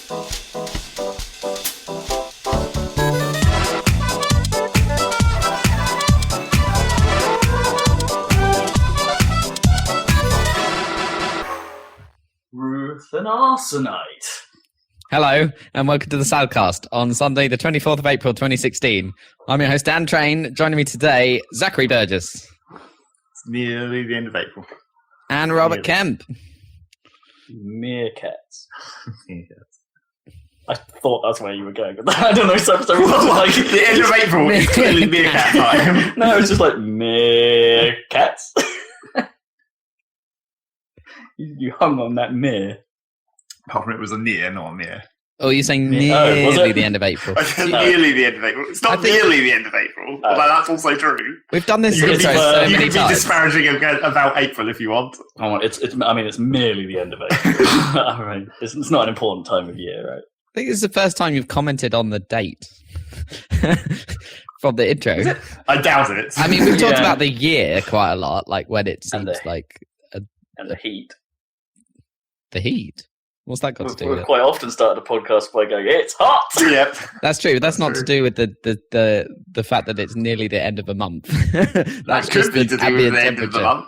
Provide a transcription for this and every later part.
Ruth and Arsenite. Hello, and welcome to the Saladcast on Sunday, the 24th of April, 2016. I'm your host, Dan Train. Joining me today, Zachary Burgess. It's nearly the end of April. And Robert Kemp. Meerkats. I thought that's where you were going with that. I don't know, so like The end of April is clearly meerkat time. No, it's just like meerkats. You hung on that mere. Apart from it was a near, not a mere. Oh, you're saying Was nearly it? the end of April. I said nearly the end of April. It's not nearly the end of April, although that's also true. We've done this You intro can so be, many you can be times. disparaging about April if you want. Oh, it's merely the end of April. I mean, it's not an important time of year, right? I think this is the first time you've commented on the date from the intro. I doubt it. I mean, we've talked Yeah. about the year quite a lot, like when it And seems the- like And the heat. the heat. What's that got to do with We've it? quite often started a podcast by going, "It's hot." Yep. That's true. That's not to true. do with the fact that it's nearly the end of a month. That That's could just be to do with ambient the end of the temperature. month.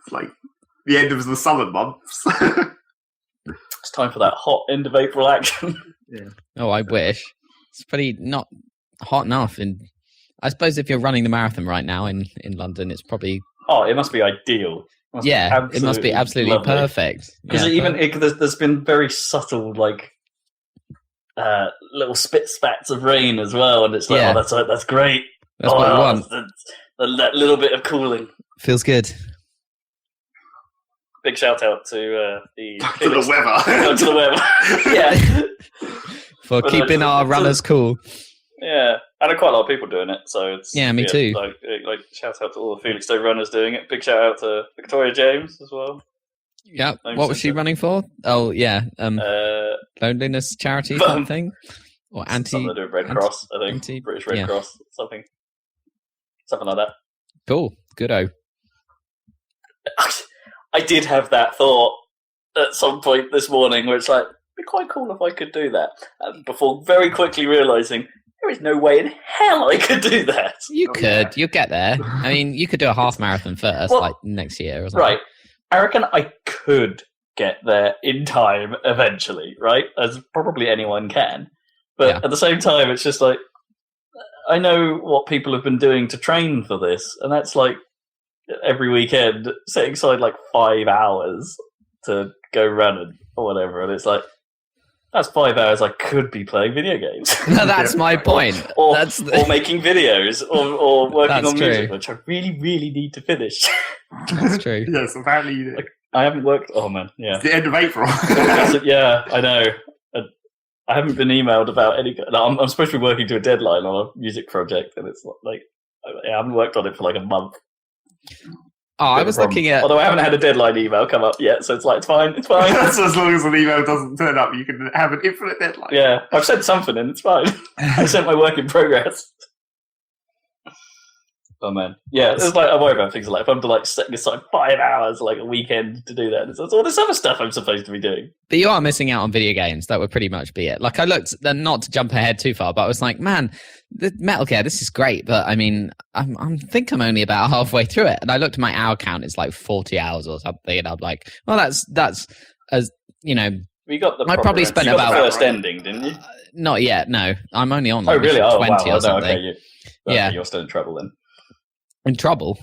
It's like the end of the summer months. It's time for that hot end of April action. Oh, I wish. It's pretty not hot enough. And I suppose if you're running the marathon right now in London, it's probably Oh, it must be ideal. it must be absolutely lovely. perfect. Because there's been very subtle, like, little spats of rain as well, and it's like, Yeah. that's great. That's what you want. That little bit of cooling. Feels good. Big shout out to the To the weather. to the weather. Yeah, For But keeping our it's- runners cool. yeah. I know quite a lot of people doing it, so it's Yeah, me too. Like shout out to all the Felixstowe runners doing it. Big shout out to Victoria James as well. Yeah. I'm What was she sensitive. running for? Oh, yeah. Loneliness charity But- something? Or Something to do with Red Cross, I think. British Red yeah. Cross, something like that. Cool. Good-o. I did have that thought at some point this morning where it's like, it'd be quite cool if I could do that. Before very quickly realising, there is no way in hell I could do that. You Oh, could. yeah. You'll get there. I mean, you could do a half marathon first, Well, like next year or something. Right. I reckon I could get there in time eventually, right? As probably anyone can. But Yeah. at the same time, it's just like, I know what people have been doing to train for this, and that's like every weekend setting aside like 5 hours to go running or whatever, and it's like, that's 5 hours I could be playing video games. No, that's my point. or That's making videos or working That's on music, true. which I really, really need to finish. That's true. Yes, apparently you do. I haven't worked. Oh man, yeah. It's the end of April. Yeah, I know. I haven't been emailed about any. I'm supposed to be working to a deadline on a music project, and it's like I haven't worked on it for like a month. Oh, I was looking at. Although I haven't had a deadline email come up yet, so it's like it's fine. It's fine. So as long as an email doesn't turn up, you can have an infinite deadline. Yeah, I've sent something, and it's fine. I sent my work in progress. Oh man, yeah. It's like I worry about things like if I'm to like setting aside 5 hours like a weekend to do that. It's all this other stuff I'm supposed to be doing. But you are missing out on video games. That would pretty much be it. Like I looked, not to jump ahead too far, but I was like, man, the Metal Gear, this is great, but I mean, I think I'm only about halfway through it, and I looked at my hour count; it's like 40 hours or something, and I'm like, well, that's as you know, We got the. I probably spent you got the about- first ending, didn't you? not yet. No, I'm only on Oh like really? mission Oh 20 wow. or Oh, no, something. okay, Yeah. you're still in trouble then. In trouble.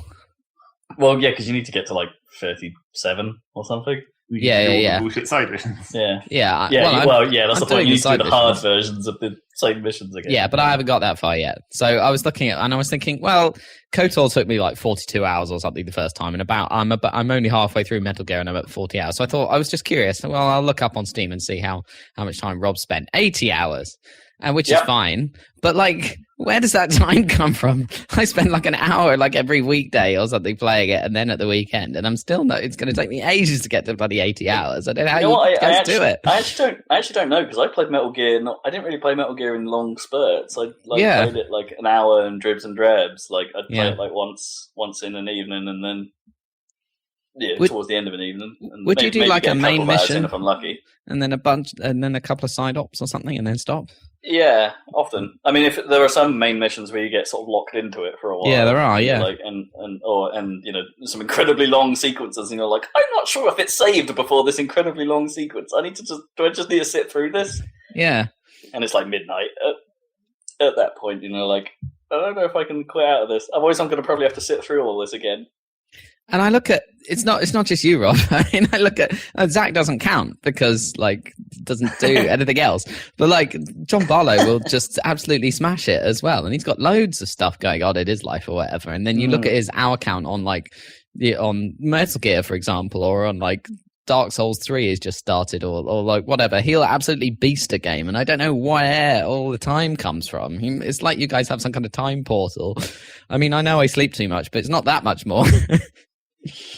Well, yeah, because you need to get to like 37 or something. You Yeah, can do all yeah. the bullshit side missions. Yeah. Yeah. Yeah, that's I'm the point. doing You the need to do side the hard missions. versions of the same missions again. Yeah, but I haven't got that far yet. So I was looking at, and I was thinking, well, KOTOR took me like 42 hours or something the first time, and I'm only halfway through Metal Gear, and I'm at 40 hours. So I thought I was just curious. Well, I'll look up on Steam and see how much time Rob spent. 80 hours, and which is Yep. fine. But like, where does that time come from? I spend like an hour like every weekday or something playing it, and then at the weekend, and I'm still not. It's going to take me ages to get to bloody 80 hours. I don't know how you guys do it. I actually don't know because I played Metal Gear. I didn't really play Metal Gear in long spurts. I Yeah. played it like an hour and dribs and drabs. Like I'd play Yeah. it like once in an evening, and then towards the end of an evening. And would you do like a main mission if I'm lucky, and then a couple of side ops or something, and then stop? Yeah, often. I mean, if there are some main missions where you get sort of locked into it for a while. Yeah, there are. Yeah, like and some incredibly long sequences, and you're like, I'm not sure if it's saved before this incredibly long sequence. Do I just need to sit through this? Yeah. And it's like midnight at that point. Like, I don't know if I can quit out of this. Otherwise, I'm going to probably have to sit through all this again. And I look at it's not just you, Rob. I mean, I look at Zach doesn't count because doesn't do anything else. But John Barlow will just absolutely smash it as well, and he's got loads of stuff going on in his life or whatever. And then you look at his hour count on on Metal Gear, for example, or on Dark Souls 3 has just started, or whatever. He'll absolutely beast a game, and I don't know where all the time comes from. It's like you guys have some kind of time portal. I mean, I know I sleep too much, but it's not that much more.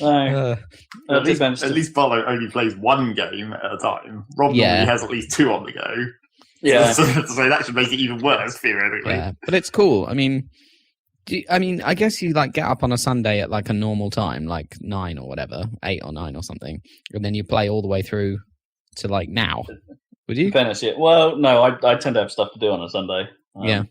No. At least Barlow only plays one game at a time. Rob normally has at least two on the go. Yeah. So that should make it even worse, theoretically. Yeah, but it's cool. I mean, I guess you get up on a Sunday at a normal time, 9 or whatever, 8 or 9 or something, and then you play all the way through to now. Would you? Fairness, yeah. Well, no, I tend to have stuff to do on a Sunday. Yeah.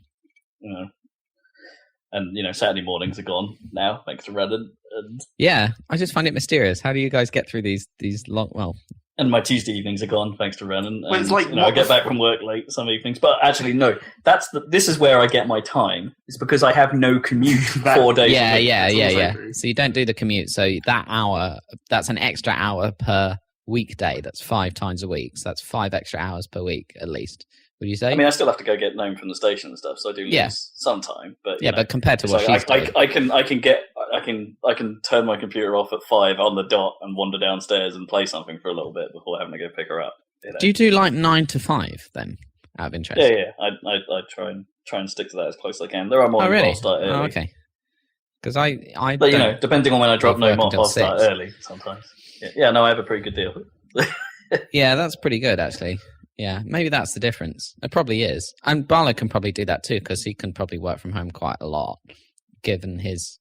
And Saturday mornings are gone now, thanks to Reddit. And yeah, I just find it mysterious. How do you guys get through these long? Well, and my Tuesday evenings are gone thanks to Renan. Well, it's I get back from work late some evenings, but actually no. This is where I get my time. It's because I have no commute 4 days. Yeah. So you don't do the commute. So that hour, that's an extra hour per weekday. That's 5 times a week. So that's 5 extra hours per week at least. Would you say? I mean, I still have to go get home from the station and stuff, so I do lose some time. But but compared to what she's doing, I can turn my computer off at 5 on the dot and wander downstairs and play something for a little bit before having to go pick her up. Do you do 9 to 5 then? Out of interest. Yeah. I try and stick to that as close as I can. There are mornings where I'll start early. Oh, okay. Because I but depending on when I drop Gnome off, I'll start early sometimes. Yeah, no, I have a pretty good deal. Yeah, that's pretty good actually. Yeah, maybe that's the difference. It probably is. And Barlow can probably do that too, because he can probably work from home quite a lot, given his.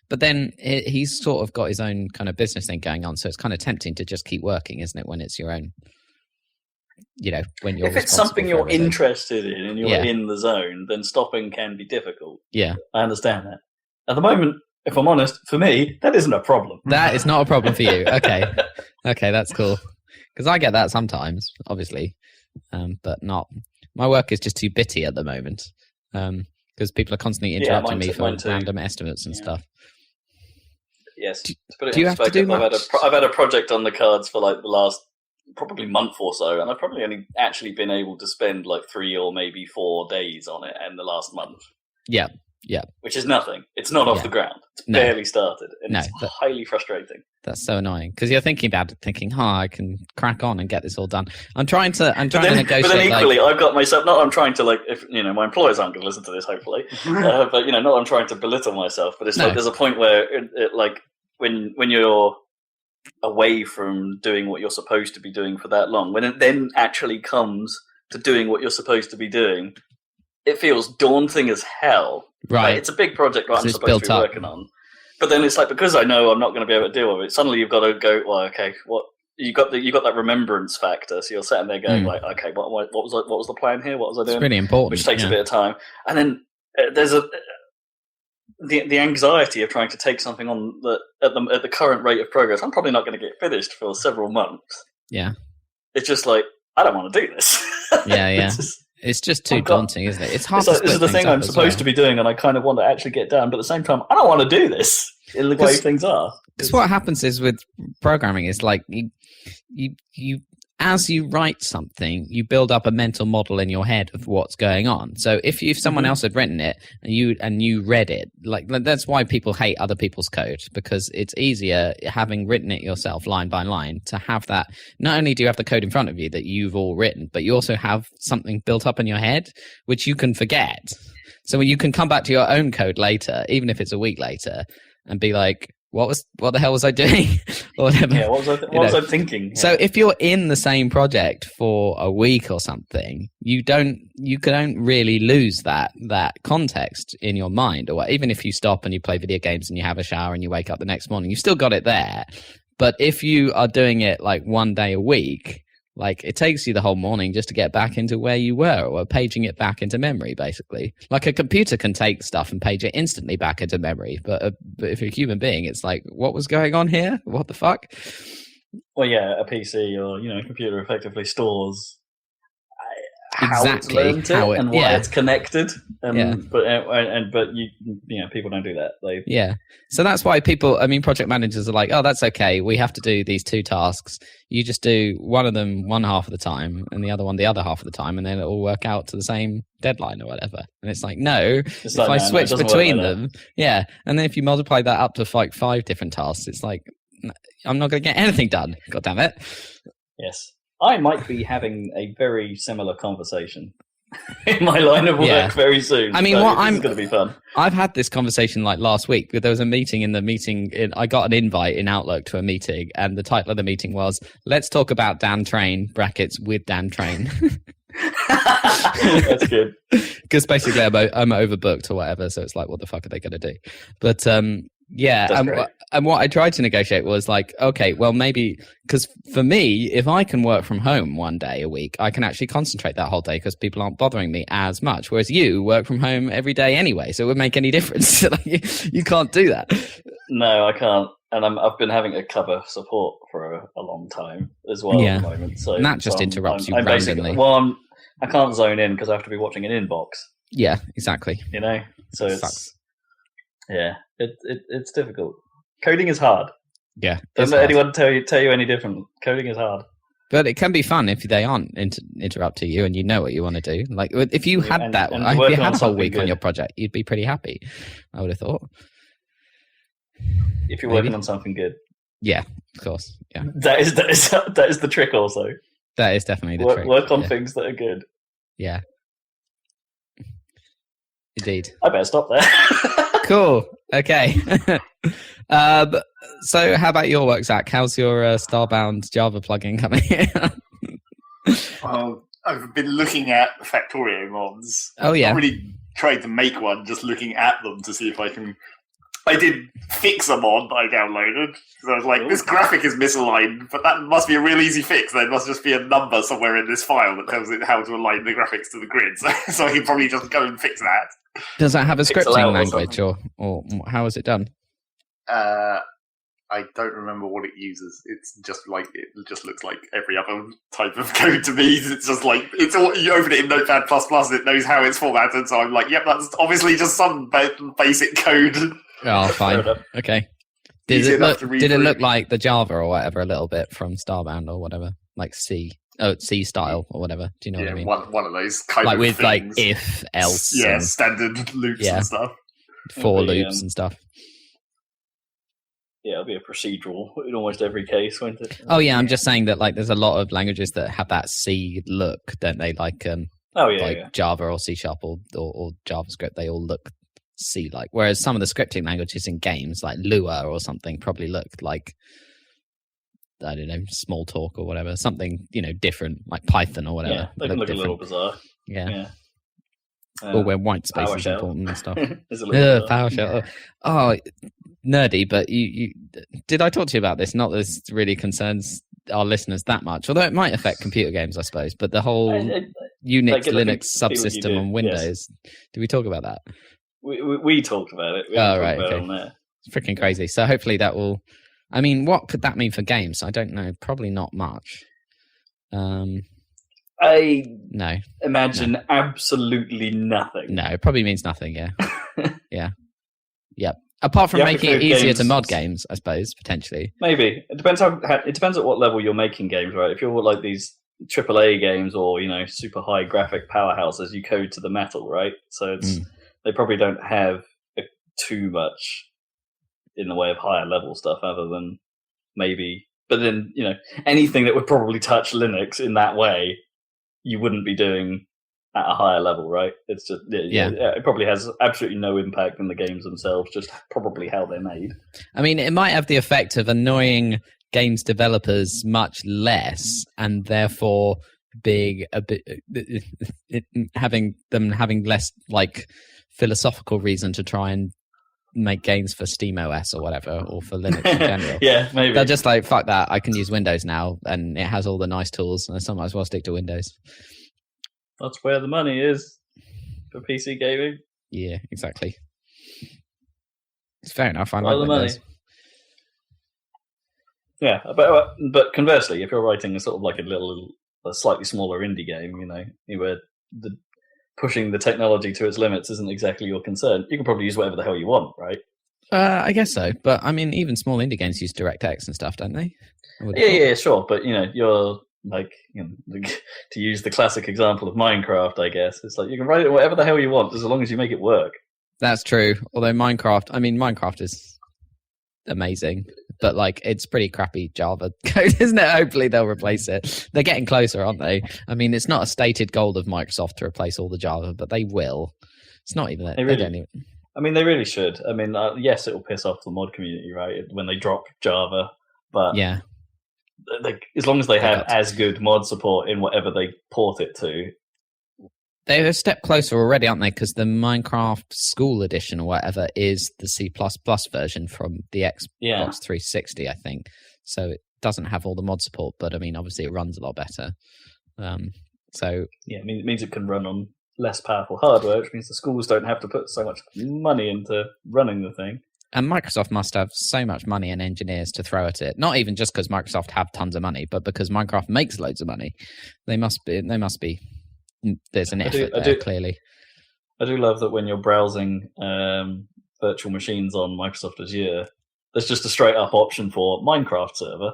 But then he's sort of got his own kind of business thing going on, so it's kind of tempting to just keep working, isn't it, when it's your own, when you're. If it's something you're interested in and you're in the zone, then stopping can be difficult. Yeah. I understand that. At the moment, if I'm honest, for me, that isn't a problem. That is not a problem for you. Okay. Okay, that's cool. Because I get that sometimes, obviously, but not. My work is just too bitty at the moment because people are constantly interrupting me for random estimates and stuff. Yes. Do you have to do much? I've had a project on the cards for the last probably month or so, and I've probably only actually been able to spend 3 or maybe 4 days on it in the last month. Yeah. Which is nothing. It's not off the ground. It's barely started, and it's highly frustrating. That's so annoying because you're thinking about it, thinking, I can crack on and get this all done. I'm trying to negotiate. But then equally, I've got myself. Not I'm trying to if my employers aren't going to listen to this, hopefully. But not I'm trying to belittle myself. But it's there's a point where when you're away from doing what you're supposed to be doing for that long, when it then actually comes to doing what you're supposed to be doing, it feels daunting as hell. Right. It's a big project I'm supposed to be working on. But then it's because I know I'm not going to be able to deal with it. Suddenly you've got to go, well, okay, what you got that remembrance factor. So you're sitting there going, okay, what was the plan here? What was I doing? It's really important, which takes a bit of time. And then there's the anxiety of trying to take something on that at the current rate of progress. I'm probably not going to get finished for several months. Yeah, it's just I don't want to do this. Yeah. It's just too daunting, isn't it? It's hard. This is the thing I'm supposed to be doing, and I kind of want to actually get done. But at the same time, I don't want to do this in the way things are. Because what happens is with programming is you as you write something, you build up a mental model in your head of what's going on. So if someone else had written it and you read it, that's why people hate other people's code, because it's easier having written it yourself line by line to have that. Not only do you have the code in front of you that you've all written, but you also have something built up in your head which you can forget. So you can come back to your own code later, even if it's a week later, and be like, what the hell was I doing? Or whatever. Yeah, what was I thinking? Yeah. So if you're in the same project for a week or something, you don't really lose that context in your mind. Or even if you stop and you play video games and you have a shower and you wake up the next morning, you still got it there. But if you are doing it like one day a week, like it takes you the whole morning just to get back into where you were, or paging it back into memory, basically. Like a computer can take stuff and page it instantly back into memory, but if you're a human being, it's like, what was going on here? What the fuck? Well, yeah, a PC or computer effectively stores exactly how it's learned it and why it's connected. But people don't do that. So that's why project managers are like, oh, that's okay, we have to do these 2 tasks, you just do one of them one half of the time and the other one the other half of the time, and then it'll work out to the same deadline or whatever. And it's like, no, if I switch between them, and then if you multiply that up to like 5 different tasks, it's like, I'm not going to get anything done, god damn it. Yes, I might be having a very similar conversation in my line of work very soon. I mean, this is going to be fun. I've had this conversation like last week. There was a meeting I got an invite in Outlook to a meeting, and the title of the meeting was "Let's Talk About Dan Train (brackets with Dan Train)." That's good. Because basically I'm overbooked or whatever, so it's like, what the fuck are they going to do? But and what I tried to negotiate was like, okay, well, maybe, because for me, if I can work from home one day a week, I can actually concentrate that whole day because people aren't bothering me as much. Whereas you work from home every day anyway, so it would make any difference. You can't do that. No, I can't. And I've been having a cover support for a long time as well at the moment. So and that just interrupts you randomly. I can't zone in because I have to be watching an inbox. Yeah, exactly. So it's difficult. Coding is hard. Yeah. Don't let anyone tell you any different. Coding is hard. But it can be fun if they aren't interrupting you and you know what you want to do. Like if you had if you had a whole week on your project, you'd be pretty happy, I would have thought. If you're working on something good. Yeah, of course. Yeah. That is the trick also. That is definitely the trick. Work on things that are good. Yeah. Indeed. I better stop there. Cool. Okay. So how about your work, Zach? How's your Starbound Java plugin coming? I've been looking at Factorio mods. Oh, yeah. I've really tried to make one, just looking at them to see if I can... I did fix a mod I downloaded. So I was like, this graphic is misaligned, but that must be a real easy fix. There must just be a number somewhere in this file that tells it how to align the graphics to the grid. So I can probably just go and fix that. Does that have a scripting language, or how is it done? I don't remember what it uses. It's just like, it just looks like every other type of code to me. It's just like, it's all, you open it in Notepad++, it knows how it's formatted. So I'm like, yep, that's obviously just some basic code. Oh, fine. Okay. Did it look like the Java or whatever a little bit from Starbound or whatever? Like C style or whatever. Do you know what I mean? One of those kind like of with things. Like if, else. Yeah, standard loops and stuff. For loops and stuff. Yeah, it'll be a procedural in almost every case, won't it? Oh yeah, I'm just saying that like there's a lot of languages that have that C look, don't they? Like Java or C# or JavaScript, they all look C-like. Whereas some of the scripting languages in games, like Lua or something, probably look like, I don't know, Smalltalk or whatever, something different, like Python or whatever. Yeah, they can look different. A little bizarre. Yeah. Or where white space is important and stuff. PowerShell. Oh, nerdy, but you did I talk to you about this? Not that this really concerns our listeners that much, although it might affect computer games, I suppose. But the whole Unix, Linux subsystem on Windows. Did we talk about that? We talked about it. Right, okay. It's freaking crazy. So hopefully that will... I mean, what could that mean for games? I don't know. Probably not much. I no imagine absolutely nothing. No, it probably means nothing, yeah. Yep. Apart from making it easier to mod games, I suppose, potentially. Maybe. It depends at what level you're making games, right? If you're like these AAA games or, super high graphic powerhouses, you code to the metal, right? So they probably don't have too much in the way of higher level stuff other than maybe... But then, anything that would probably touch Linux in that way, you wouldn't be doing at a higher level, right? It's just it probably has absolutely no impact on the games themselves, just probably how they're made. I mean, it might have the effect of annoying games developers much less, and therefore being a bit having less like philosophical reason to try and make games for SteamOS or whatever, or for Linux in general. Yeah, maybe. They're just like, fuck that, I can use Windows now, and it has all the nice tools, and I might as well stick to Windows. That's where the money is for PC gaming. Yeah, exactly. It's fair enough. I like Windows. Yeah, but conversely, if you're writing a sort of like a slightly smaller indie game, where pushing the technology to its limits isn't exactly your concern, you can probably use whatever the hell you want, right? I guess so, but I mean, even small indie games use DirectX and stuff, don't they? Yeah, sure, but you're like, to use the classic example of Minecraft, I guess it's like you can write it whatever the hell you want as long as you make it work. That's true. Although Minecraft is amazing, but like it's pretty crappy Java code, isn't it? Hopefully they'll replace it. They're getting closer, aren't they? I mean, it's not a stated goal of Microsoft to replace all the Java, but they will. It's not even that. They don't even. I mean, they really should. I mean, yes, it will piss off the mod community, right, when they drop Java, but yeah. As long as they have as good mod support in whatever they port it to. They're a step closer already, aren't they? Because the Minecraft School Edition or whatever is the C++ version from the Xbox 360, I think. So it doesn't have all the mod support, but I mean, obviously it runs a lot better. So yeah, it means it can run on less powerful hardware, which means the schools don't have to put so much money into running the thing. And Microsoft must have so much money and engineers to throw at it. Not even just because Microsoft have tons of money, but because Minecraft makes loads of money. They must be. There's an effort there, clearly. I do love that when you're browsing virtual machines on Microsoft Azure, there's just a straight up option for Minecraft server.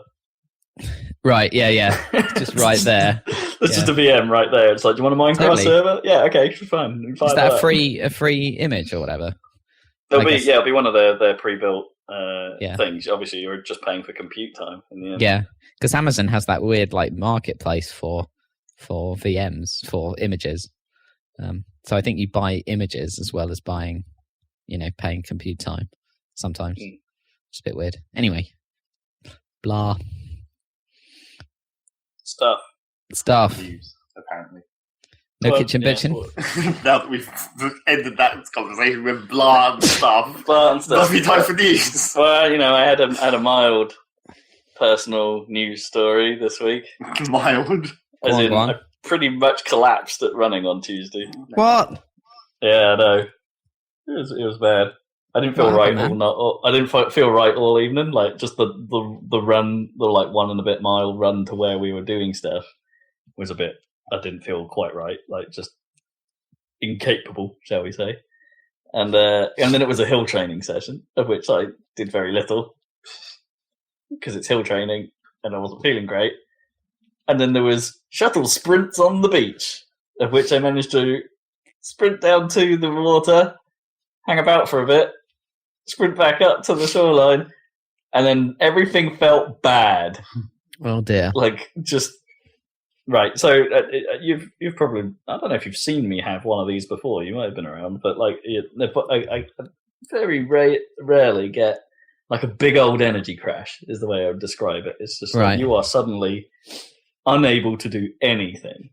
Right, yeah. Just right there. There's just a VM right there. It's like, do you want a Minecraft server? Yeah, okay, fine. Is that a free image or whatever? It'll be one of their pre-built things. Obviously, you're just paying for compute time in the end. Yeah, because Amazon has that weird like marketplace for VMs for images. So I think you buy images as well as buying, paying compute time sometimes. It's a bit weird. Anyway, blah. Stuff. News, apparently. No kitchen bitching. Now that we've ended that conversation with blah and stuff, must be time for news. Well, I had a mild personal news story this week. Mild? As in, I pretty much collapsed at running on Tuesday. What? Yeah, I know. It was bad. I didn't feel right I didn't feel right all evening. Like just the run, the like 1 and a bit mile run to where we were doing stuff was a bit. I didn't feel quite right. Like just incapable, shall we say? And then it was a hill training session of which I did very little because it's hill training and I wasn't feeling great. And then there was shuttle sprints on the beach, of which I managed to sprint down to the water, hang about for a bit, sprint back up to the shoreline, and then everything felt bad. Oh dear! Like just right. So you've probably, I don't know if you've seen me have one of these before. You might have been around, but like I very rarely get like a big old energy crash. Is the way I would describe it. It's just like you are suddenly unable to do anything.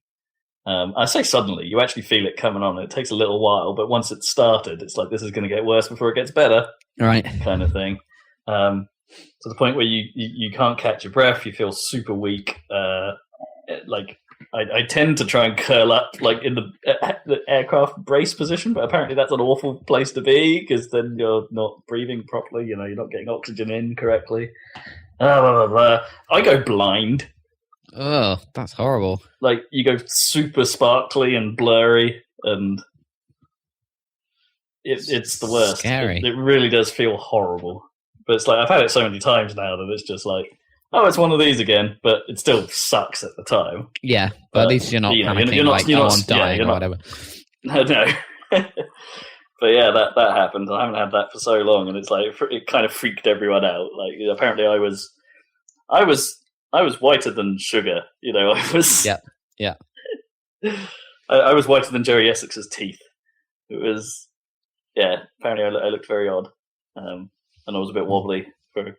I say suddenly, you actually feel it coming on. It takes a little while, but once it's started, it's like this is going to get worse before it gets better, right? Kind of thing. To the point where you can't catch your breath, you feel super weak. Like I tend to try and curl up like in the aircraft brace position, but apparently that's an awful place to be because then you're not breathing properly. You're not getting oxygen in correctly. I go blind. Oh, that's horrible. Like, you go super sparkly and blurry, and it's the worst. Scary. It really does feel horrible. But it's like, I've had it so many times now that it's just like, oh, it's one of these again, but it still sucks at the time. Yeah, but at least you're not panicking, I'm dying or whatever. No. But yeah, that happened. I haven't had that for so long, and it's like, it kind of freaked everyone out. Like, apparently I was whiter than sugar, I was. Yeah. I was whiter than Jerry Essex's teeth. It was, apparently I looked very odd. And I was a bit wobbly for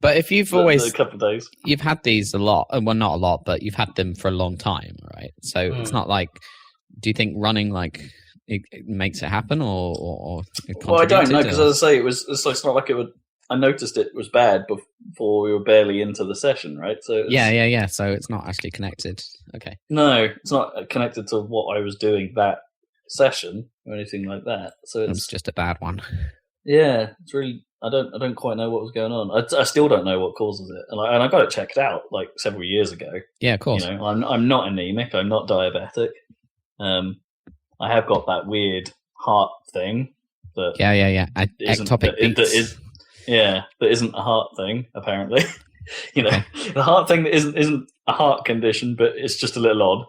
But if you've a couple of days. You've had these a lot, well, not a lot, but you've had them for a long time, right? So it's not like, do you think running it makes it happen, or well, I don't know, because as I say, it's not like it would. I noticed it was bad before we were barely into the session, right? So yeah. So it's not actually connected. Okay. No, it's not connected to what I was doing that session or anything like that. So it's just a bad one. Yeah, it's really. I don't quite know what was going on. I still don't know what causes it, and I got it checked out like several years ago. Yeah, of course. I'm not anemic. I'm not diabetic. I have got that weird heart thing that ectopic beats. That isn't a heart thing apparently. The heart thing that isn't a heart condition, but it's just a little odd.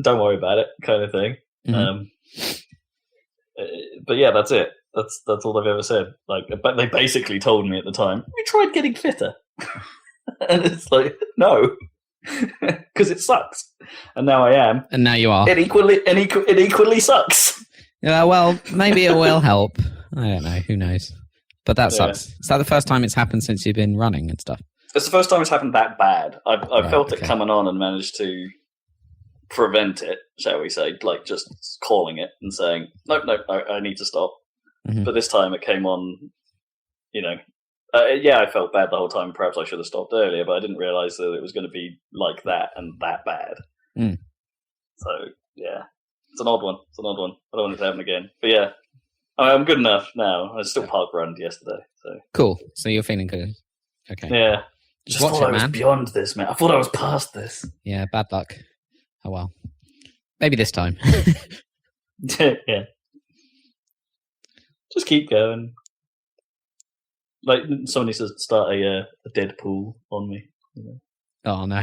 Don't worry about it, kind of thing. Mm-hmm. But yeah, that's it. That's all they've ever said. But they basically told me at the time, we tried getting fitter, and it's like, no, because it sucks. And now I am, and now you are. It equally sucks. Yeah, well, maybe it will help. I don't know. Who knows? But that sucks. Is that the first time it's happened since you've been running and stuff? It's the first time it's happened that bad. I've felt it coming on and managed to prevent it, shall we say, like just calling it and saying, no, I need to stop. Mm-hmm. But this time it came on, I felt bad the whole time. Perhaps I should have stopped earlier, but I didn't realise that it was going to be like that and that bad. Mm. So, yeah, it's an odd one. I don't want it to happen again. But yeah, I'm good enough now. I still park run yesterday. So cool. So you're feeling good. Okay. Yeah. Just thought I was beyond this, man. I thought I was past this. Yeah, bad luck. Oh well. Maybe this time. Yeah. Just keep going. Like someone needs to start a Deadpool on me. Oh no.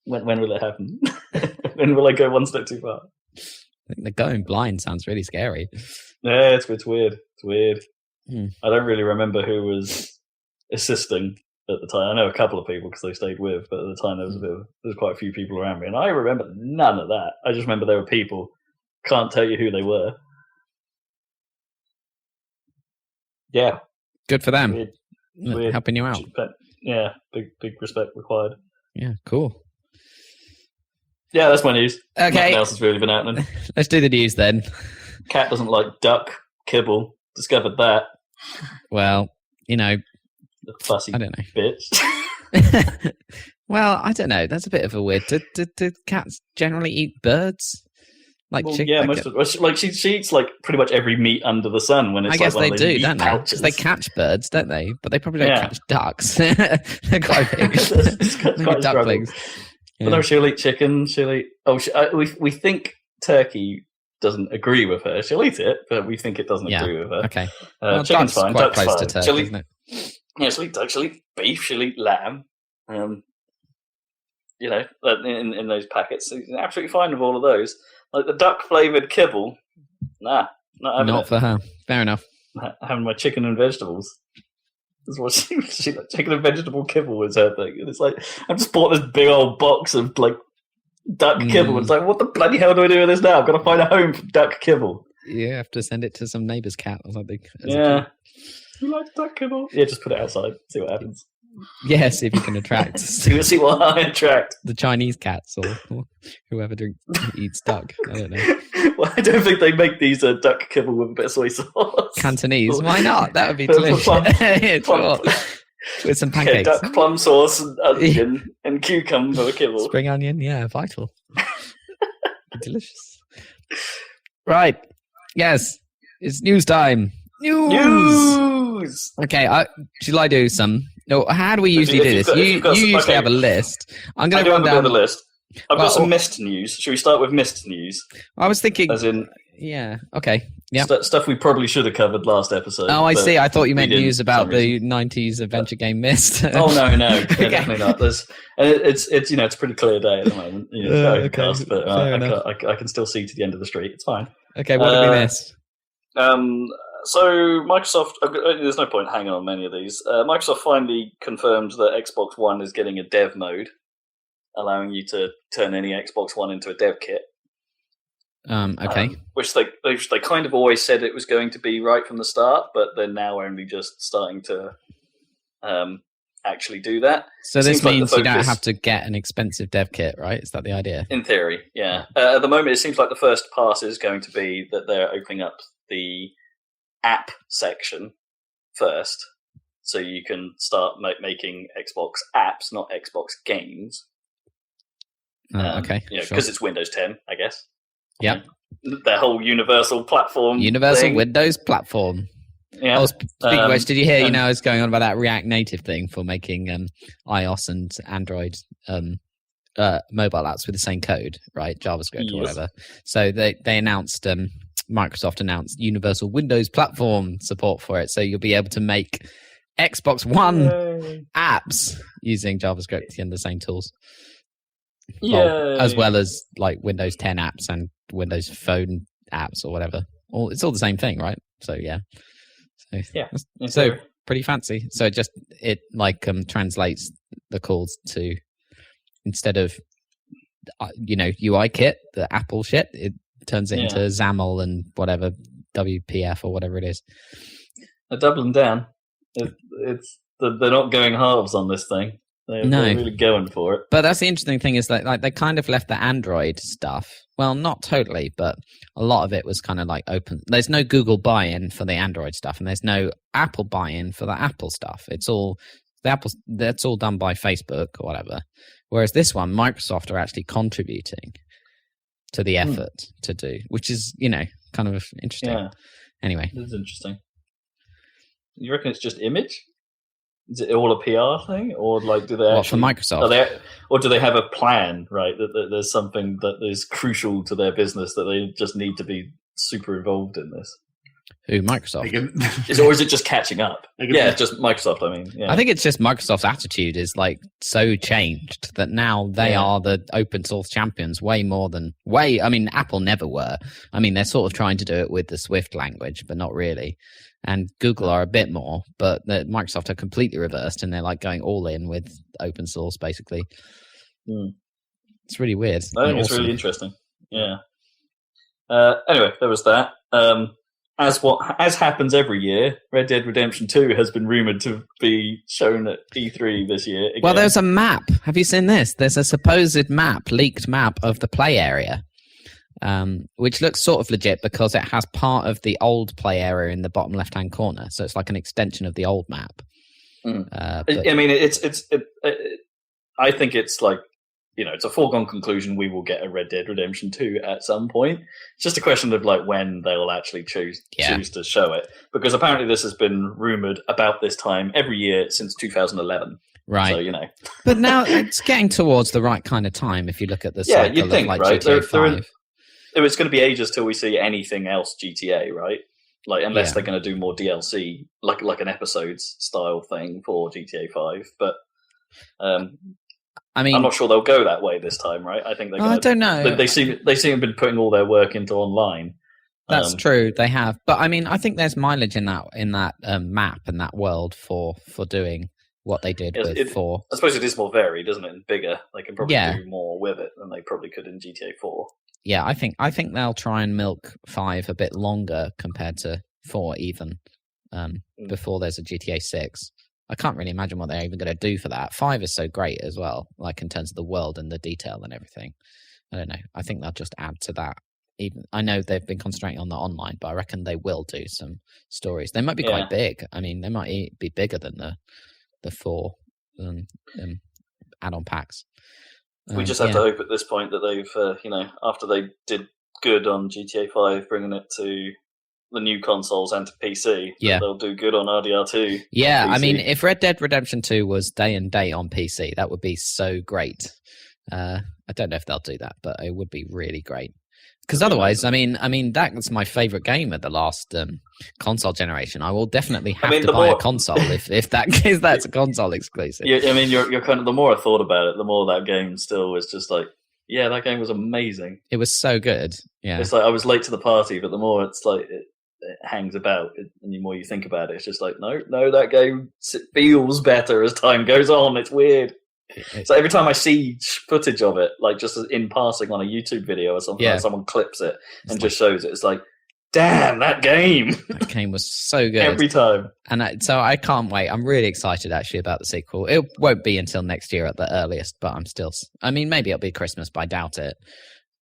When will it happen? When will I go one step too far? I think the going blind sounds really scary. Yeah, it's weird. It's weird. Hmm. I don't really remember who was assisting at the time. I know a couple of people because they stayed with, but at the time there was quite a few people around me, and I remember none of that. I just remember there were people. Can't tell you who they were. Yeah, good for them. Weird. Helping you out. But yeah, big respect required. Yeah, cool. Yeah, that's my news. Okay, nothing else has really been happening. Let's do the news then. Cat doesn't like duck kibble. Discovered that. Well, the fussy I don't know. bitch. Well, I don't know. That's a bit of a weird. Do cats generally eat birds? Most of she eats like pretty much every meat under the sun. When it's I guess like they do, don't they? Pouches. They catch birds, don't they? But they probably don't catch ducks. They're quite big. It's quite ducklings. Yeah. But no, she'll eat chicken. She'll eat. We think turkey doesn't agree with her. She'll eat it, but we think it doesn't agree with her. Okay. Chicken's fine. Quite Duck's close fine. to turkey, isn't it? Yeah, she'll eat duck. She'll eat beef. She'll eat lamb. In those packets, so absolutely fine with all of those. Like the duck flavored kibble, nah, not for her. Fair enough. Having my chicken and vegetables. That's what she like. Chicken and vegetable kibble was her thing. And it's like I've just bought this big old box of like duck kibble. It's like, what the bloody hell do I do with this now? I've got to find a home for duck kibble. You have to send it to some neighbour's cat or something. Yeah. You like duck kibble? Yeah, just put it outside. See what happens. Yeah, see if you can attract. see what I attract. The Chinese cats or whoever eats duck. I don't know. Well, I don't think they make these duck kibble with a bit of soy sauce. Cantonese? Why not? That would be delicious. With some pancakes. Okay, duck plum sauce and onion and cucumber kibble. Spring onion, yeah, vital. Delicious. Right. Yes. It's news time. News! Okay, shall I do some? No, how do we usually do this? You usually have a list. I'm going to run down the list. I've got some missed news. Should we start with missed news? I was thinking... As in... Yeah, okay. Yeah. Stuff we probably should have covered last episode. Oh, I see. I thought you meant news about the 90s adventure game Myst. Oh, no. Okay. Definitely not. It's it's a pretty clear day at the moment. Overcast, but I can still see to the end of the street. It's fine. Okay, what did we miss? So Microsoft, there's no point hanging on many of these. Microsoft finally confirmed that Xbox One is getting a dev mode. allowing you to turn any Xbox One into a dev kit. Okay. Which they kind of always said it was going to be right from the start, but they're now only just starting to actually do that. So this means you don't have to get an expensive dev kit, right? Is that the idea? In theory, yeah. At the moment, it seems like the first pass is going to be that they're opening up the app section first, so you can start making Xbox apps, not Xbox games. Okay, because it's Windows 10, I guess. Yep. Their whole universal platform. Universal thing. Windows platform. Yeah. Oh, speaking of which, did you hear? I was going on about that React Native thing for making iOS and Android mobile apps with the same code, right? JavaScript or whatever. So they announced. Microsoft announced Universal Windows Platform support for it, so you'll be able to make Xbox One apps using JavaScript and the same tools. As well as like Windows 10 apps and Windows Phone apps or whatever. It's all the same thing, right? So yeah. So pretty fancy. So it translates the calls to, instead of UIKit, the Apple shit, it turns it into XAML and whatever, WPF or whatever it is. They're doubling down. They're not going halves on this thing. They're really going for it. But that's the interesting thing is that they kind of left the Android stuff. Well, not totally, but a lot of it was kind of like open. There's no Google buy-in for the Android stuff, and there's no Apple buy-in for the Apple stuff. It's all that's all done by Facebook or whatever. Whereas this one, Microsoft are actually contributing to the effort to do, which is kind of interesting. Yeah. Anyway, it's interesting. You reckon it's just image? Is it all a PR thing, or do they actually, for Microsoft? Or do they have a plan? Right, that there's something that is crucial to their business that they just need to be super involved in this. Who, Microsoft? Or is it just catching up? Yeah, just Microsoft. I mean, I think it's just Microsoft's attitude is so changed that now they are the open source champions way more than I mean, Apple never were. I mean, they're sort of trying to do it with the Swift language, but not really. And Google are a bit more, but Microsoft are completely reversed, and they're going all in with open source, basically. It's really weird. I think it's really interesting. Yeah. Anyway, there was that. As happens every year, Red Dead Redemption 2 has been rumored to be shown at E3 this year. Again. Well, there's a map. Have you seen this? There's a supposed leaked map of the play area. Which looks sort of legit because it has part of the old play area in the bottom left-hand corner, so it's like an extension of the old map. I mean, I think it's it's a foregone conclusion we will get a Red Dead Redemption 2 at some point. It's just a question of when they'll actually choose to show it, because apparently this has been rumored about this time every year since 2011. Right. So but now it's getting towards the right kind of time if you look at the cycle you'd think, of right? GTA 5. It's going to be ages till we see anything else GTA, right? Unless they're going to do more DLC, like an episodes style thing for GTA 5. But I mean, I'm not sure they'll go that way this time, right? I think they're. I don't know. They seem to have been putting all their work into online. That's true. They have, but I mean, I think there's mileage in that map and that world for doing what they did with 4. I suppose it is more varied, isn't it? And bigger. They can probably do more with it than they probably could in GTA 4. Yeah, I think they'll try and milk 5 a bit longer compared to 4 even, before there's a GTA 6. I can't really imagine what they're even going to do for that. 5 is so great as well, in terms of the world and the detail and everything. I don't know. I think they'll just add to that. Even I know they've been concentrating on the online, but I reckon they will do some stories. They might be quite big. I mean, they might be bigger than the 4 add-on packs. We just have to hope at this point that they've, after they did good on GTA 5, bringing it to the new consoles and to PC, they'll do good on RDR2. Yeah, I mean, if Red Dead Redemption 2 was day and day on PC, that would be so great. I don't know if they'll do that, but it would be really great. Because otherwise, I mean, that's my favorite game of the last console generation. I will definitely have to buy a console if that's a console exclusive. Yeah, I mean, you're kind of, the more I thought about it, the more that game still was just that game was amazing. It was so good. Yeah, it's I was late to the party, but the more it's it hangs about, and the more you think about it, it's just no, that game feels better as time goes on. It's weird. So every time I see footage of it, like just in passing on a YouTube video or something, like someone clips it and just shows it, it's like, damn, that game! That game was so good. Every time. And so I can't wait. I'm really excited, actually, about the sequel. It won't be until next year at the earliest, but I'm still... I mean, maybe it'll be Christmas, but I doubt it.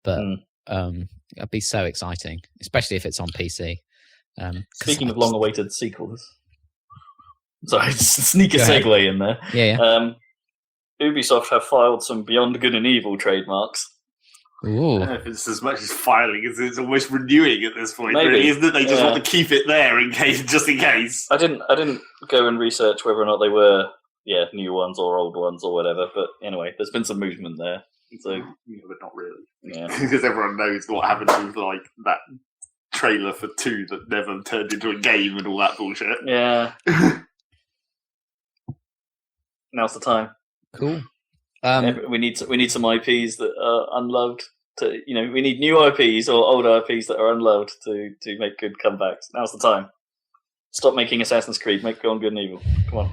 But it'll be so exciting, especially if it's on PC. Speaking of long-awaited sequels... Sorry, sneak a segue in there. Yeah. Ubisoft have filed some Beyond Good and Evil trademarks. Ooh. I don't know if it's as much as filing as it's almost renewing at this point. Maybe. Really, isn't it? They just want to keep it there just in case. I didn't go and research whether or not they were new ones or old ones or whatever. But anyway, there's been some movement there. So, but not really. Yeah, because everyone knows what happened with like that trailer for 2 that never turned into a game and all that bullshit. Yeah. Now's the time. Cool. We need some IPs that are unloved. We need new IPs or old IPs that are unloved to make good comebacks. Now's the time. Stop making Assassin's Creed. Make Beyond Good and Evil. Come on.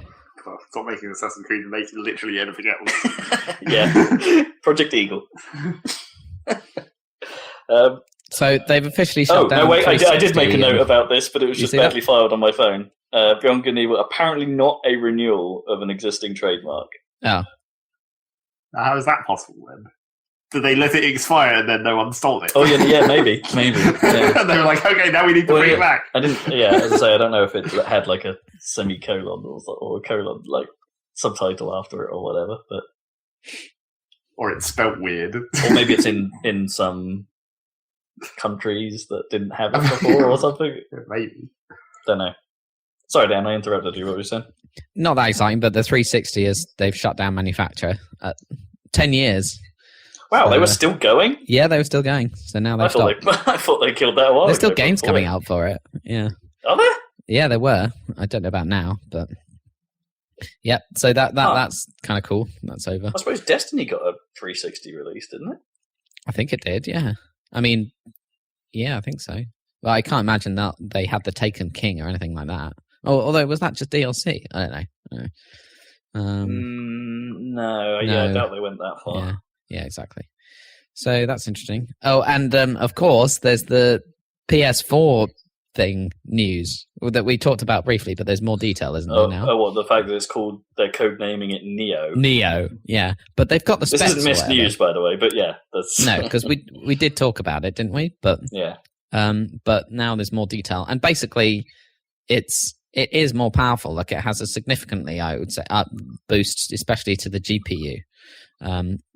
Stop making Assassin's Creed and make literally anything else. Yeah. Project Eagle. So they've officially shut down. No, wait, I did make a note about this, but it was just badly filed on my phone. Beyond Good and Evil, apparently not a renewal of an existing trademark. Oh. How is that possible then? Did they let it expire and then no one stole it? Oh yeah, maybe. Yeah. And they were like, okay, now we need to bring it back. I didn't. Yeah, as I say, I don't know if it had like a semicolon or a colon, like subtitle after it or whatever, but or it's spelt weird, or maybe it's in some countries that didn't have it before or something. Maybe. Don't know. Sorry, Dan, I interrupted you. What were you saying? Not that exciting, but the 360 they've shut down manufacture at 10 years. Wow, so, they were still going? Yeah, they were still going. So now they've stopped. I thought they killed that a while There's still ago, games coming out for it. Yeah. Are there? Yeah, there were. I don't know about now, but yeah. So that's kind of cool. That's over. I suppose Destiny got a 360 release, didn't it? I think it did. Yeah. I mean, yeah, I think so. Well, I can't imagine that they had the Taken King or anything like that. Although, was that just DLC? I don't know. No. Yeah, I doubt they went that far. Yeah, exactly. So that's interesting. Oh, and of course, there's the PS4 thing news that we talked about briefly, but there's more detail, isn't there now? Oh, what, the fact that they're codenaming it Neo. Neo, yeah. But they've got the specs. This isn't missed news, by the way, but yeah. No, because we did talk about it, didn't we? But yeah. But now there's more detail. And basically, it is more powerful. Like, it has a significantly, I would say, boost, especially to the GPU.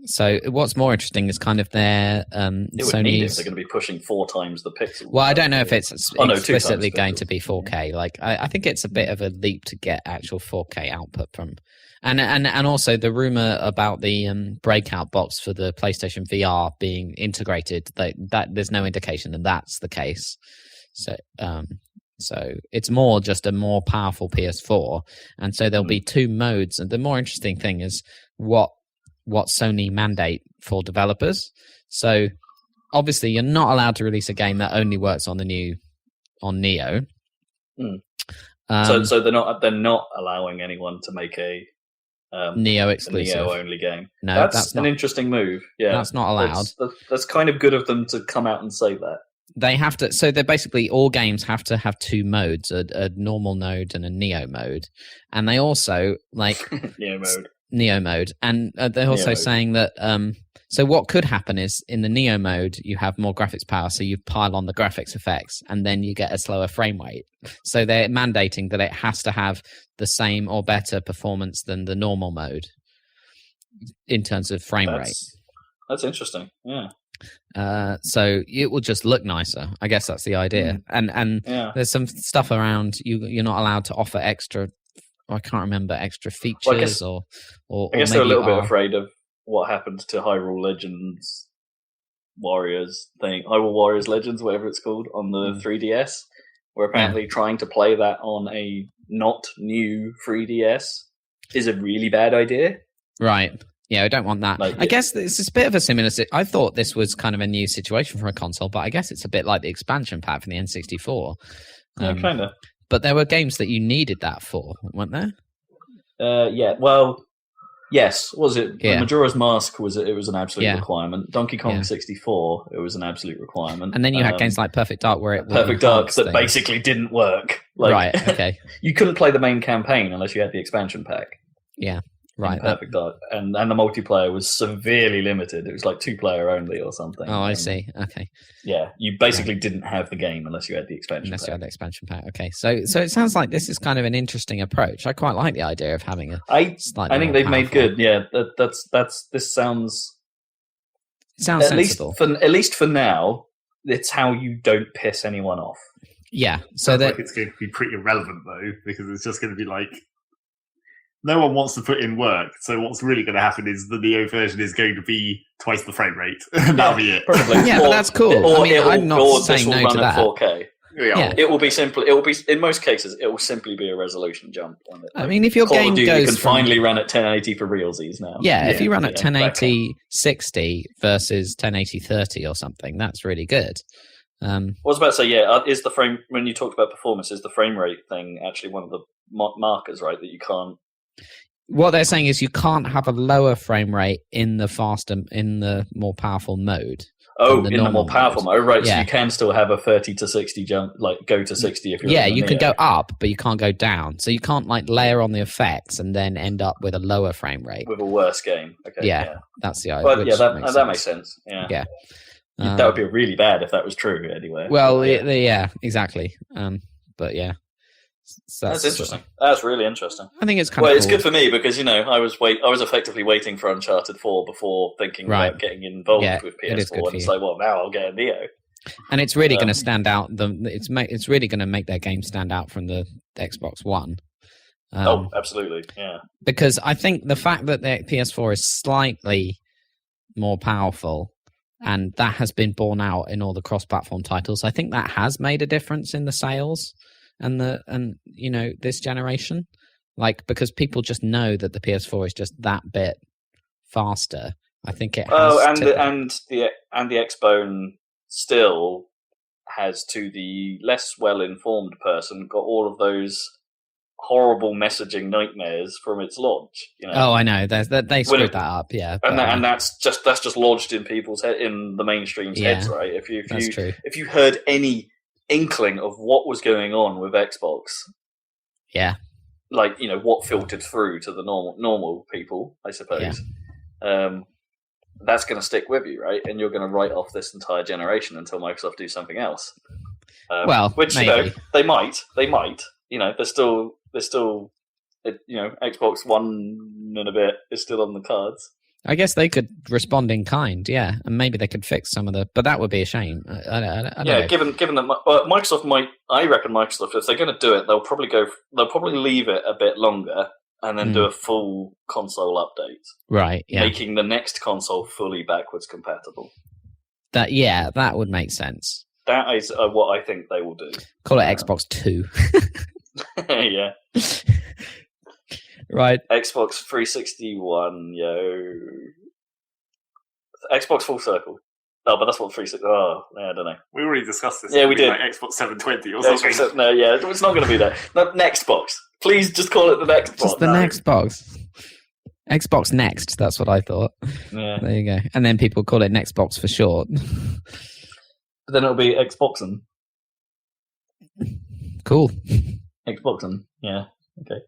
So what's more interesting is kind of their Sony's. They're going to be pushing 4 times the pixels. Well, I don't know if it's explicitly going pixels. to be 4K. Like, I think it's a bit of a leap to get actual 4K output from. And also the rumor about the breakout box for the PlayStation VR being integrated. That there's no indication that that's the case. So it's more just a more powerful PS4, and so there'll be 2 modes. And the more interesting thing is what Sony mandate for developers. So obviously you're not allowed to release a game that only works on Neo. So they're not allowing anyone to make a Neo exclusive, Neo only game. No, that's an interesting move. Yeah, that's not allowed. That's kind of good of them to come out and say that. They have to. So they're basically all games have to have 2 modes: a normal mode and a Neo mode. And they also like Neo mode, and they're also saying that. So what could happen is in the Neo mode you have more graphics power, so you pile on the graphics effects, and then you get a slower frame rate. So they're mandating that it has to have the same or better performance than the normal mode in terms of frame rate. That's interesting. Yeah. So it will just look nicer. I guess that's the idea. And there's some stuff around you're not allowed to offer extra. I can't remember extra features or I guess they're a little bit afraid of what happened to Hyrule Legends Warriors thing, Hyrule Warriors Legends, whatever it's called, on the 3DS. We're apparently trying to play that on a not new 3DS is a really bad idea. Right. Yeah, I don't want that. I guess it's a bit of a similar... I thought this was kind of a new situation for a console, but I guess it's a bit like the expansion pack for the N64. Kind of. But there were games that you needed that for, weren't there? Yeah, well... Yes, was it? Yeah. Majora's Mask was it? It was an absolute Yeah. requirement. Donkey Kong Yeah. 64, it was an absolute requirement. And then you had games like Perfect Dark where it would Perfect Dark enhance that things. basically didn't work. Like, Right. Okay. you couldn't play the main campaign unless you had the expansion pack. Yeah. in Right. Perfect Dark, and the multiplayer was severely limited. It was like 2-player only or something. Oh, I And, see. Okay. Yeah, you basically didn't have the game unless you had the expansion Unless pack. you had the expansion pack. Okay. So it sounds like this is kind of an interesting approach. I quite like the idea of having a I slightly think more they've made powerful- good. Yeah, this sounds It sounds at sensible. least for now. It's how you don't piss anyone off. Yeah. So Sounds that like it's going to be pretty irrelevant though, because it's just going to be like no one wants to put in work. So what's really going to happen is the Neo version is going to be twice the frame rate. That'll be it. Probably. Yeah, but that's cool. Or I mean, it will- I'm not or this saying will no run to at that. 4K. Yeah. It will be simple. It will be in most cases. It will simply be a resolution jump on it. I mean, if your Call of game Duty goes can from finally run at 1080 for realsies now. yeah, if you run at yeah, 1080 60 versus 1080 30 or something, that's really good. I was about to say, is the frame when you talked about performance, is the frame rate thing actually one of the markers, right? That you can't. What they're saying is you can't have a lower frame rate in the more powerful mode. Oh, in the in the more normal powerful mode, right? Yeah. So you can still have a 30 to 60 jump, like go to 60 if you're. Yeah, in the you can Neo. go up, but you can't go down. So you can't like layer on the effects and then end up with a lower frame rate. with a worse game. Okay, Yeah. That's the idea. but which yeah, that makes sense. Yeah, Yeah. that would be really bad if that was true anyway. Well, yeah. yeah, exactly. But yeah, so That's interesting. That's really interesting. I think it's kind Well, of it's good for me because I was effectively waiting for Uncharted 4 before thinking Right. about getting involved Yeah, with it is good PS4. for And it's you. like, well, now I'll get a Neo. And it's really going to stand out. It's really going to make their game stand out from the Xbox One. Absolutely, yeah. Because I think the fact that the PS4 is slightly more powerful, and that has been borne out in all the cross-platform titles, I think that has made a difference in the sales and this generation. Like, because people just know that the PS4 is just that bit faster. I think it has. Oh, and the Xbone still has, to the less well-informed person, got all of those horrible messaging nightmares from its launch. Oh, I know. They screwed that up. Yeah, and that's just lodged in people's head, in the mainstream's heads, right? That's true. If you heard any inkling of what was going on with Xbox, yeah, like what filtered through to the normal people, I suppose. That's going to stick with you, right? And you're going to write off this entire generation until Microsoft do something else. Which maybe. they might. They're still. Xbox One and a bit is still on the cards. I guess they could respond in kind, yeah, and maybe they could fix some of but that would be a shame. I don't know. Given that Microsoft might, I reckon Microsoft, if they're going to do it, they'll probably leave it a bit longer and then do a full console update, right? Yeah, making the next console fully backwards compatible. That would make sense. That is what I think they will do. Call it Xbox 2. Yeah. Right. Xbox 361, Xbox Full Circle. Oh, but that's what 360. Oh, I don't know. We already discussed this. Yeah, we did. Like Xbox 720 or something. It's not going to be that. No, Nextbox. Please just call it the Nextbox. Just the Nextbox. Xbox Next. That's what I thought. Yeah. There you go. And then people call it Nextbox for short. But then it'll be Xboxen. Cool. Xboxen. Yeah. Okay.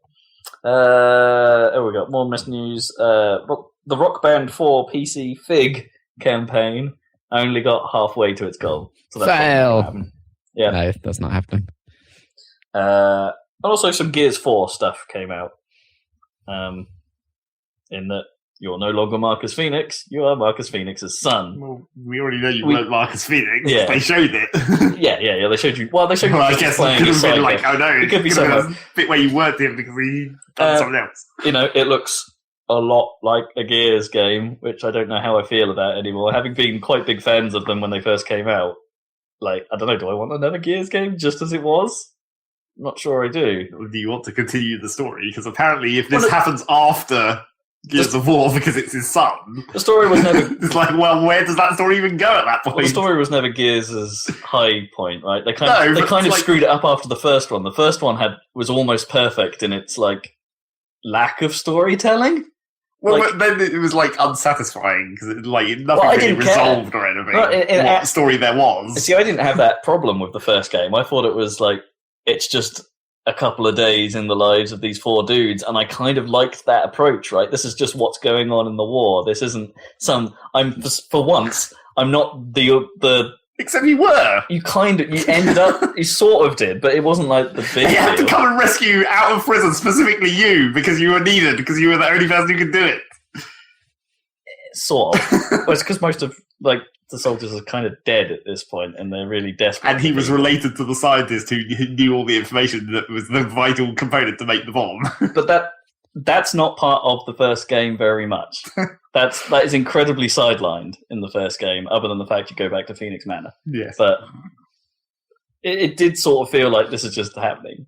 We got more mess news. The Rock Band 4 PC Fig campaign only got halfway to its goal. So that's Fail. Yeah. No, that's not happening. And also some Gears 4 stuff came out. In that you're no longer Marcus Phoenix, you are Marcus Phoenix's son. Well, we already know you weren't Marcus Phoenix. Yeah. They showed it. Yeah. They showed you. Well, they showed you. Well, I guess it could have been like, it could be a someone. bit where you weren't him because he done something else. It looks a lot like a Gears game, which I don't know how I feel about anymore. Having been quite big fans of them when they first came out, like, I don't know, do I want another Gears game just as it was? I'm not sure I do. Or do you want to continue the story? Because apparently if this happens after Gears of War because it's his son, the story was never... it's like, well, where does that story even go at that point? Well, the story was never Gears' high point, right? They kind of like, screwed it up after the first one. The first one was almost perfect in its like lack of storytelling, Well, like, but then it was like unsatisfying because nothing Well, I really didn't care. resolved or anything. Well, what story there was. see, I didn't have that problem with the first game. I thought it was like it's just a couple of days in the lives of these 4 dudes, and I kind of liked that approach. Right, this is just what's going on in the war. This isn't some. For once, I'm not the. Except you were. You ended up. You sort of did, but it wasn't like the big. You had to deal. come and rescue out of prison, specifically you, because you were needed, because you were the only person who could do it. Sort of. Well, it's because most of the soldiers are kind of dead at this point, and they're really desperate. And he was related to the scientist who knew all the information that was the vital component to make the bomb. But that's not part of the first game very much. That is incredibly sidelined in the first game, other than the fact you go back to Phoenix Manor. Yes. But it did sort of feel like this is just happening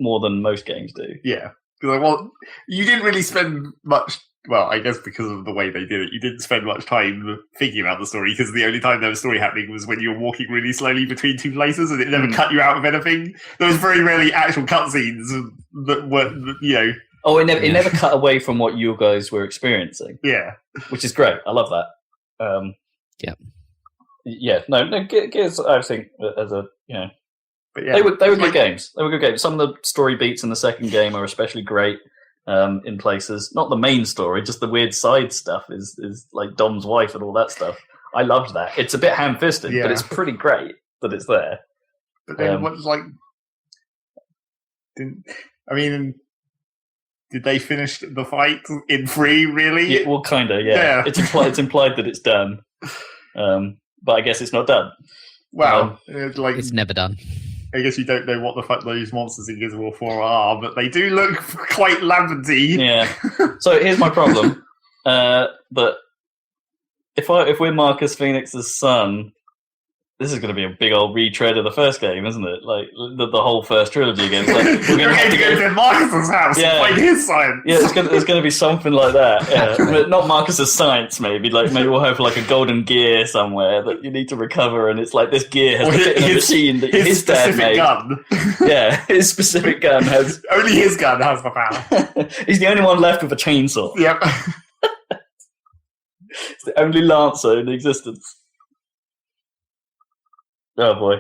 more than most games do. Yeah. Well, you didn't really spend much. Well, I guess because of the way they did it, you didn't spend much time thinking about the story, because the only time there was story happening was when you were walking really slowly between 2 places, and it never cut you out of anything. There was very rarely actual cutscenes that were, Oh, it never cut away from what you guys were experiencing. Yeah. Which is great. I love that. Yeah. Yeah. No. Gears, I think, as a But yeah, they were good games. They were good games. Some of the story beats in the second game are especially great. In places, not the main story, just the weird side stuff is like Dom's wife and all that stuff. I loved that. It's a bit ham-fisted, but it's pretty great that it's there. But then what's did they finish the fight in 3, really? Yeah, well, kind of, yeah. It's implied that it's done. But I guess it's not done. Well, it's never done. I guess you don't know what the fuck those monsters in Gears of War 4 are, but they do look quite lambenty. Yeah. So here's my problem. But if we're Marcus Phoenix's son, this is going to be a big old retread of the first game, isn't it? Like the whole first trilogy again. It's like, we're going to have to go to Marcus's house and find his science. Yeah, there's going to be something like that. Yeah. But not Marcus's science, maybe. Like maybe we'll have like a golden gear somewhere that you need to recover, and it's like this gear has to fit in a machine that his dad made. Gun. Yeah, his specific gun has. Only his gun has the power. He's the only one left with a chainsaw. Yep. It's the only Lancer in existence. Oh boy.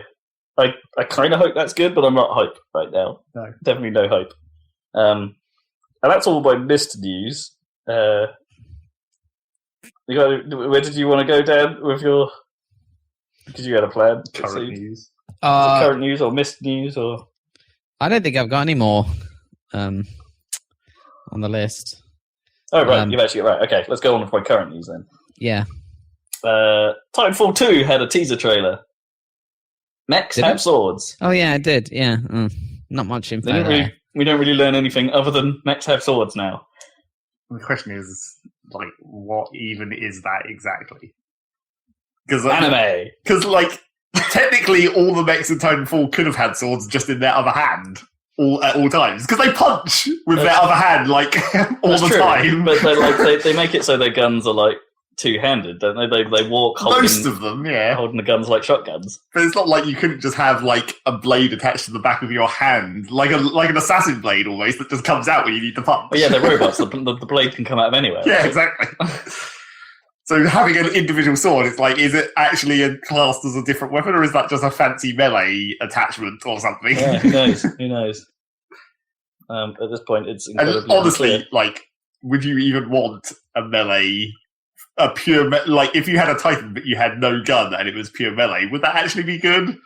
I kind of hope that's good, but I'm not hyped right now. No. Definitely no hype. And that's all my missed news. Where did you want to go, Dan, with your... Because you had a plan. Current news. Is it current news or missed news? Or I don't think I've got any more on the list. Oh, right. You've actually... Right, okay. Let's go on with my current news then. Yeah. Titanfall 2 had a teaser trailer. Mechs have swords. Oh, yeah, I did. Yeah. Not much info there. We don't really learn anything other than mechs have swords now. The question is, what even is that exactly? Anime! Because, technically all the mechs in Titanfall could have had swords just in their other hand at all times. Because they punch with their other hand, all the time. But they make it so their guns are, two-handed, don't they? They walk holding... Most of them, yeah. Holding the guns like shotguns. But it's not like you couldn't just have, a blade attached to the back of your hand. Like an assassin blade, almost, that just comes out when you need to punch. But yeah, they're robots. the blade can come out of anywhere. Yeah, exactly. So having an individual sword, it's is it actually classed as a different weapon, or is that just a fancy melee attachment or something? Yeah, who knows? Who knows? At this point, it's incredibly and honestly, unclear. would you even want a melee... A pure if you had a Titan but you had no gun and it was pure melee, would that actually be good?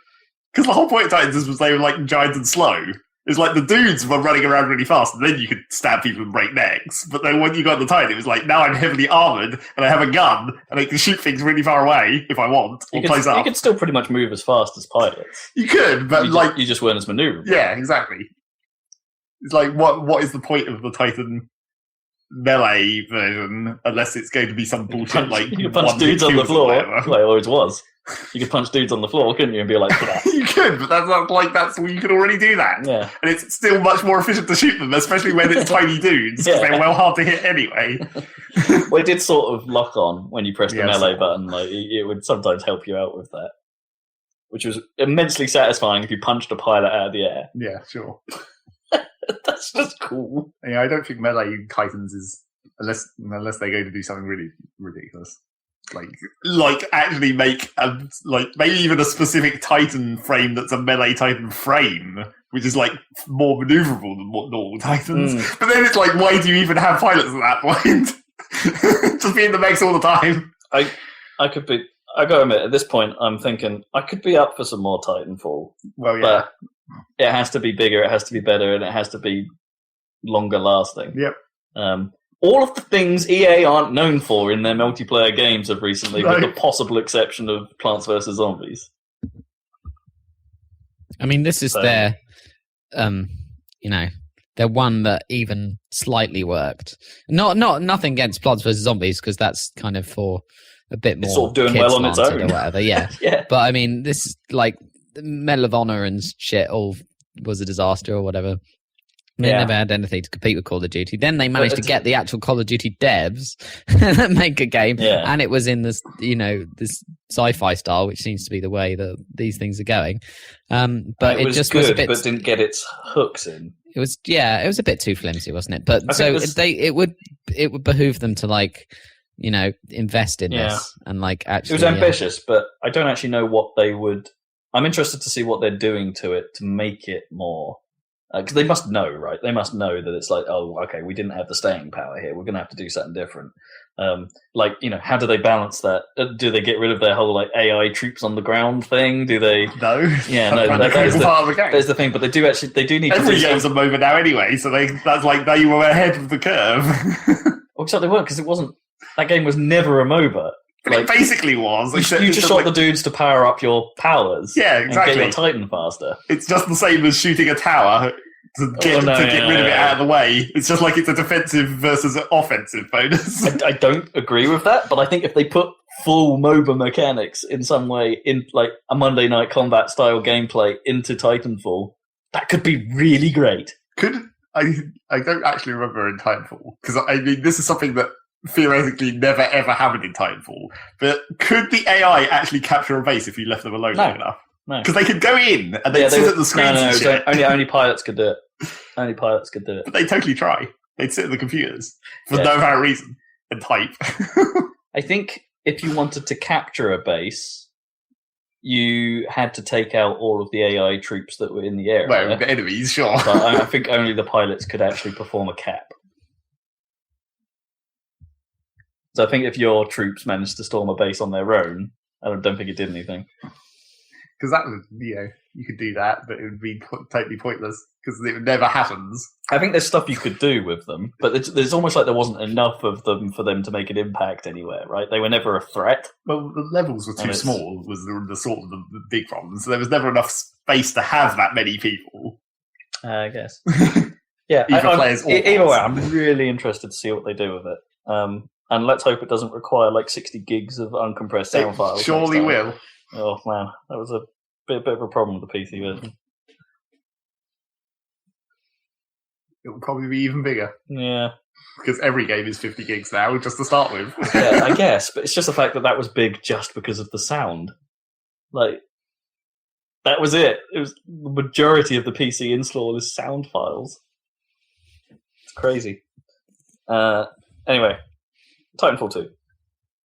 Because the whole point of Titans was they were giant and slow. It's the dudes were running around really fast, and then you could stab people and break necks. But then when you got the Titan, it was now I'm heavily armored and I have a gun and I can shoot things really far away if I want, or close up. You could still pretty much move as fast as pilots. You could, but you just weren't as maneuverable. Yeah, exactly. It's what is the point of the Titan melee version, unless it's going to be some bullshit you could punch dudes on the floor, like it always was. You could punch dudes on the floor, couldn't you, and be like, you could, but that's not you could already do that. Yeah. And it's still much more efficient to shoot them, especially when it's tiny dudes, because they're well hard to hit anyway. Well, it did sort of lock on when you pressed the melee button. It would sometimes help you out with that, which was immensely satisfying if you punched a pilot out of the air. Yeah, sure. That's just cool. Yeah, I don't think melee Titans is unless they're going to do something really ridiculous, like actually make maybe even a specific Titan frame that's a melee Titan frame, which is like more maneuverable than what normal Titans. But then it's like, why do you even have pilots at that point? Just be in the mechs all the time. I gotta admit, at this point, I'm thinking I could be up for some more Titanfall. Well, yeah. But it has to be bigger, it has to be better, and it has to be longer lasting. Yep. All of the things EA aren't known for in their multiplayer games of recently, with the possible exception of Plants vs. Zombies. I mean, this is their, their one that even slightly worked. Nothing against Plants vs. Zombies, because that's kind of for a bit more. It's sort of doing well on its own. Or whatever, yeah. Yeah. But I mean, this is like Medal of Honor and shit all was a disaster or whatever. They never had anything to compete with Call of Duty. Then they managed to get the actual Call of Duty devs and make a game, and it was in this, this sci-fi style, which seems to be the way that these things are going. But it just good, was a bit, but didn't get its hooks in. It was a bit too flimsy, wasn't it? But it would behoove them to invest in this and actually. It was ambitious, but I don't actually know what they would. I'm interested to see what they're doing to it to make it more. Because they must know, right? They must know that it's like, oh, okay, we didn't have the staying power here. We're going to have to do something different. How do they balance that? Do they get rid of their whole AI troops on the ground thing? Do they? No. Yeah, no. That's part of the game. There's the thing, but they do need. Every game's a MOBA now anyway, so that's like they were ahead of the curve. Well, except they weren't, because it wasn't. That game was never a MOBA. It basically was. You just shot the dudes to power up your powers. Yeah, exactly. And get your Titan faster. It's just the same as shooting a tower to get rid of it out of the way. It's just like it's a defensive versus an offensive bonus. I don't agree with that, but I think if they put full MOBA mechanics in some way, in like a Monday Night Combat style gameplay into Titanfall, that could be really great. I don't actually remember in Titanfall, because I mean this is something that theoretically never ever happened in Titanfall. But could the AI actually capture a base if you left them alone long enough? No, because they could go in and they'd sit at the screens and shit. Only pilots could do it. Only pilots could do it. But they totally try. They'd sit at the computers for no apparent reason and type. I think if you wanted to capture a base, you had to take out all of the AI troops that were in the area. Well, the enemies, sure. But I think only the pilots could actually perform a cap. So I think if your troops managed to storm a base on their own, I don't think it did anything. Because that would, you could do that, but it would be totally pointless because it never happens. I think there's stuff you could do with them, but there's almost like there wasn't enough of them for them to make an impact anywhere, right? They were never a threat. Well, the levels were too small, was the sort of the big problem. So there was never enough space to have that many people. I guess. Yeah, either way, I'm really interested to see what they do with it. And let's hope it doesn't require 60 gigs of uncompressed sound files. It surely will. Oh man, that was a bit of a problem with the PC version. It will probably be even bigger. Yeah. Because every game is 50 gigs now, just to start with. Yeah, I guess, but it's just the fact that was big just because of the sound. That was it. It was the majority of the PC install is sound files. It's crazy. Anyway. Titanfall 2.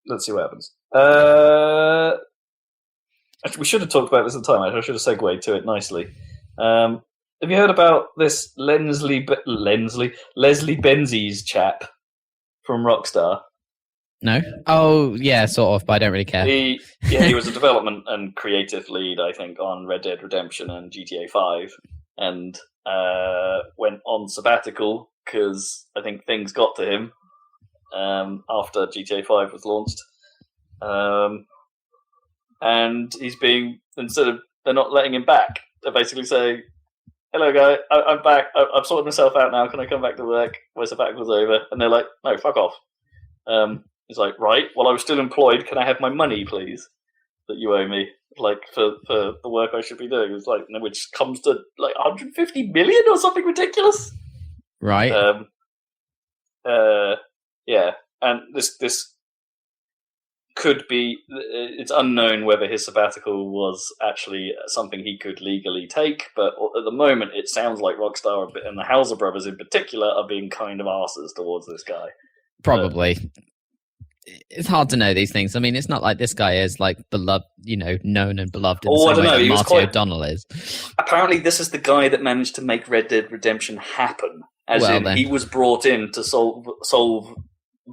Let's see what happens. Actually, we should have talked about this at the time. I should have segued to it nicely. Have you heard about this Leslie Benzies chap from Rockstar? No. Oh, yeah, sort of, but I don't really care. He was a development and creative lead, I think, on Red Dead Redemption and GTA 5, and went on sabbatical because I think things got to him. After GTA 5 was launched. And he's being, they're not letting him back. They're basically saying, hello guy, I'm back, I've sorted myself out now, can I come back to work? My sabbatical's over. And they're like, no, fuck off. He's like, right, well I was still employed, can I have my money please? That you owe me, for the work I should be doing. It's which comes to 150 million or something ridiculous. Right. Yeah, and this could be. It's unknown whether his sabbatical was actually something he could legally take, but at the moment it sounds like Rockstar and the Hauser brothers in particular are being kind of arses towards this guy. Probably. It's hard to know these things. I mean, it's not like this guy is like beloved, known and beloved in the same way that Marty O'Donnell is. Apparently, this is the guy that managed to make Red Dead Redemption happen. He was brought in to solve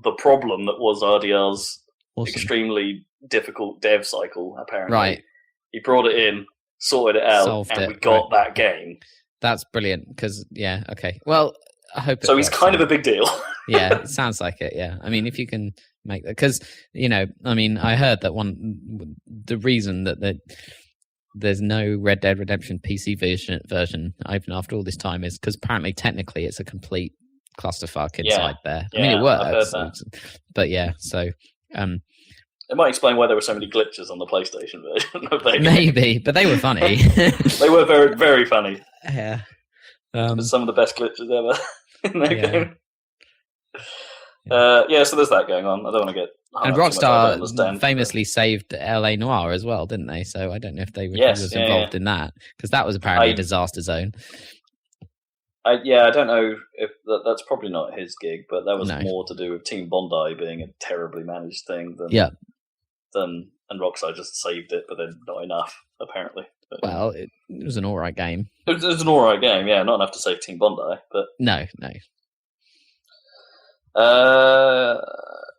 the problem that was RDR's extremely difficult dev cycle, apparently. Right. He brought it in, sorted it out, we got that game. That's brilliant, because, okay. Well, I hope so he's kind of a big deal. Yeah, it sounds like it, yeah. I mean, if you can make that... Because, I heard that the reason that there's no Red Dead Redemption PC version, even after all this time, is because apparently, technically, it's a complete clusterfuck inside there. I mean, it works. But yeah, so... it might explain why there were so many glitches on the PlayStation version of that. Maybe, but they were funny. They were very, very funny. Yeah. Some of the best glitches ever in that game. So there's that going on. I don't want to get... And Rockstar famously saved LA Noire as well, didn't they? So I don't know if they were involved in that, because that was apparently a disaster zone. I don't know if that's probably not his gig, but that was more to do with Team Bondi being a terribly managed thing and Rockstar just saved it, but then not enough, apparently. But, well, it was an alright game. It was an alright game, yeah, not enough to save Team Bondi, but... No.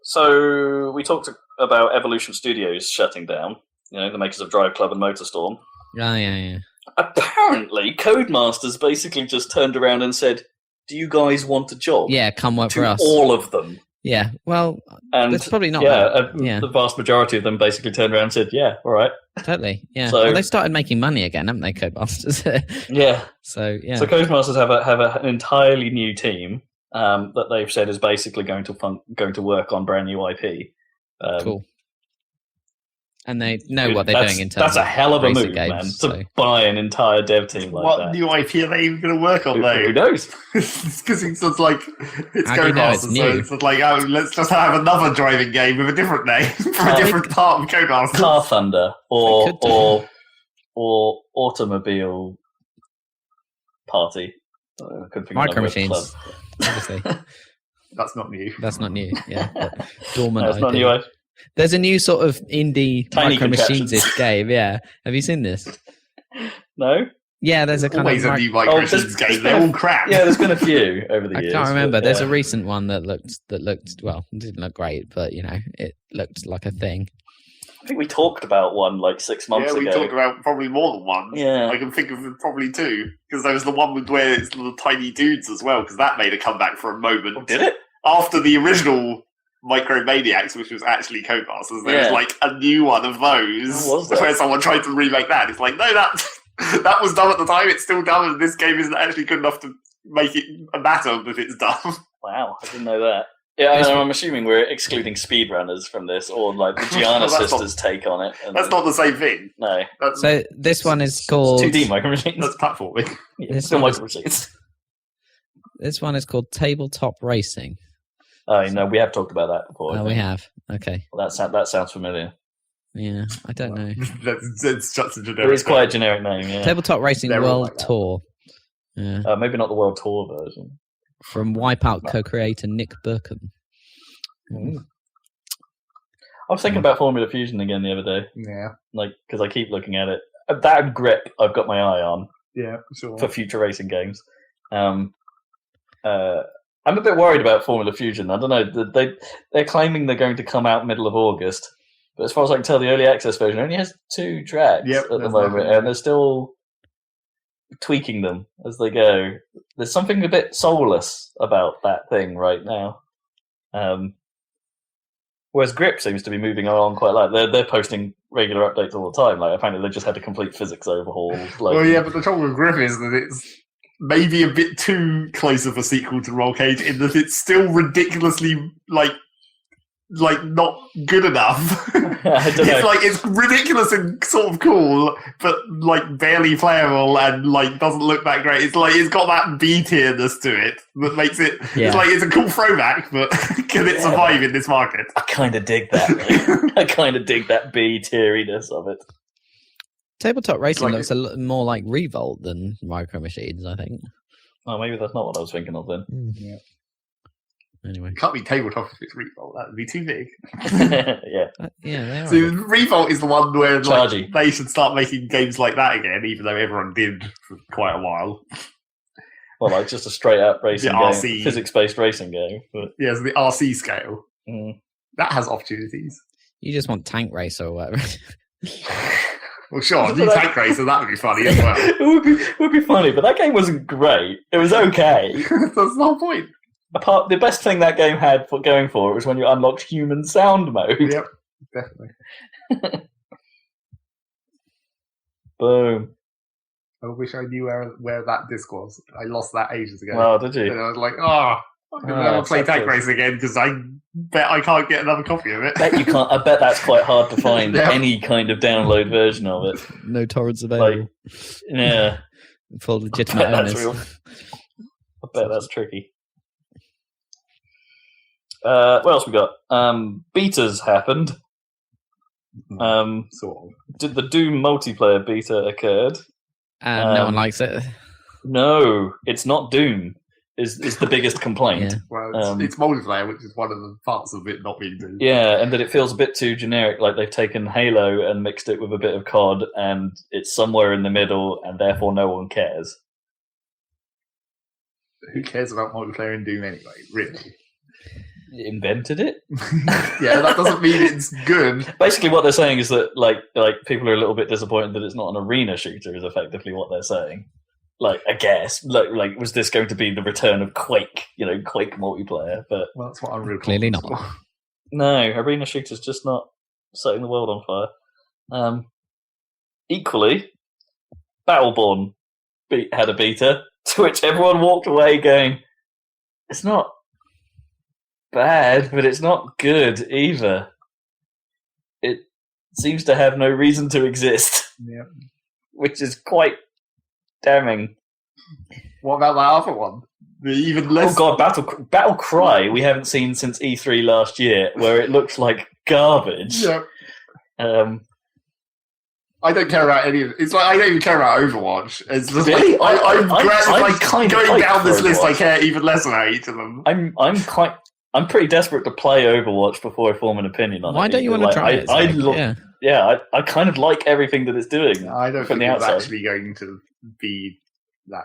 So we talked about Evolution Studios shutting down, the makers of Drive Club and MotorStorm. Oh, yeah. Apparently, Codemasters basically just turned around and said, do you guys want a job? Yeah, come work for us. All of them. Yeah, well, that's probably not the vast majority of them basically turned around and said, yeah, all right. Totally, yeah. So they started making money again, haven't they, Codemasters? Yeah. So, yeah. So Codemasters have an entirely new team that they've said is basically going to work on brand new IP. Cool. And they know what they're doing in terms of that's a hell of a move, games, man, to buy an entire dev team like that. What new IP are they even going to work on, though? Who knows? Because it's like, it's Codemasters, so it's like, let's just have another driving game with a different name for a different part of Codemasters. Car Thunder or Automobile Party. Micro Machines, obviously. That's not new. Yeah. Dormant. That's not new. There's a new sort of indie Tiny Micro Machines game. Yeah, have you seen this? No. Yeah, there's a kind always of a new Micro Machines game. They're all crap. Yeah, there's been a few over the years. I can't remember. There's a recent one that looked well. It didn't look great, but it looked like a thing. I think we talked about one like 6 months ago. Yeah, we talked about probably more than one. Yeah. I can think of probably two. Because there was the one where it's the tiny dudes as well, because that made a comeback for a moment. Oh, did it? After the original Micromaniacs, which was actually Codemasters, there was like a new one of those where someone tried to remake that. It's like, no, that was done at the time, it's still done, and this game isn't actually good enough to make it a matter that it's done. Wow, I didn't know that. Yeah, I'm assuming we're excluding speedrunners from this, or like the Gianna sisters' take on it. That's not the same thing. No. So this one is called 2D Micro Machines. That's platforming. Yeah, still Micro Machines. This one is called Tabletop Racing. Oh, no, we have talked about that before. Oh, we have. Okay. Well, that sounds familiar. Yeah, I don't know. It's just a generic. It is quite a generic name. Yeah. Tabletop Racing World Tour. Yeah. Maybe not the World Tour version. From Wipeout co-creator Nick Burkham. I was thinking about Formula Fusion again the other day. Yeah. Because I keep looking at it. That grip I've got my eye on. Yeah, sure. For future racing games. I'm a bit worried about Formula Fusion. I don't know. They're claiming they're going to come out middle of August. But as far as I can tell, the early access version only has 2 tracks at the moment. And they're still tweaking them as they go. There's something a bit soulless about that thing right now. Whereas Grip seems to be moving along quite like they're posting regular updates all the time. Like apparently they just had a complete physics overhaul. Well, yeah, but the trouble with Grip is that it's maybe a bit too close of a sequel to Roll Cage in that it's still ridiculously like not good enough. I don't know. It's ridiculous and sort of cool, but like barely playable and like doesn't look that great. It's got that B tierness to it that makes it. Yeah. It's a cool throwback, but can it survive in this market? I kind of dig that. I kind of dig that B tieriness of it. Tabletop Racing looks a lot more like Revolt than Micro Machines, I think. Oh, maybe that's not what I was thinking of then. Anyway. It can't be tabletop if it's Revolt. That would be too big. Yeah. Yeah, they are. So Revolt is the one where Chargy. they should start making games like that again, even though everyone did for quite a while. Well, like just a straight up racing The game, RC. physics-based racing game. But, Yeah, so the RC scale. mm. That has opportunities. You just want Tank Racer or whatever. Well, sure, new Tank Racer, that would be funny as well. it would be funny, but that game wasn't great. It was okay. That's the whole point. The best thing that game had for going for it was when you unlocked human sound mode. Yep, definitely. Boom. I wish I knew where that disc was. I lost that ages ago. Well, did you? And I was like, I'm going to never play Tank Race again because I bet I can't get another copy of it. Bet you can't. I bet that's quite hard to find Yeah. any kind of download version of it. No torrents available. Yeah, For legitimate that's owners. real. I bet that's tricky. What else we got? Betas happened. Sort of. Did the Doom multiplayer beta occurred? And no one likes it. No, it's not Doom. Is the biggest complaint. Yeah. Well, it's multiplayer, which is one of the parts of it not being Doom. Yeah, and that it feels a bit too generic, like they've taken Halo and mixed it with a bit of COD, and it's somewhere in the middle, and therefore no one cares. Who cares about multiplayer in Doom anyway, really? Invented it? Yeah, that doesn't mean it's good. Basically what they're saying is that like people are a little bit disappointed that it's not an arena shooter is effectively what they're saying. Like, I guess, like was this going to be the return of Quake, Quake multiplayer? But Well, that's what I'm really Clearly not. no, arena shooters just not setting the world on fire. Equally, Battleborn had a beta, to which everyone walked away going, it's not bad, but it's not good either. It seems to have no reason to exist, Yeah. which is quite damning. What about that other one? The even less. Oh god, Battle Cry we haven't seen since E3 last year, where it looks like garbage. Yeah. I don't care about any of it. It's like I don't even care about Overwatch. It's just Really? like I kind of going like down this list. I Overwatch. care even less about each of them. I'm pretty desperate to play Overwatch before I form an opinion on it. Why don't you want to try it? I kind of like everything that it's doing. I don't from think the it's outside. actually going to be that.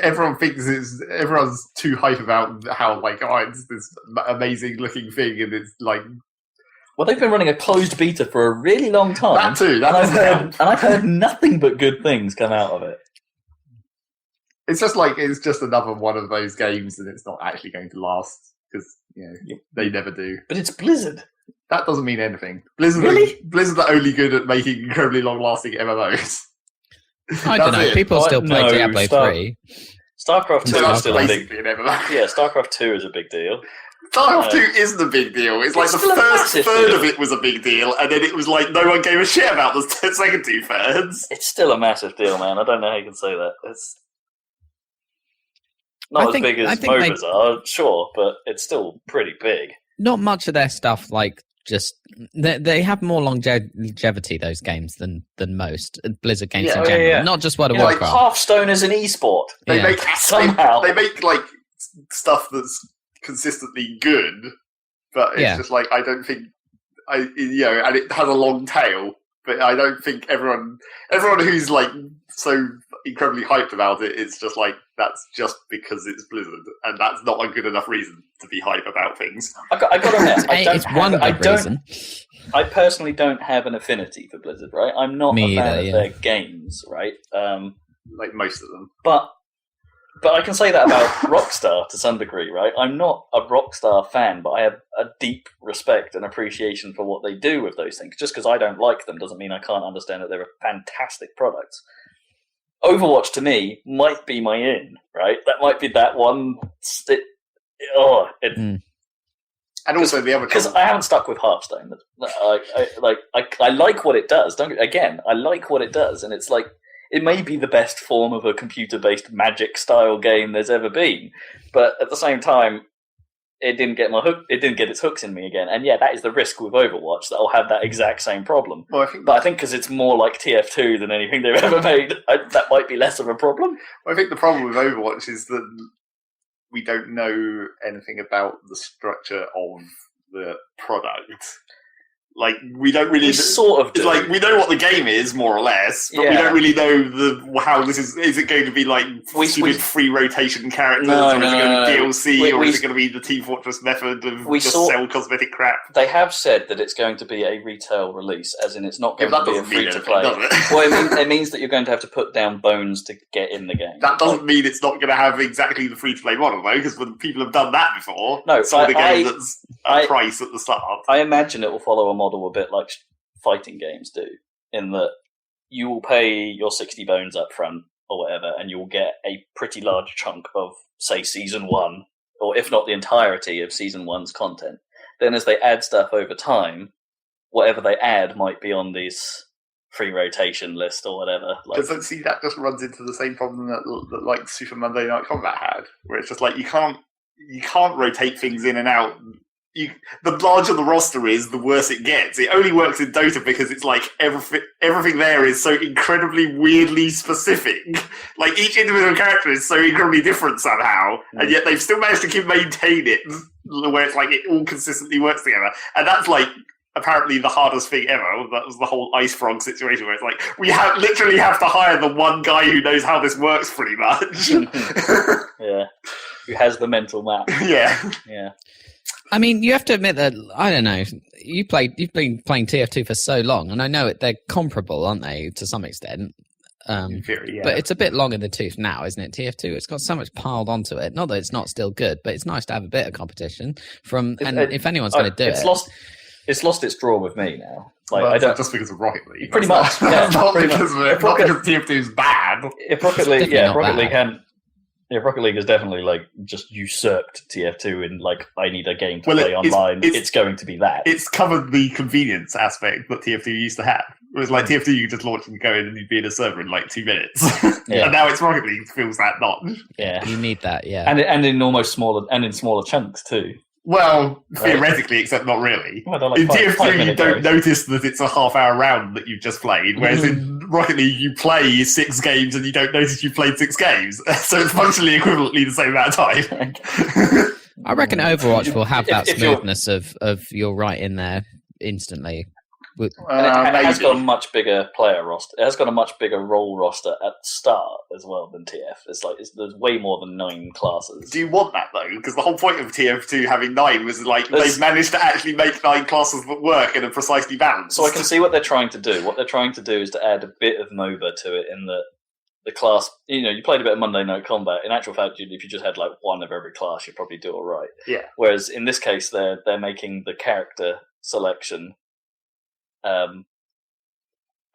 Everyone thinks everyone's too hype about how it's this amazing looking thing, and it's like Well, they've been running a closed beta for a really long time. that too. That and doesn't count. I've heard nothing but good things come out of it. It's just another one of those games, and it's not actually going to last because they never do. But it's Blizzard. That doesn't mean anything. Blizzard are only good at making incredibly long-lasting MMOs. I don't know. That's it. People still play No, Diablo 3. StarCraft 2 So is that's still a big. basically an MMO. Yeah, StarCraft 2 is a big deal. StarCraft 2 isn't a big deal. It's like It's the still a first massive third deal. of it was a big deal, and then it was like no one gave a shit about the second two thirds. It's still a massive deal, man. I don't know how you can say that. It's I not think- as big I as think they- MOBAs are, sure, but it's still pretty big. Not much of their stuff, just they have more longevity, those games, than most Blizzard games Yeah, in general. yeah. Not just World of Like Warcraft. Hearthstone is an esport. They Yeah. make Somehow. they make like stuff that's consistently good, but it's Yeah. just like I don't think and it has a long tail. But I don't think everyone who's like so incredibly hyped about it is just like that's just because it's Blizzard, and that's not a good enough reason to be hype about things. I got to admit, It's one good reason. I personally don't have an affinity for Blizzard, right? I'm not Me a fan either, of yeah. their games, right? Like most of them. But I can say that about Rockstar to some degree, right? I'm not a Rockstar fan, but I have a deep respect and appreciation for what they do with those things. Just because I don't like them doesn't mean I can't understand that they're a fantastic product. Overwatch, to me, might be my in, right? That might be that one... And also the other Because I haven't stuck with Hearthstone. I like what it does. I like what it does, and it's like it may be the best form of a computer-based Magic-style game there's ever been, but at the same time, it didn't get my hook. It didn't get its hooks in me again, and yeah, that is the risk with Overwatch that I'll have that exact same problem. Well, But I think because it's more like TF2 than anything they've ever made, that might be less of a problem. I think the problem with Overwatch is that we don't know anything about the structure of the product. Like, we don't really... We sort of do. It's like, we know what the game is, more or less, but we don't really know how this is... Is it going to be, like, free rotation characters, or is it going to be DLC, or is it going to be the Team Fortress method of sell cosmetic crap? They have said that it's going to be a retail release, as in it's not going to be a free-to-play. Well, it means that you're going to have to put down bones to get in the game. That doesn't mean it's not going to have exactly the free-to-play model, though, because when people have done that before, no, it's the game that's a price at the start. I imagine it will follow a model a bit like fighting games do, in that you will pay your 60 bones up front or whatever, and you will get a pretty large chunk of, say, Season 1, or if not the entirety of Season 1's content. Then as they add stuff over time, whatever they add might be on this free rotation list or whatever. Doesn't see that just runs into the same problem that like Super Monday Night Combat had, where it's just like you can't rotate things in and out. The larger the roster is, the worse it gets. It only works in Dota because it's like everything there is so incredibly weirdly specific. Like each individual character is so incredibly different somehow, and yet they've still managed to maintain it where it's like it all consistently works together. And that's like apparently the hardest thing ever. That was the whole Ice Frog situation where it's like we literally have to hire the one guy who knows how this works pretty much. Yeah, who has the mental map. Yeah. I mean, you have to admit that, I don't know, you've been playing TF2 for so long, and I know they're comparable, aren't they, to some extent? In theory, yeah. But it's a bit long in the tooth now, isn't it, TF2? It's got so much piled onto it. Not that it's not still good, but it's nice to have a bit of competition. If anyone's going to do it... It's lost its draw with me now. Like, well, I don't just because of Rocket League. Pretty much, yeah. Not because TF2 is bad. If Rocket League, Rocket League has definitely like just usurped TF2 in like I need a game to play online. It's going to be that. It's covered the convenience aspect that TF2 used to have. It was like TF2 you could just launch and go in and you'd be in a server in like 2 minutes. Yeah. And now it's Rocket League feels that notch. Yeah, you need that. Yeah, and in smaller chunks too. Well, theoretically, except not really. Well, like in TF2, you don't notice that it's a half-hour round that you've just played, whereas in Rocket League, you play 6 games and you don't notice you've played 6 games. So it's functionally equivalently the same amount of time. I reckon Overwatch will have that smoothness of you're right in there instantly. And it has got a much bigger player roster. It has got a much bigger role roster at the start as well than TF. It's like there's way more than 9 classes. Do you want that though? Because the whole point of TF2 having 9 was like they've managed to actually make 9 classes that work and are precisely balanced. So I can see what they're trying to do. What they're trying to do is to add a bit of MOBA to it in the class. You played a bit of Monday Night Combat. In actual fact, if you just had like one of every class, you'd probably do all right. Yeah. Whereas in this case, they're making the character selection.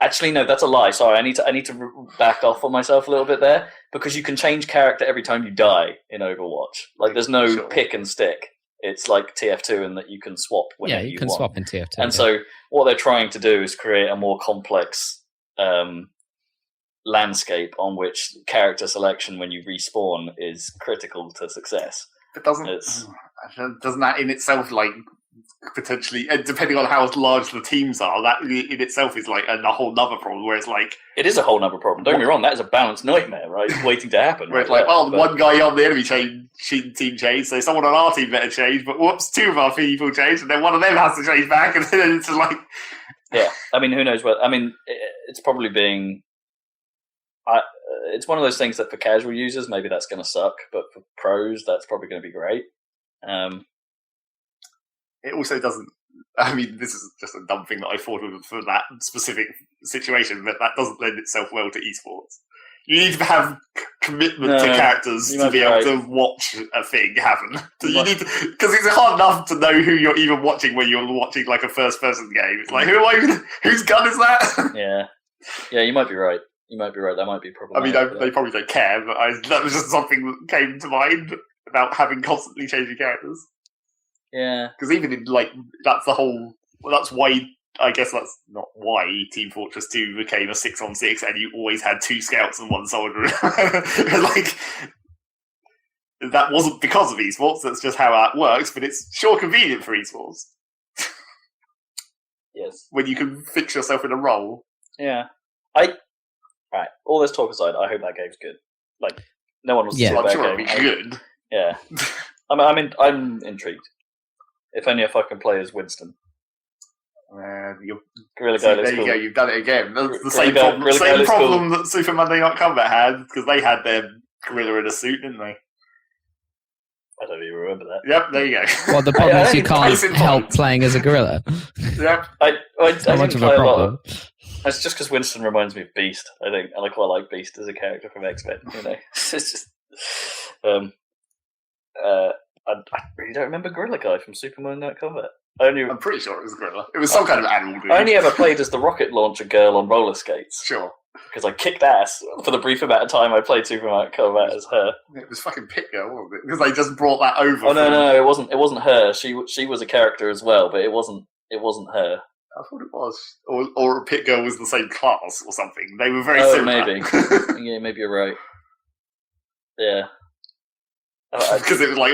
Actually, no, that's a lie. Sorry, I need to back off on myself a little bit there because you can change character every time you die in Overwatch. Like, there's no pick and stick. It's like TF2 in that you can swap whenever you want. Yeah, you can swap in TF2. And so what they're trying to do is create a more complex landscape on which character selection when you respawn is critical to success. But doesn't that in itself like potentially, depending on how large the teams are, that in itself is like a whole nother problem where it's like... It is a whole nother problem. Don't get me wrong, that is a balanced nightmare, right? It's waiting to happen. Where it's like, one guy on the enemy team changed, so someone on our team better change, but whoops, 2 of our people changed, and then one of them has to change back, and then it's just like... Yeah, I mean, who knows what... I mean, it's probably being... it's one of those things that for casual users, maybe that's going to suck, but for pros, that's probably going to be great. It also doesn't... I mean, this is just a dumb thing that I thought of for that specific situation, but that doesn't lend itself well to esports. You need to have commitment to characters to be able to watch a thing happen. So you need to, because it's hard enough to know who you're even watching when you're watching like a first-person game. It's like, whose gun is that? Yeah, you might be right. That might be problematic. I mean, they probably don't care, but that was just something that came to mind about having constantly changing characters. Yeah, because even in like that's the whole. Well, that's why I guess that's not why Team Fortress 2 became a 6-on-6, and you always had 2 scouts and 1 soldier. Like that wasn't because of esports. That's just how that works. But it's sure convenient for esports. Yes, when you can fix yourself in a role. Yeah, right. All this talk aside, I hope that game's good. Like no one wants to see that game. It'll be good. Yeah, I'm intrigued. If only if I can play as Winston. Gorilla Guy there you cool. go. You've done it again. That's the Gorilla same Guy problem cool. that Super Monday Night Combat had, because they had their gorilla in a suit, didn't they? I don't even remember that. Yep, there you go. Well, the problem is you Case can't in help point. playing as a gorilla. Yep. I How much didn't of play a a lot. problem? That's just because Winston reminds me of Beast. I quite like Beast as a character from X-Men. It's just. I really don't remember Gorilla Guy from Superman Night Combat. I'm pretty sure it was a gorilla. It was some kind of animal dude. I only ever played as the rocket launcher girl on roller skates. Sure. Because I kicked ass for the brief amount of time I played Superman Night Combat as her. It was fucking Pit Girl, wasn't it? Because they just brought that over. Oh no, it wasn't. It wasn't her. She was a character as well, but it wasn't her. I thought it was. Or Pit Girl was the same class or something. They were very similar. Maybe. Yeah, maybe you're right. Yeah. Because it was like,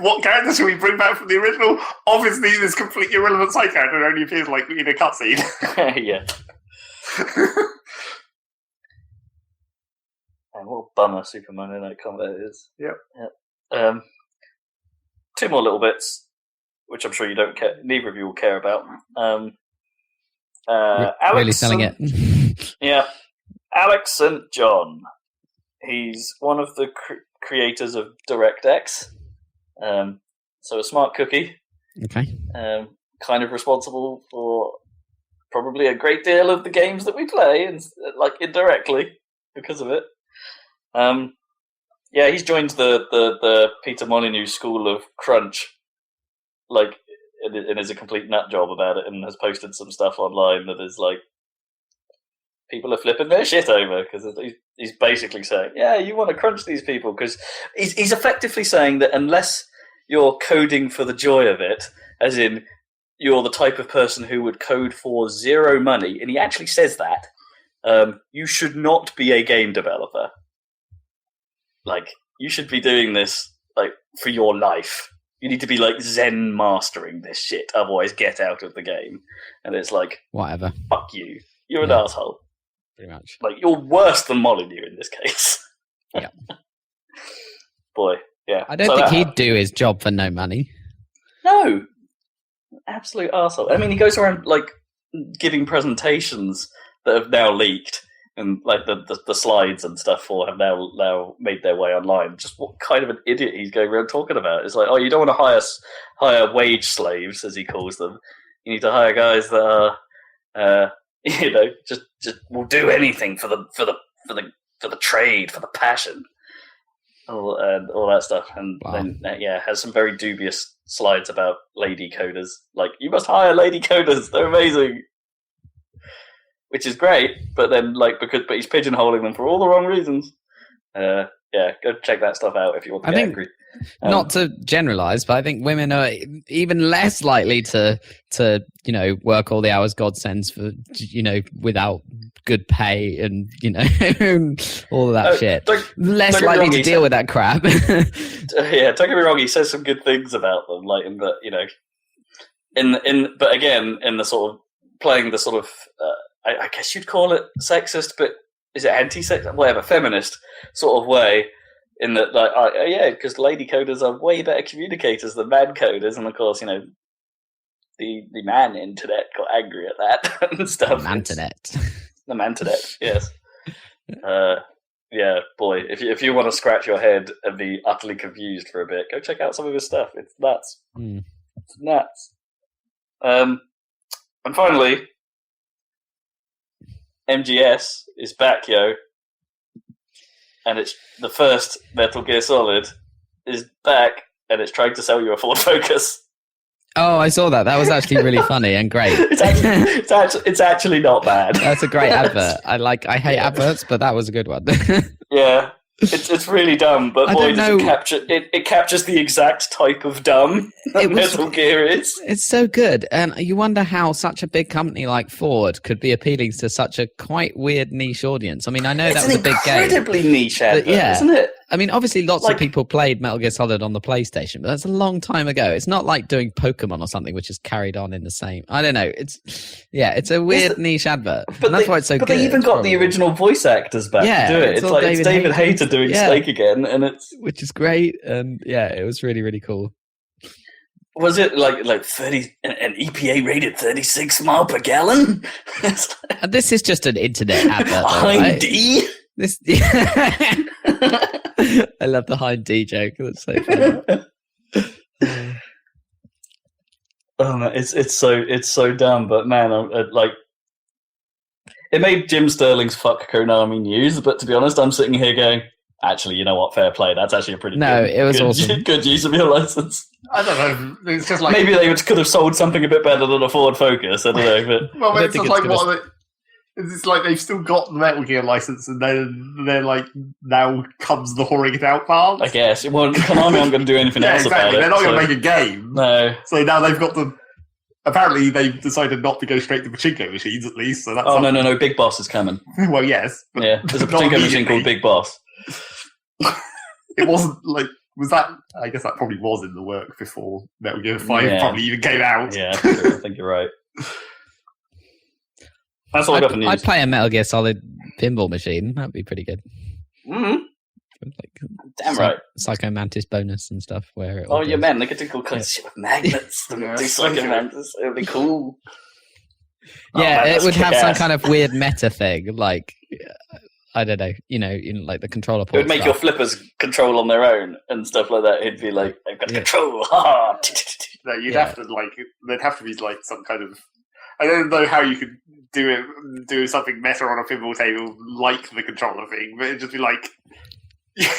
what character should we bring back from the original? Obviously, this completely irrelevant side character only appears like in a cutscene. Yeah. And what a bummer Superman in Night Combat is. Yep. Two more little bits, which I'm sure you don't care. Neither of you will care about. Alex really selling it. Yeah, Alex St. John. He's one of the creators of DirectX. So a smart cookie. Okay. Kind of responsible for probably a great deal of the games that we play, and like indirectly because of it. Yeah, he's joined the Peter Molyneux school of crunch, like, and is a complete nut job about it, and has posted some stuff online that is like, people are flipping their shit over, because he's basically saying, yeah, you want to crunch these people, because he's effectively saying that unless you're coding for the joy of it, as in you're the type of person who would code for zero money, and he actually says that, you should not be a game developer. Like, you should be doing this like for your life. You need to be like Zen mastering this shit, otherwise get out of the game. And it's like, whatever. Fuck you. You're an asshole. Pretty much. Like, you're worse than Molyneux in this case. Yeah. Boy, yeah. I don't think he'd do his job for no money. No. Absolute arsehole. I mean, he goes around like giving presentations that have now leaked. And like the slides and stuff have now made their way online. Just what kind of an idiot he's going around talking about. It's like, oh, you don't want to hire wage slaves, as he calls them. You need to hire guys that are, just will do anything for the trade, for the passion, and all that stuff. And then has some very dubious slides about lady coders. Like, you must hire lady coders; they're amazing. Which is great, but then but he's pigeonholing them for all the wrong reasons. Go check that stuff out if you want to get angry. Not to generalize, but I think women are even less likely to work all the hours God sends for without good pay and all of that shit. Less likely to deal with that crap. Yeah, don't get me wrong. He says some good things about them, like in the but again in the sort of playing the sort of. I guess you'd call it sexist, but is it anti-sexist? Whatever, feminist sort of way. In that, because lady coders are way better communicators than man coders, and of course, the man internet got angry at that and stuff. The manternet. The manternet, yes. Yeah, boy, if you want to scratch your head and be utterly confused for a bit, go check out some of his stuff. It's nuts. It's nuts. And finally. MGS is back, yo. And it's the first Metal Gear Solid is back, and it's trying to sell you a Ford Focus. Oh, I saw that. That was actually really funny and great. It's actually not bad. That's a great advert. I hate adverts, but that was a good one. Yeah. It's really dumb, but boy, does it captures the exact type of dumb that Metal Gear is. It's so good, and you wonder how such a big company like Ford could be appealing to such a quite weird niche audience. I mean, I know that was a big game. It's an incredibly niche advert, isn't it? I mean, obviously, lots Like- of people played Metal Gear Solid on the PlayStation, but that's a long time ago. It's not like doing Pokemon or something, which is carried on in the same. I don't know. It's a weird niche advert, and that's why it's so good. But they even got the original voice actors back to do it. it's It's all like it's David Hayter doing Snake again, and it's which is great, and it was really, really cool. was it like 30 an EPA rated 36 mile per gallon? And this is just an internet advert. Though, right? D. This, I love the Hind D joke. That's so funny. Oh man, it's so dumb, but man, like it made Jim Sterling's fuck Konami news. But to be honest, I'm sitting here going, actually, you know what? Fair play. That's actually a pretty it was awesome. Good use of your license. I don't know. It's just like Maybe they could have sold something a bit better than a Ford Focus. I don't know, but well, I it's don't just think like it's what. It's like they've still got the Metal Gear license, and then they're like, now comes the whoring it out part. I guess. Well, Konami aren't going to do anything Yeah, else exactly. about it. They're not so- going to make a game. No. So now they've got the. Apparently, they've decided not to go straight to pachinko machines, at least. So that's Oh no! Big Boss is coming. Well, yes. But Yeah, there's a not pachinko machine immediately. called Big Boss. It wasn't like. Was that? I guess that probably was in the work before Metal Gear 5 Yeah. probably even came out. Yeah, I think you're right. That's all I got for I'd news. play a Metal Gear Solid pinball machine. That'd be pretty good. Mm-hmm. Like, Damn right. Psycho Mantis bonus and stuff. Where it Oh all yeah, goes. man! They could do cool kinds of shit with magnets. They could do Psycho Mantis. It would be cool. Oh, Yeah, man, it that's would have some kick-ass. kind of weird meta thing, like I don't know, like the controller It port. would make your flippers control on their own and stuff like that. It'd be like they've got control. Ha! No, you'd Yeah. have to like. There'd have to be like some kind of. I don't know how you could do something meta on a pinball table like the controller thing, but it'd just be like.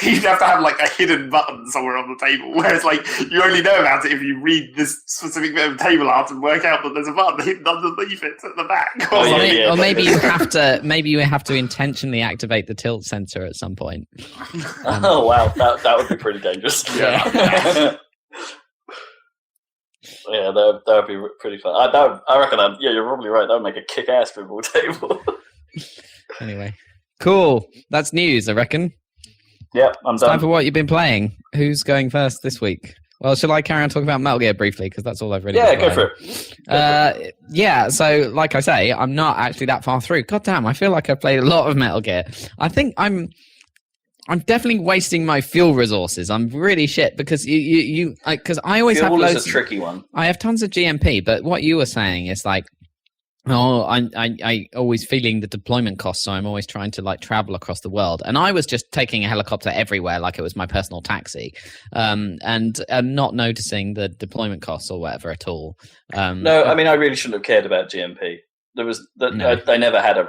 You'd have to have like a hidden button somewhere on the table, whereas like you only know about it if you read this specific bit of table art and work out that there's a button hidden underneath it at the back. Oh, Or, yeah, or maybe you have to. Maybe you have to intentionally activate the tilt sensor at some point. Oh wow, that would be pretty dangerous. Yeah. Yeah, that would be pretty fun. I reckon. Yeah, you're probably right. That would make a kick-ass pinball table. Anyway, cool. That's news, I reckon. Yeah, I'm It's time done. for what you've been playing. Who's going first this week? Well, shall I carry on talking about Metal Gear briefly? Because that's all I've really Yeah, been go playing. for it. Yeah, so like I say, I'm not actually that far through. God damn, I feel like I've played a lot of Metal Gear. I think I'm definitely wasting my fuel resources. I'm really shit because because I always have Fuel loads. is a tricky one. I have tons of GMP, but what you were saying is like, oh, I always feeling the deployment costs, so I'm always trying to like travel across the world. And I was just taking a helicopter everywhere like it was my personal taxi, and not noticing the deployment costs or whatever at all. No, I mean I really shouldn't have cared about GMP. There was I never had a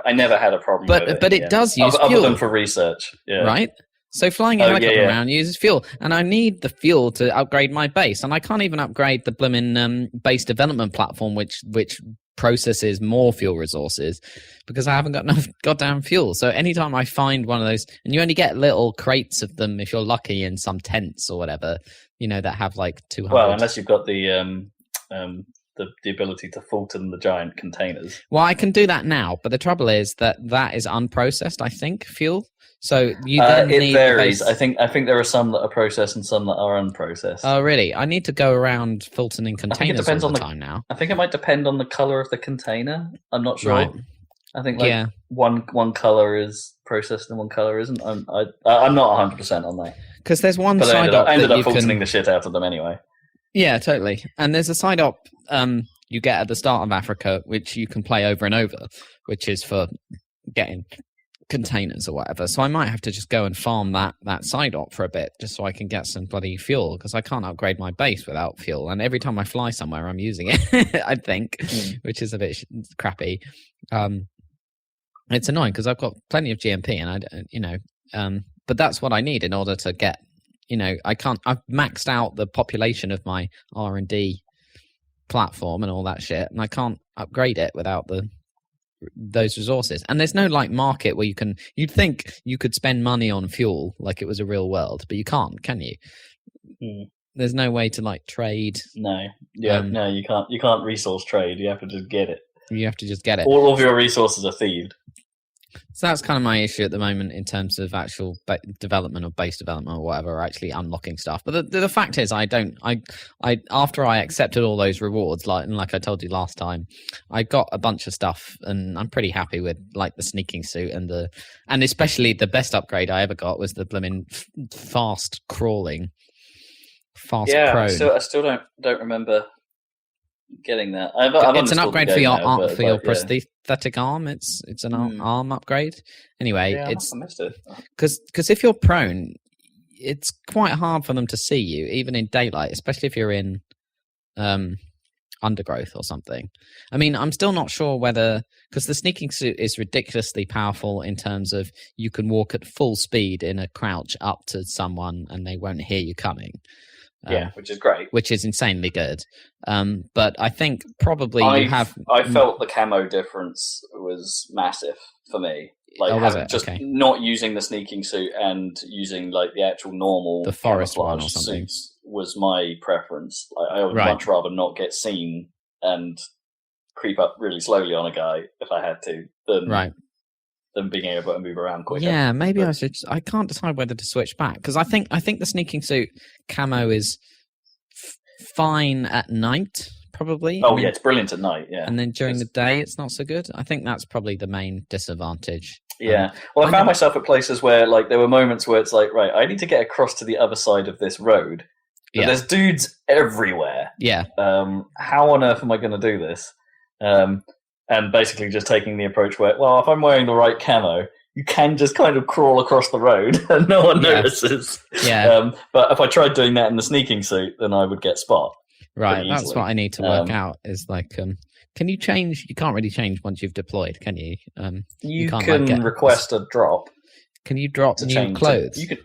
problem. with it. But it does use other fuel, than for research. Yeah. right? So flying a Oh, helicopter yeah. around uses fuel, and I need the fuel to upgrade my base, and I can't even upgrade the blooming base development platform, which processes more fuel resources, because I haven't got enough goddamn fuel. So anytime I find one of those, and you only get little crates of them if you're lucky in some tents or whatever, that have like 200. Well, unless you've got the ability to Fulton the giant containers. Well, I can do that now, but the trouble is that is unprocessed, I think, fuel. So you then It need varies. the base- I think there are some that are processed and some that are unprocessed. Oh, really? I need to go around Fultoning containers depends all on the the- time now. I think it might depend on the color of the container. I'm not sure. Right. I think Yeah. one color is processed and one color isn't. I'm not 100% on that. Because there's one But side I op ended that up you Fultoning can... the shit out of them anyway. Yeah, totally. And there's a side op you get at the start of Africa, which you can play over and over, which is for getting containers or whatever. So I might have to just go and farm that side op for a bit just so I can get some bloody fuel, because I can't upgrade my base without fuel. And every time I fly somewhere, I'm using it, I think, which is a bit crappy. It's annoying because I've got plenty of GMP and but that's what I need in order to get, I've maxed out the population of my R&D platform and all that shit, and I can't upgrade it without those resources. And there's no like market where you'd think you could spend money on fuel like it was a real world, but you can't, can you? There's no way to like trade. No, no, you can't. You can't resource trade. You have to just get it. You have to just get it. All of your resources are thieved. So that's kind of my issue at the moment in terms of actual development or base development or whatever, or actually unlocking stuff. But the fact is, I after I accepted all those rewards, like I told you last time, I got a bunch of stuff, and I'm pretty happy with like the sneaking suit and especially the best upgrade I ever got was the blooming fast crawling, fast prone. I still don't remember getting that. It's an upgrade for your prosthetic arm. It's an arm upgrade. Anyway, I missed it because if you're prone, it's quite hard for them to see you, even in daylight, especially if you're in undergrowth or something. I mean, I'm still not sure whether, because the sneaking suit is ridiculously powerful in terms of you can walk at full speed in a crouch up to someone and they won't hear you coming. Which is great. Which is insanely good. But I think probably I felt the camo difference was massive for me. Like not using the sneaking suit and using like the actual normal the forest one or something suits was my preference. I would much rather not get seen and creep up really slowly on a guy if I had to than being able to move around quicker. Yeah, maybe I should. I can't decide whether to switch back because I think the sneaking suit camo is fine at night, probably. Oh, it's brilliant at night. Yeah, and then during the day, it's not so good. I think that's probably the main disadvantage. Yeah. Well, I found myself at places where like there were moments where it's like, right, I need to get across to the other side of this road. But there's dudes everywhere. Yeah. How on earth am I going to do this? And basically just taking the approach where, well, if I'm wearing the right camo, you can just kind of crawl across the road and no one notices. Yeah. But if I tried doing that in the sneaking suit, then I would get spot. Right. That's what I need to work out is like, can you change? You can't really change once you've deployed, can you? You can request a drop. Can you drop new clothes? You can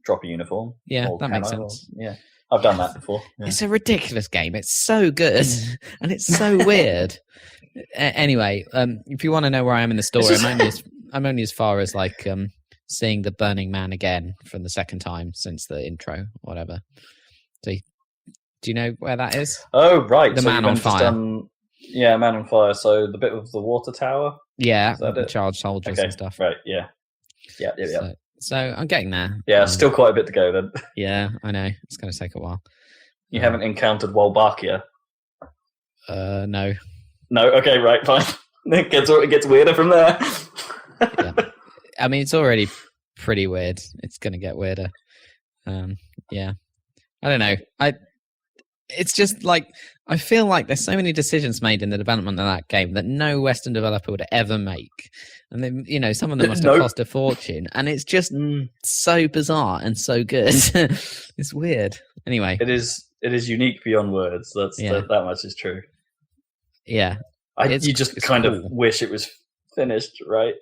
drop a uniform. Yeah, that makes sense. Yeah. I've done that before. Yeah. It's a ridiculous game. It's so good and it's so weird. Anyway, if you want to know where I am in the story, I'm only as far as like seeing the Burning Man again from the second time since the intro, whatever. So, do you know where that is? Oh, right. The Man on Fire. Man on Fire. So the bit with the water tower. Yeah, the charged soldiers and stuff. Right. Yeah. So I'm getting there. Yeah, still quite a bit to go then. Yeah, I know. It's going to take a while. You haven't encountered Wolbachia? No. No? Okay, right, fine. It gets weirder from there. Yeah. I mean, it's already pretty weird. It's going to get weirder. Yeah. I don't know. It's just like, I feel like there's so many decisions made in the development of that game that no Western developer would ever make. And then, some of them must have cost a fortune. And it's just so bizarre and so good. It's weird. Anyway. It is unique beyond words. That much is true. Yeah. You just kind of wish it was finished, right?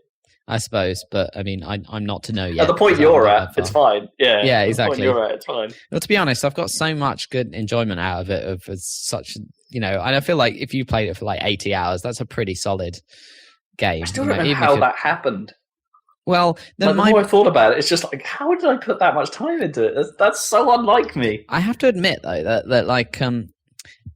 I suppose, but I mean, I'm not to know yet. At the point you're at, it's fine. Yeah, yeah, exactly. At the point you're at, it's fine. Well, to be honest, I've got so much good enjoyment out of it. And I feel like if you played it for like 80 hours, that's a pretty solid game. I still don't know how that happened. Well, the more I thought about it, it's just like, how did I put that much time into it? That's so unlike me. I have to admit though that like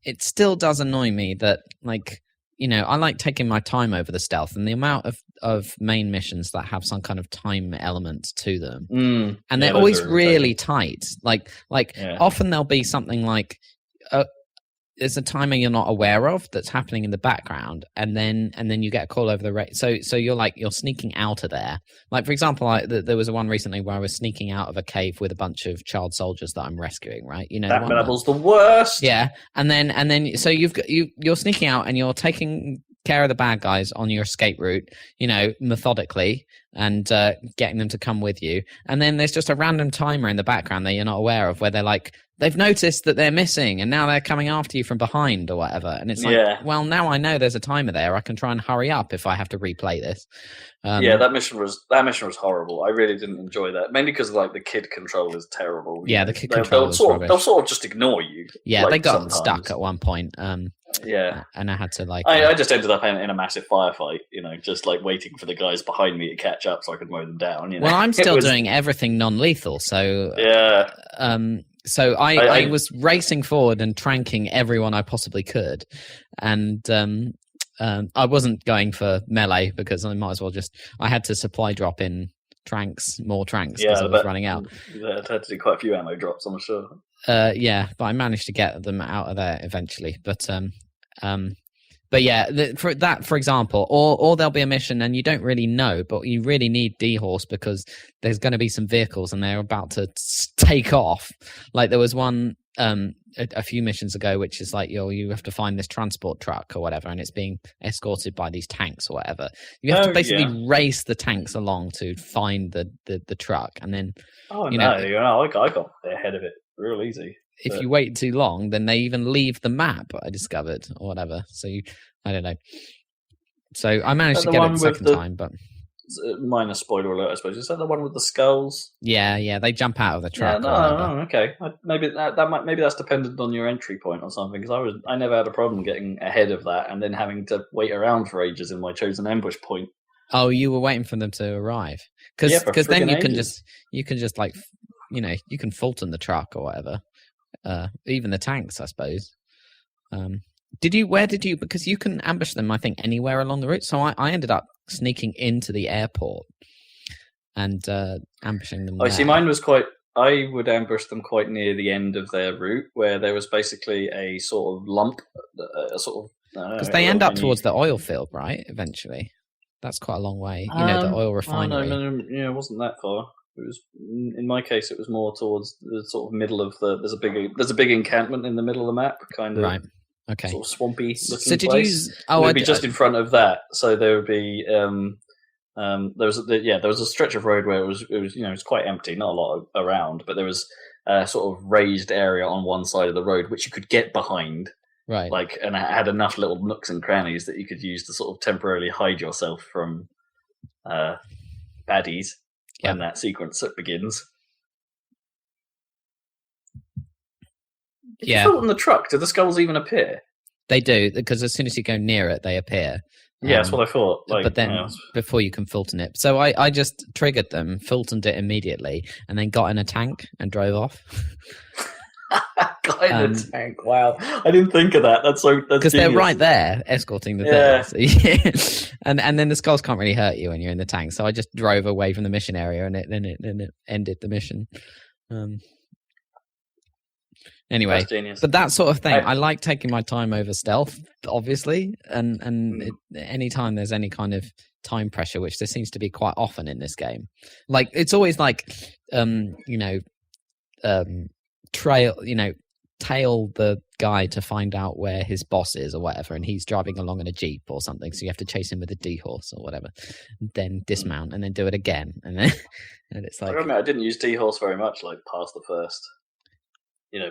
it still does annoy me that like. I like taking my time over the stealth and the amount of main missions that have some kind of time element to them. And they're always really tight. Like often there'll be something like there's a timer you're not aware of that's happening in the background, and then you get a call over the so you're sneaking out of there. Like for example, there was one recently where I was sneaking out of a cave with a bunch of child soldiers that I'm rescuing. Right, that level's the worst. Yeah, and then so you're sneaking out and you're taking care of the bad guys on your escape route, methodically, and getting them to come with you. And then there's just a random timer in the background that you're not aware of, where they're like, they've noticed that they're missing, and now they're coming after you from behind or whatever. And it's like, well, now I know there's a timer there. I can try and hurry up if I have to replay this. That mission was horrible. I really didn't enjoy that, mainly because like the kid control is terrible. Yeah, the kid control is rubbish. They'll sort of just ignore you. Yeah, they got sometimes stuck at one point. Yeah, and I had to like. I just ended up in a massive firefight. just like waiting for the guys behind me to catch up so I could mow them down. Well, I'm still doing everything non-lethal, so yeah. So I was racing forward and tranking everyone I possibly could, and I wasn't going for melee because I might as well I had to supply drop in more tranks because I was running out. Yeah, I had to do quite a few ammo drops, I'm sure. Yeah, but I managed to get them out of there eventually. But yeah, for example, or there'll be a mission and you don't really know, but you really need D-Horse because there's going to be some vehicles and they're about to take off. Like there was one a few missions ago, which is like you have to find this transport truck or whatever, and it's being escorted by these tanks or whatever. You have to basically race the tanks along to find the truck, and then I got ahead of it real easy. If you wait too long, then they even leave the map, I discovered, or whatever. So I don't know. So I managed to get it the second time, but minor spoiler alert, I suppose. Is that the one with the skulls? Yeah, they jump out of the truck. Okay. Maybe that's dependent on your entry point or something. Because I never had a problem getting ahead of that and then having to wait around for ages in my chosen ambush point. Oh, you were waiting for them to arrive because then you can just like you can Fulton the truck or whatever. Even the tanks, I suppose. Where did you, because you can ambush them, I think, anywhere along the route. So I ended up sneaking into the airport and ambushing them. See, mine was I would ambush them quite near the end of their route, where there was basically a sort of lump, because they end up towards the oil field, right? Eventually, that's quite a long way. The oil refinery. No, it wasn't that far. It was, in my case, it was more towards the sort of middle of there's a big encampment in the middle of the map, kind of. Right. Okay. Sort of swampy looking place. It would be just in front of that. So there would be there was a stretch of road where it was quite empty, not a lot around, but there was a sort of raised area on one side of the road which you could get behind. Right. And it had enough little nooks and crannies that you could use to sort of temporarily hide yourself from baddies. When that sequence begins. If you put on the truck, do the skulls even appear? They do, because as soon as you go near it, they appear. Yeah, that's what I thought. But then, before you can Fulton it. So I just triggered them, Fultoned it immediately, and then got in a tank and drove off. Got in a tank, wow. I didn't think of that. That's because they're right there, escorting the thing. So, and then the skulls can't really hurt you when you're in the tank, so I just drove away from the mission area, and it ended the mission. Anyway, but that sort of thing, I like taking my time over stealth, obviously, and any time there's any kind of time pressure, which there seems to be quite often in this game, like it's always like tail the guy to find out where his boss is or whatever, and he's driving along in a Jeep or something, so you have to chase him with a D-Horse or whatever, then dismount and then do it again, and then and it's like I didn't use D-Horse very much, like past the first.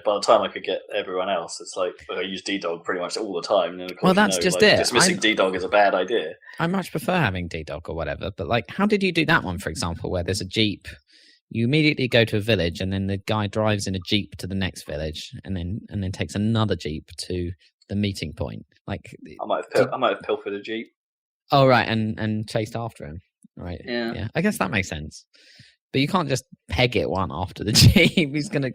By the time I could get everyone else, it's like I use D-Dog pretty much all the time. And of course, that's just it. Dismissing D-Dog is a bad idea. I much prefer having D-Dog or whatever, but like, how did you do that one, for example, where there's a Jeep? You immediately go to a village, and then the guy drives in a Jeep to the next village, and then takes another Jeep to the meeting point. Like I might have pilfered a Jeep. Oh right, and chased after him. Right. Yeah. I guess that makes sense. But you can't just peg it one after the Jeep. He's gonna.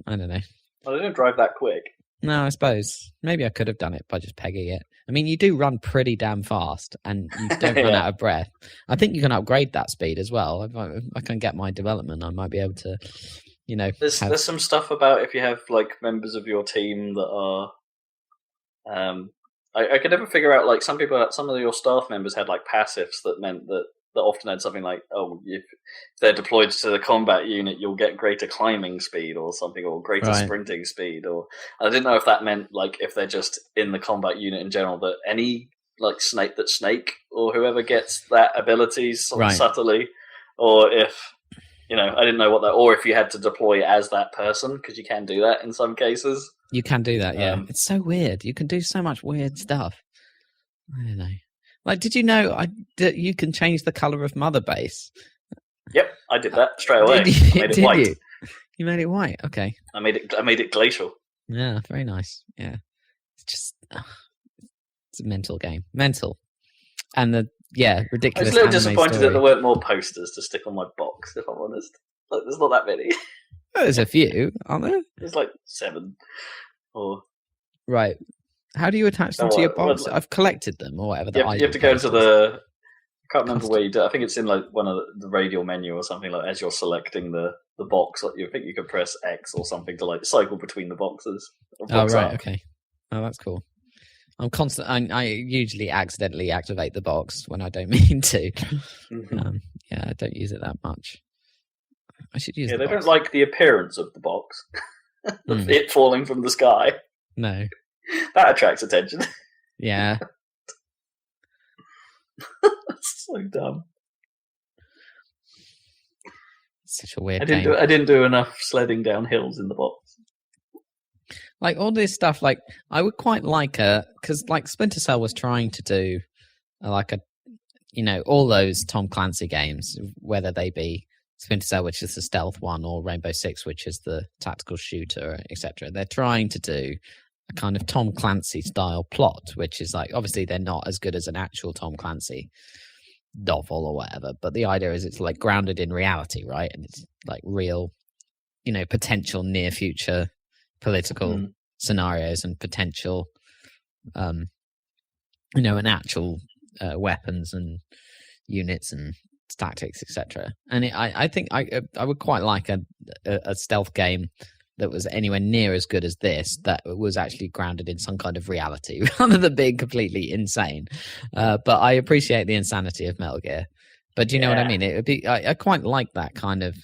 I don't know. Well, they don't drive that quick. No, I suppose maybe I could have done it by just pegging it. I mean, you do run pretty damn fast, and you don't run out of breath. I think you can upgrade that speed as well. If I can get my development, I might be able to. There's some stuff about if you have like members of your team that are. I could never figure out, like, some of your staff members had like passives that meant that often had something like, if they're deployed to the combat unit, you'll get greater climbing speed or something, or greater sprinting speed. Or I didn't know if that meant, like, if they're just in the combat unit in general, that any, like, Snake or whoever gets that ability subtly, or if, I didn't know what that, or if you had to deploy as that person, because you can do that in some cases. You can do that, yeah. It's so weird. You can do so much weird stuff. I don't know. Like, did you know that you can change the color of Mother Base? Yep, I did that straight away. I made it white. You made it white. Okay. I made it glacial. Yeah, very nice. Yeah, it's just it's a mental game. Mental, and ridiculous. I was a little disappointed that there weren't more posters to stick on my box. If I'm honest, like, there's not that many. Well, there's a few, aren't there? There's like 7. Or right. How do you attach them Oh, to your well, box? I've collected them or whatever. You have to go into the. I can't remember where you do. I think it's in like one of the radial menu or something like. As you're selecting the box, you think you can press X or something to like cycle between the boxes. Oh right, okay. Oh, that's cool. I usually accidentally activate the box when I don't mean to. Yeah, I don't use it that much. I should use. Yeah, the they box. don't like the appearance of the box. It falling from the sky. No. That attracts attention. Yeah. It's so dumb. Such a weird I game. didn't do enough sledding down hills in the box. Like all this stuff, like I would quite like because like Splinter Cell was trying to do all those Tom Clancy games, whether they be Splinter Cell, which is the stealth one, or Rainbow Six, which is the tactical shooter, etc. They're trying to do a kind of Tom Clancy style plot, which is like, obviously they're not as good as an actual Tom Clancy novel or whatever, but the idea is it's like grounded in reality, right? And it's like real, potential near future political scenarios and potential, and actual weapons and units and tactics, etc. And I think I would quite like a stealth game that was anywhere near as good as this, that was actually grounded in some kind of reality rather than being completely insane. But I appreciate the insanity of Metal Gear. But do you know what I mean? It would be I quite like that kind of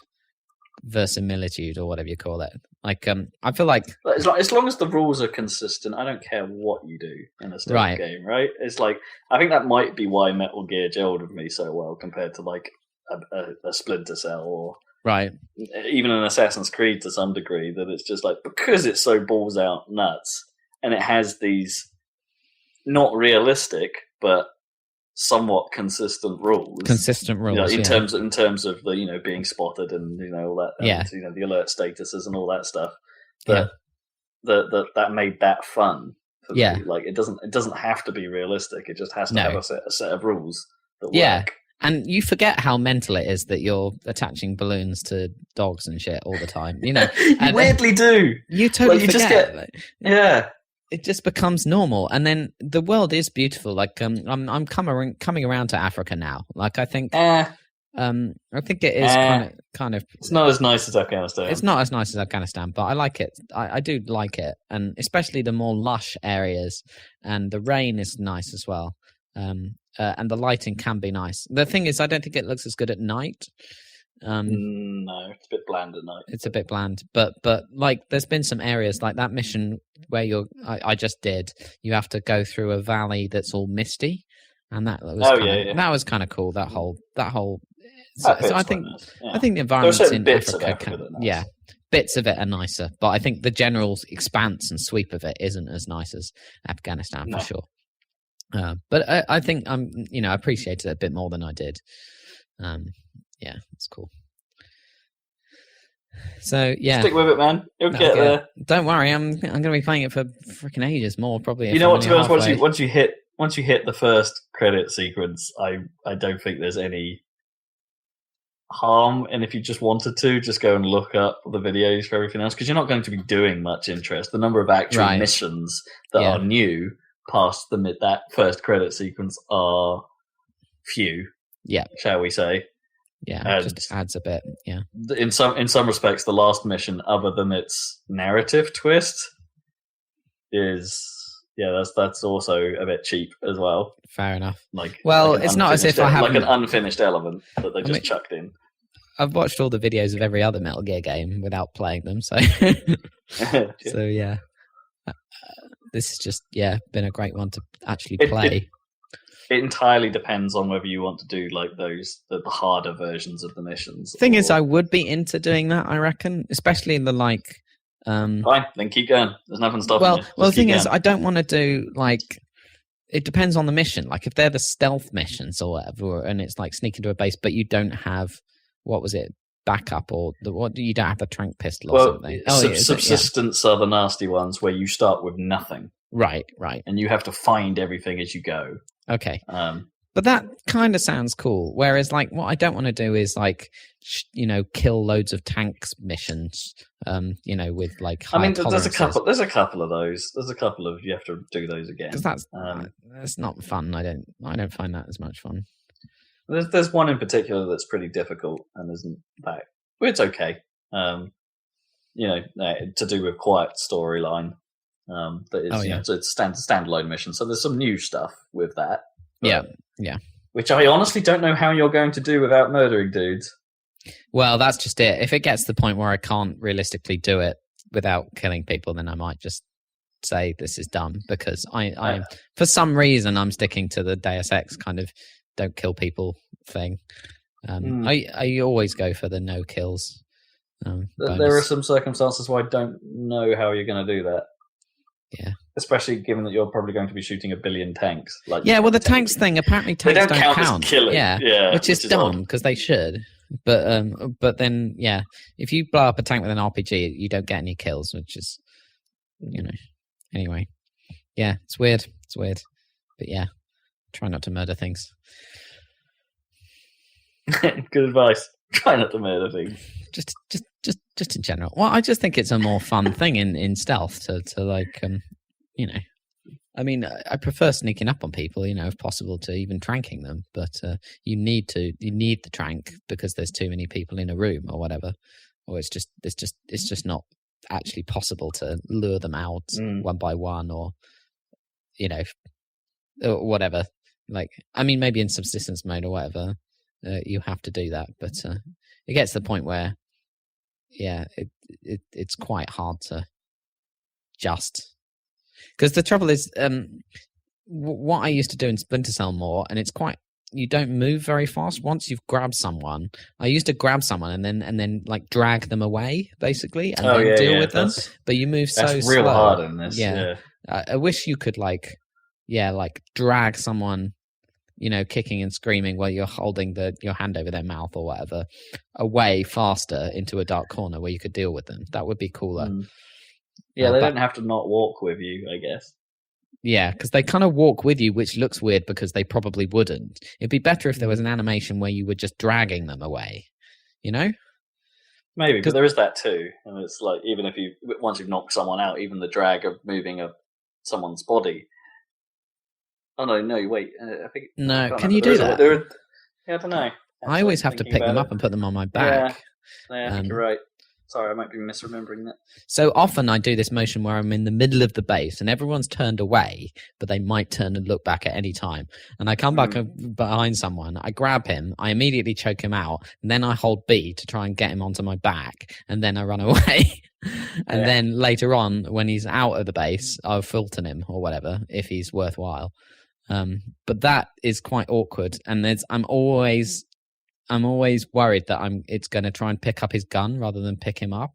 verisimilitude or whatever you call it. Like I feel like as long as the rules are consistent, I don't care what you do in a stealth game, right? It's like I think that might be why Metal Gear gelled with me so well compared to like a Splinter Cell or even an Assassin's Creed to some degree. That it's just like, because it's so balls out nuts and it has these not realistic but somewhat consistent rules. In terms of the being spotted and all that. And, the alert statuses and all that stuff. That made that fun. For me. Like it doesn't have to be realistic. It just has to have a set of rules that work. And you forget how mental it is that you're attaching balloons to dogs and shit all the time. You weirdly do. You totally forget. Just get, it just becomes normal, and then the world is beautiful. Like I'm coming around to Africa now. Like I think it is kind of. It's not as nice as Afghanistan. It's not as nice as Afghanistan, but I like it. I do like it, and especially the more lush areas, and the rain is nice as well. And the lighting can be nice. The thing is, I don't think it looks as good at night. No, it's a bit bland at night. It's a bit bland, but like there's been some areas like that mission where I just did. You have to go through a valley that's all misty, and that was that was kind of cool. That whole. So I think the environments in Africa bits of it are nicer, but I think the general expanse and sweep of it isn't as nice as Afghanistan for sure. But I think I appreciated it a bit more than I did. It's cool. So stick with it, man. You'll get there. Don't worry, I'm going to be playing it for freaking ages more, probably. You know what? To be honest, once you hit the first credit sequence, I don't think there's any harm. And if you just wanted to, just go and look up the videos for everything else, because you're not going to be doing much interest. The number of actual missions that are new past that first credit sequence are few. Yeah, shall we say? Yeah, it just adds a bit. Yeah, in some respects, the last mission, other than its narrative twist, is that's also a bit cheap as well. Fair enough. It's not as if I have an unfinished element that they just chucked in. I've watched all the videos of every other Metal Gear game without playing them, so so yeah. This has just been a great one to actually play. It entirely depends on whether you want to do like those the harder versions of the missions. Thing is, I would be into doing that. I reckon, especially in the Fine, then keep going. There's nothing stopping you. Well, the thing is, I don't want to do it depends on the mission. Like if they're the stealth missions or whatever, and it's like sneak into a base, but you don't have backup or you don't have the trank pistol or something. Subsistence are the nasty ones where you start with nothing. Right. And you have to find everything as you go. Okay. But that kind of sounds cool. Whereas, like, what I don't want to do is like, kill loads of tanks missions. With like. I mean, tolerances. there's a couple of those. There's a couple of you have to do those again because that's not fun. I don't find that as much fun. There's one in particular that's pretty difficult and isn't that. Well, it's okay. To do with quiet storyline. That is, it's a standalone mission. So there's some new stuff with that. Yeah. Which I honestly don't know how you're going to do without murdering dudes. Well, that's just it. If it gets to the point where I can't realistically do it without killing people, then I might just say this is dumb because I for some reason I'm sticking to the Deus Ex kind of don't kill people thing. I always go for the no kills. There are some circumstances where I don't know how you're going to do that. Yeah. Especially given that you're probably going to be shooting 1 billion tanks. The tanks thing, apparently tanks don't count. As killing. Yeah, which is dumb because they should. But then, if you blow up a tank with an RPG, you don't get any kills, which is, anyway. Yeah, it's weird. But yeah, try not to murder things. Good advice. Try not to murder things. Just in general. Well, I just think it's a more fun thing in stealth to like, I mean, I prefer sneaking up on people, if possible, to even tranking them. But you need the trank because there's too many people in a room or whatever, or it's just not actually possible to lure them out one by one or whatever. Like, I mean, maybe in subsistence mode or whatever, you have to do that. But it gets to the point where, it's quite hard to just. Because the trouble is, what I used to do in Splinter Cell more, and it's quite, you don't move very fast. Once you've grabbed someone, I used to grab someone and then like drag them away, basically, and then deal with them. But you move so slow. That's real hard in this. Yeah. I wish you could like drag someone, kicking and screaming while you're holding your hand over their mouth or whatever, away faster into a dark corner where you could deal with them. That would be cooler. Yeah, they don't have to not walk with you, I guess. Yeah, because they kind of walk with you, which looks weird because they probably wouldn't. It'd be better if there was an animation where you were just dragging them away, Maybe, but there is that too. And it's like, even if once you've knocked someone out, even the drag of moving someone's body. Oh, no, wait. I think. No, can you do that? I don't know. I always have to pick them up and put them on my back. Yeah, I think you're right. Sorry, I might be misremembering that. So often I do this motion where I'm in the middle of the base and everyone's turned away, but they might turn and look back at any time. And I come back behind someone, I grab him, I immediately choke him out, and then I hold B to try and get him onto my back, and then I run away. And then later on, when he's out of the base, I'll Fulton him or whatever, if he's worthwhile. But that is quite awkward, and I'm always worried that it's going to try and pick up his gun rather than pick him up,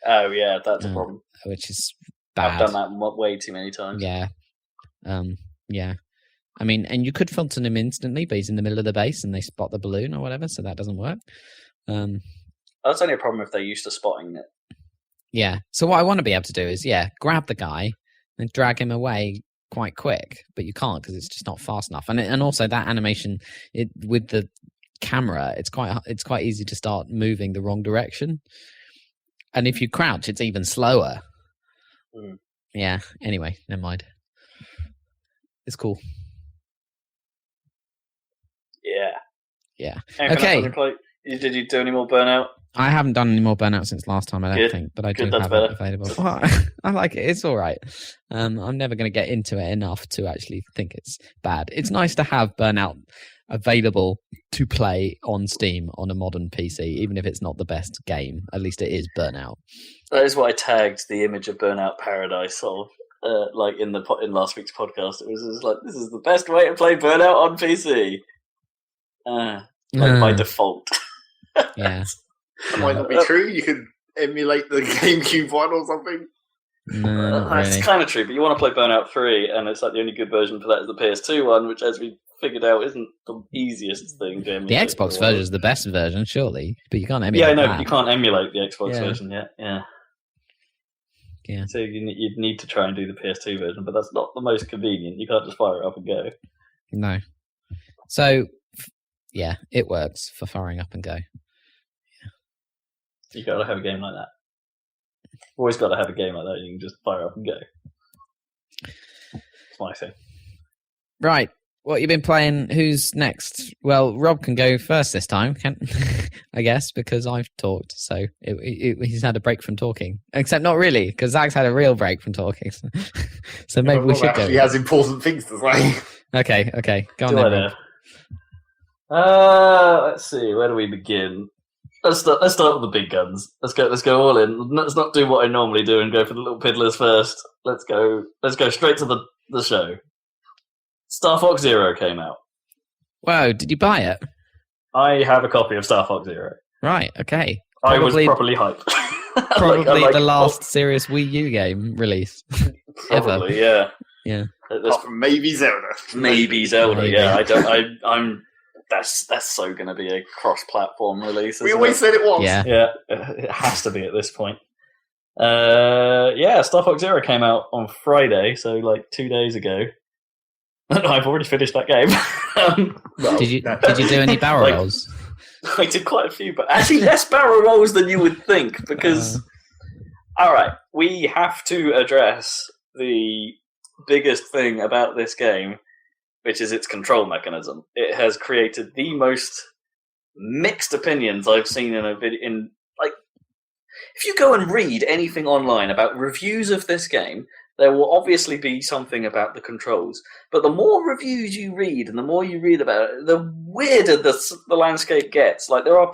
Oh, yeah, that's a problem. Which is bad. I've done that way too many times. Yeah. Yeah. I mean, and you could Fulton him instantly, but he's in the middle of the base and they spot the balloon or whatever, so that doesn't work. That's only a problem if they're used to spotting it. Yeah. So what I want to be able to do is, grab the guy and drag him away quite quick, but you can't because it's just not fast enough. And also that animation, with the camera, it's quite easy to start moving the wrong direction, and if you crouch it's even slower. Yeah, anyway, never mind. It's cool. Yeah. Okay, did you do any more Burnout? I haven't done any more Burnout since last time, I don't think, but I do have it available. Well, I like it. It's all right. I'm never going to get into it enough to actually think it's bad. It's nice to have Burnout available to play on Steam on a modern PC, even if it's not the best game. At least it is Burnout. That is what I tagged the image of Burnout Paradise of, like in last week's podcast. It was just like, this is the best way to play Burnout on PC. By default. Yeah. That might not be true. You could emulate the GameCube one or something. No, That's kind of true, but you want to play Burnout 3, and it's like the only good version for that is the PS2 one, which, as we figured out, isn't the easiest thing to emulate. The Xbox version is the best version, surely, but you can't emulate. Yeah, I know, that. but you can't emulate the Xbox version yet. Yeah. So you'd need to try and do the PS2 version, but that's not the most convenient. You can't just fire it up and go. No. So, yeah, it works for firing up and go. You got to have a game like that. Always got to have a game like that. You can just fire up and go. It's my thing. Right. What you been playing? Who's next? Well, Rob can go first this time, I guess, because I've talked. So he's had a break from talking. Except not really, because Zach's had a real break from talking. So maybe we should go. He has important things to say. Okay. Go on then. Let's see. Where do we begin? Let's start with the big guns. Let's go all in. Let's not do what I normally do and go for the little piddlers first. Let's go straight to the show. Starfox Zero came out. Whoa, did you buy it? I have a copy of Starfox Zero. Right, okay. I was properly hyped. Probably the last serious Wii U game release. Probably, yeah. Yeah. Apart from maybe Zelda. Maybe Zelda, yeah. That's so going to be a cross-platform release. We always said it was. Yeah. It has to be at this point. Star Fox Zero came out on Friday, so like 2 days ago. I've already finished that game. Did you do any barrel rolls? I did quite a few, but actually less barrel rolls than you would think. Because, all right, we have to address the biggest thing about this game, which is its control mechanism. It has created the most mixed opinions I've seen in a video. If you go and read anything online about reviews of this game, there will obviously be something about the controls. But the more reviews you read and the more you read about it, the weirder the landscape gets. Like there are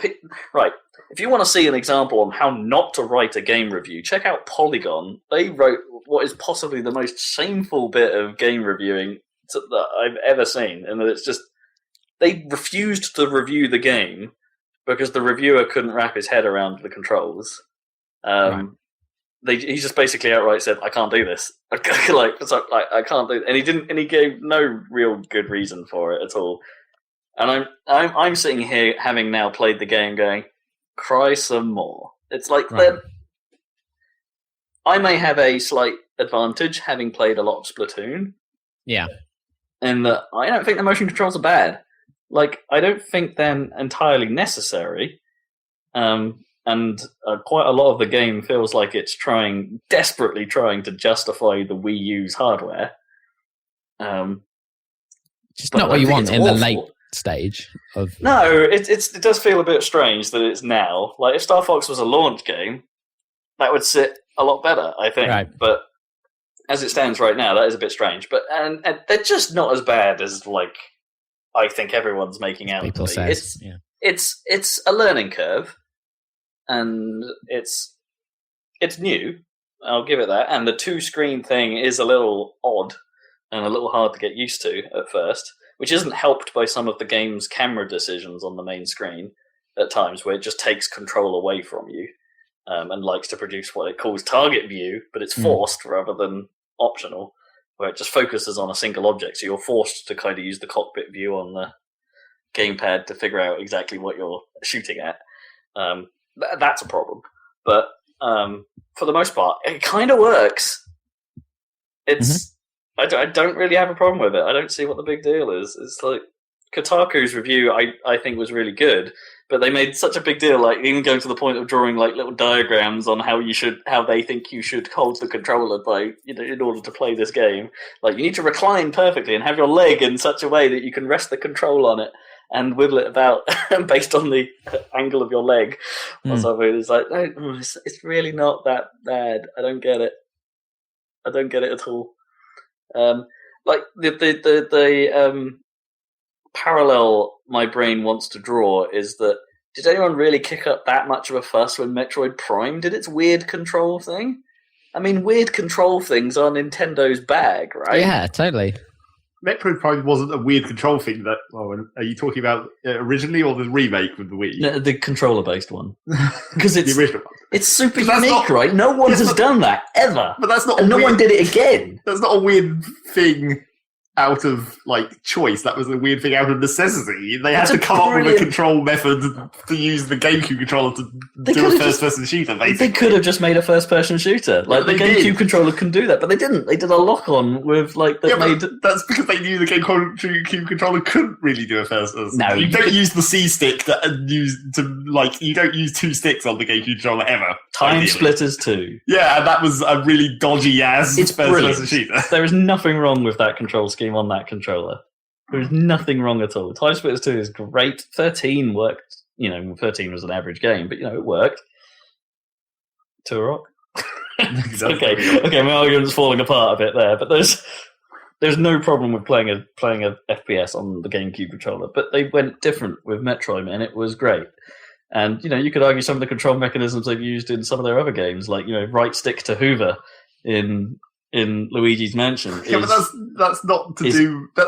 right. If you want to see an example on how not to write a game review, check out Polygon. They wrote what is possibly the most shameful bit of game reviewing that I've ever seen, and that it's just they refused to review the game because the reviewer couldn't wrap his head around the controls. Right. He just basically outright said, "I can't do this." I can't do, and he gave no real good reason for it at all. And I'm sitting here having now played the game, going, "Cry some more." It's like I may have a slight advantage having played a lot of Splatoon. Yeah. And I don't think the motion controls are bad. Like, I don't think they're entirely necessary. And quite a lot of the game feels like it's desperately trying to justify the Wii U's hardware. Just not what you want in the late stage of. No, it does feel a bit strange that it's now. Like, if Star Fox was a launch game, that would sit a lot better, I think. Right. But as it stands right now, that is a bit strange. But and they're just not as bad as like I think everyone's making out. People to say it's a learning curve. And it's new, I'll give it that. And the 2-screen thing is a little odd and a little hard to get used to at first, which isn't helped by some of the game's camera decisions on the main screen at times, where it just takes control away from you and likes to produce what it calls target view, but it's forced rather than optional, where it just focuses on a single object. So you're forced to kind of use the cockpit view on the gamepad to figure out exactly what you're shooting at. That's a problem, but for the most part, it kind of works. It's I don't really have a problem with it. I don't see what the big deal is. It's like Kotaku's review, I think was really good, but they made such a big deal, like even going to the point of drawing like little diagrams on how they think you should hold the controller by in order to play this game. Like you need to recline perfectly and have your leg in such a way that you can rest the control on it and wiggle it about based on the angle of your leg or something. It's like, no, it's really not that bad. I don't get it. I don't get it at all. Like the parallel my brain wants to draw is that did anyone really kick up that much of a fuss when Metroid Prime did its weird control thing? I mean, weird control things are Nintendo's bag, right? Yeah, totally. Metroid Prime wasn't a weird control thing. Are you talking about originally or the remake with the Wii? No, the controller-based one. Because it's the original one. It's super unique, right? No one has done that ever. But that's not. And no one did it again. That's not a weird thing out of like choice. That was a weird thing out of necessity. They had It's to a come up with a brilliant- control method to use the GameCube controller to do a could've first-person shooter. They Basically, could have just made a first-person shooter. Like, the they GameCube did. controller can do that, but they didn't. They did a lock-on with, like, that yeah, made... but that's because they knew the GameCube controller couldn't really do a first-person. No, you you don't could- use the C stick you don't use two sticks on the GameCube controller ever. Time ideally. Splitters 2. Yeah, and that was a really dodgy-ass It's first-person brilliant. shooter. There is nothing wrong with that control scheme on that controller. There is nothing wrong at all. Time Splitters 2 is great. 13 worked. 13 was an average game, but, it worked. To a rock. Okay, my argument's falling apart a bit there, but there's no problem with playing a FPS on the GameCube controller, but they went different with Metroid, and it was great. And, you could argue some of the control mechanisms they've used in some of their other games, like, right stick to hoover in Luigi's Mansion. Yeah, but that's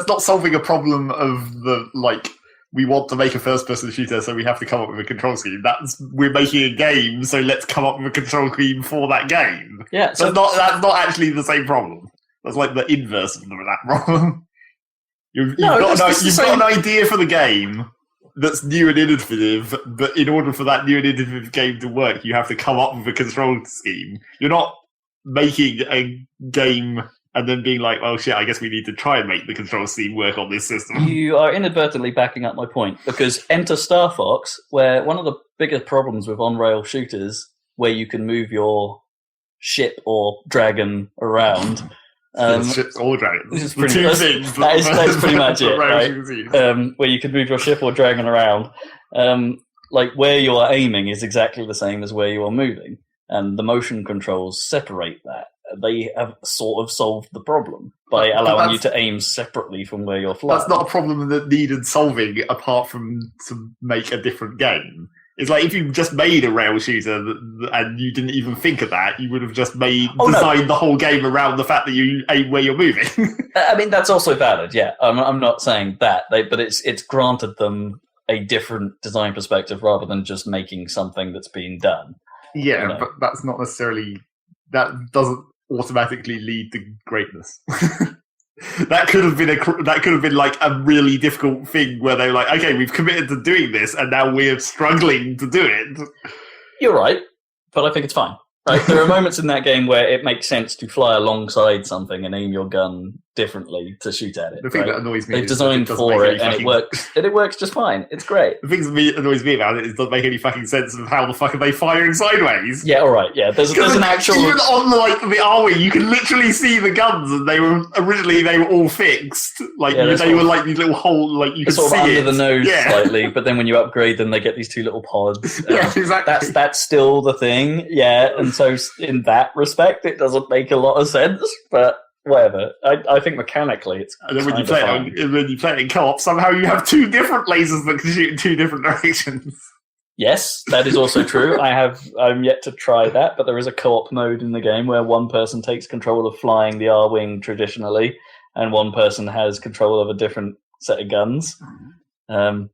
not solving a problem of the, like, we want to make a first-person shooter, so we have to come up with a control scheme. We're making a game, so let's come up with a control scheme for that game. Yeah, so that's not actually the same problem. That's like the inverse of that problem. You've got an idea for the game that's new and innovative, but in order for that new and innovative game to work, you have to come up with a control scheme. You're not making a game and then being like, well, shit, I guess we need to try and make the control scheme work on this system. you are inadvertently backing up my point, because enter Starfox, where one of the biggest problems with on-rail shooters, where you can move your ship or dragon around... ships or dragons. This is The two things that is pretty much it, rail right? shooters use. Where you can move your ship or dragon around. Like, where you are aiming is exactly the same as where you are moving, and the motion controls separate that. They have sort of solved the problem by allowing you to aim separately from where you're flying. That's not a problem that needed solving apart from to make a different game. It's like if you just made a rail shooter and you didn't even think of that, you would have just designed the whole game around the fact that you aim where you're moving. I mean, that's also valid, yeah. I'm not saying that, but it's granted them a different design perspective rather than just making something that's being done. Yeah, but that's not necessarily... That doesn't automatically lead to greatness. That could have been like a really difficult thing where they're like, okay, we've committed to doing this, and now we're struggling to do it. You're right, but I think it's fine. Right? There are moments in that game where it makes sense to fly alongside something and aim your gun differently to shoot at it. The thing that annoys me They've is designed that it doesn't for make it, any and fucking- it works. And it works just fine. It's great. The thing that annoys me about it is it doesn't make any fucking sense of how the fuck are they firing sideways. Yeah, all right. Yeah, there's an actual. Even on the R-wing, you can literally see the guns, and they were all fixed. Like Yeah, they were like these little holes, like you They're could sort see of under it. the nose Yeah. slightly, but then when you upgrade them, they get these two little pods. Yeah, exactly. That's still the thing, yeah. And so in that respect, it doesn't make a lot of sense, but whatever. I think mechanically, it's And then when you kinda play fine. it in co-op, somehow you have two different lasers that can shoot in two different directions. Yes, that is also true. I'm yet to try that, but there is a co-op mode in the game where one person takes control of flying the R-wing traditionally, and one person has control of a different set of guns. One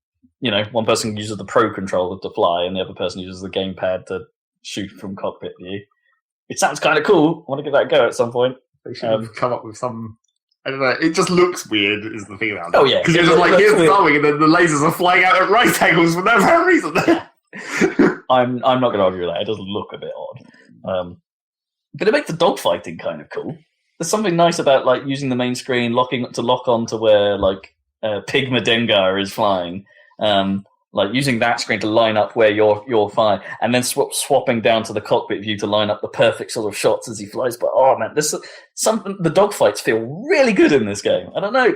person uses the pro controller to fly, and the other person uses the gamepad to shoot from cockpit view. It sounds kind of cool. I want to give that a go at some point. They should have come up with some... I don't know. It just looks weird, is the thing about it. Oh, yeah. Because you're It just like, looks here's the weird. R-wing, and then the lasers are flying out at right angles for no apparent reason. I'm not going to argue with that. It does look a bit odd. But it makes the dogfighting kind of cool. There's something nice about like using the main screen, lock on to where like Pigma Dengar is flying. Like using that screen to line up where you're flying, and then swapping down to the cockpit view to line up the perfect sort of shots as he flies. But oh man, the dogfights feel really good in this game. I don't know.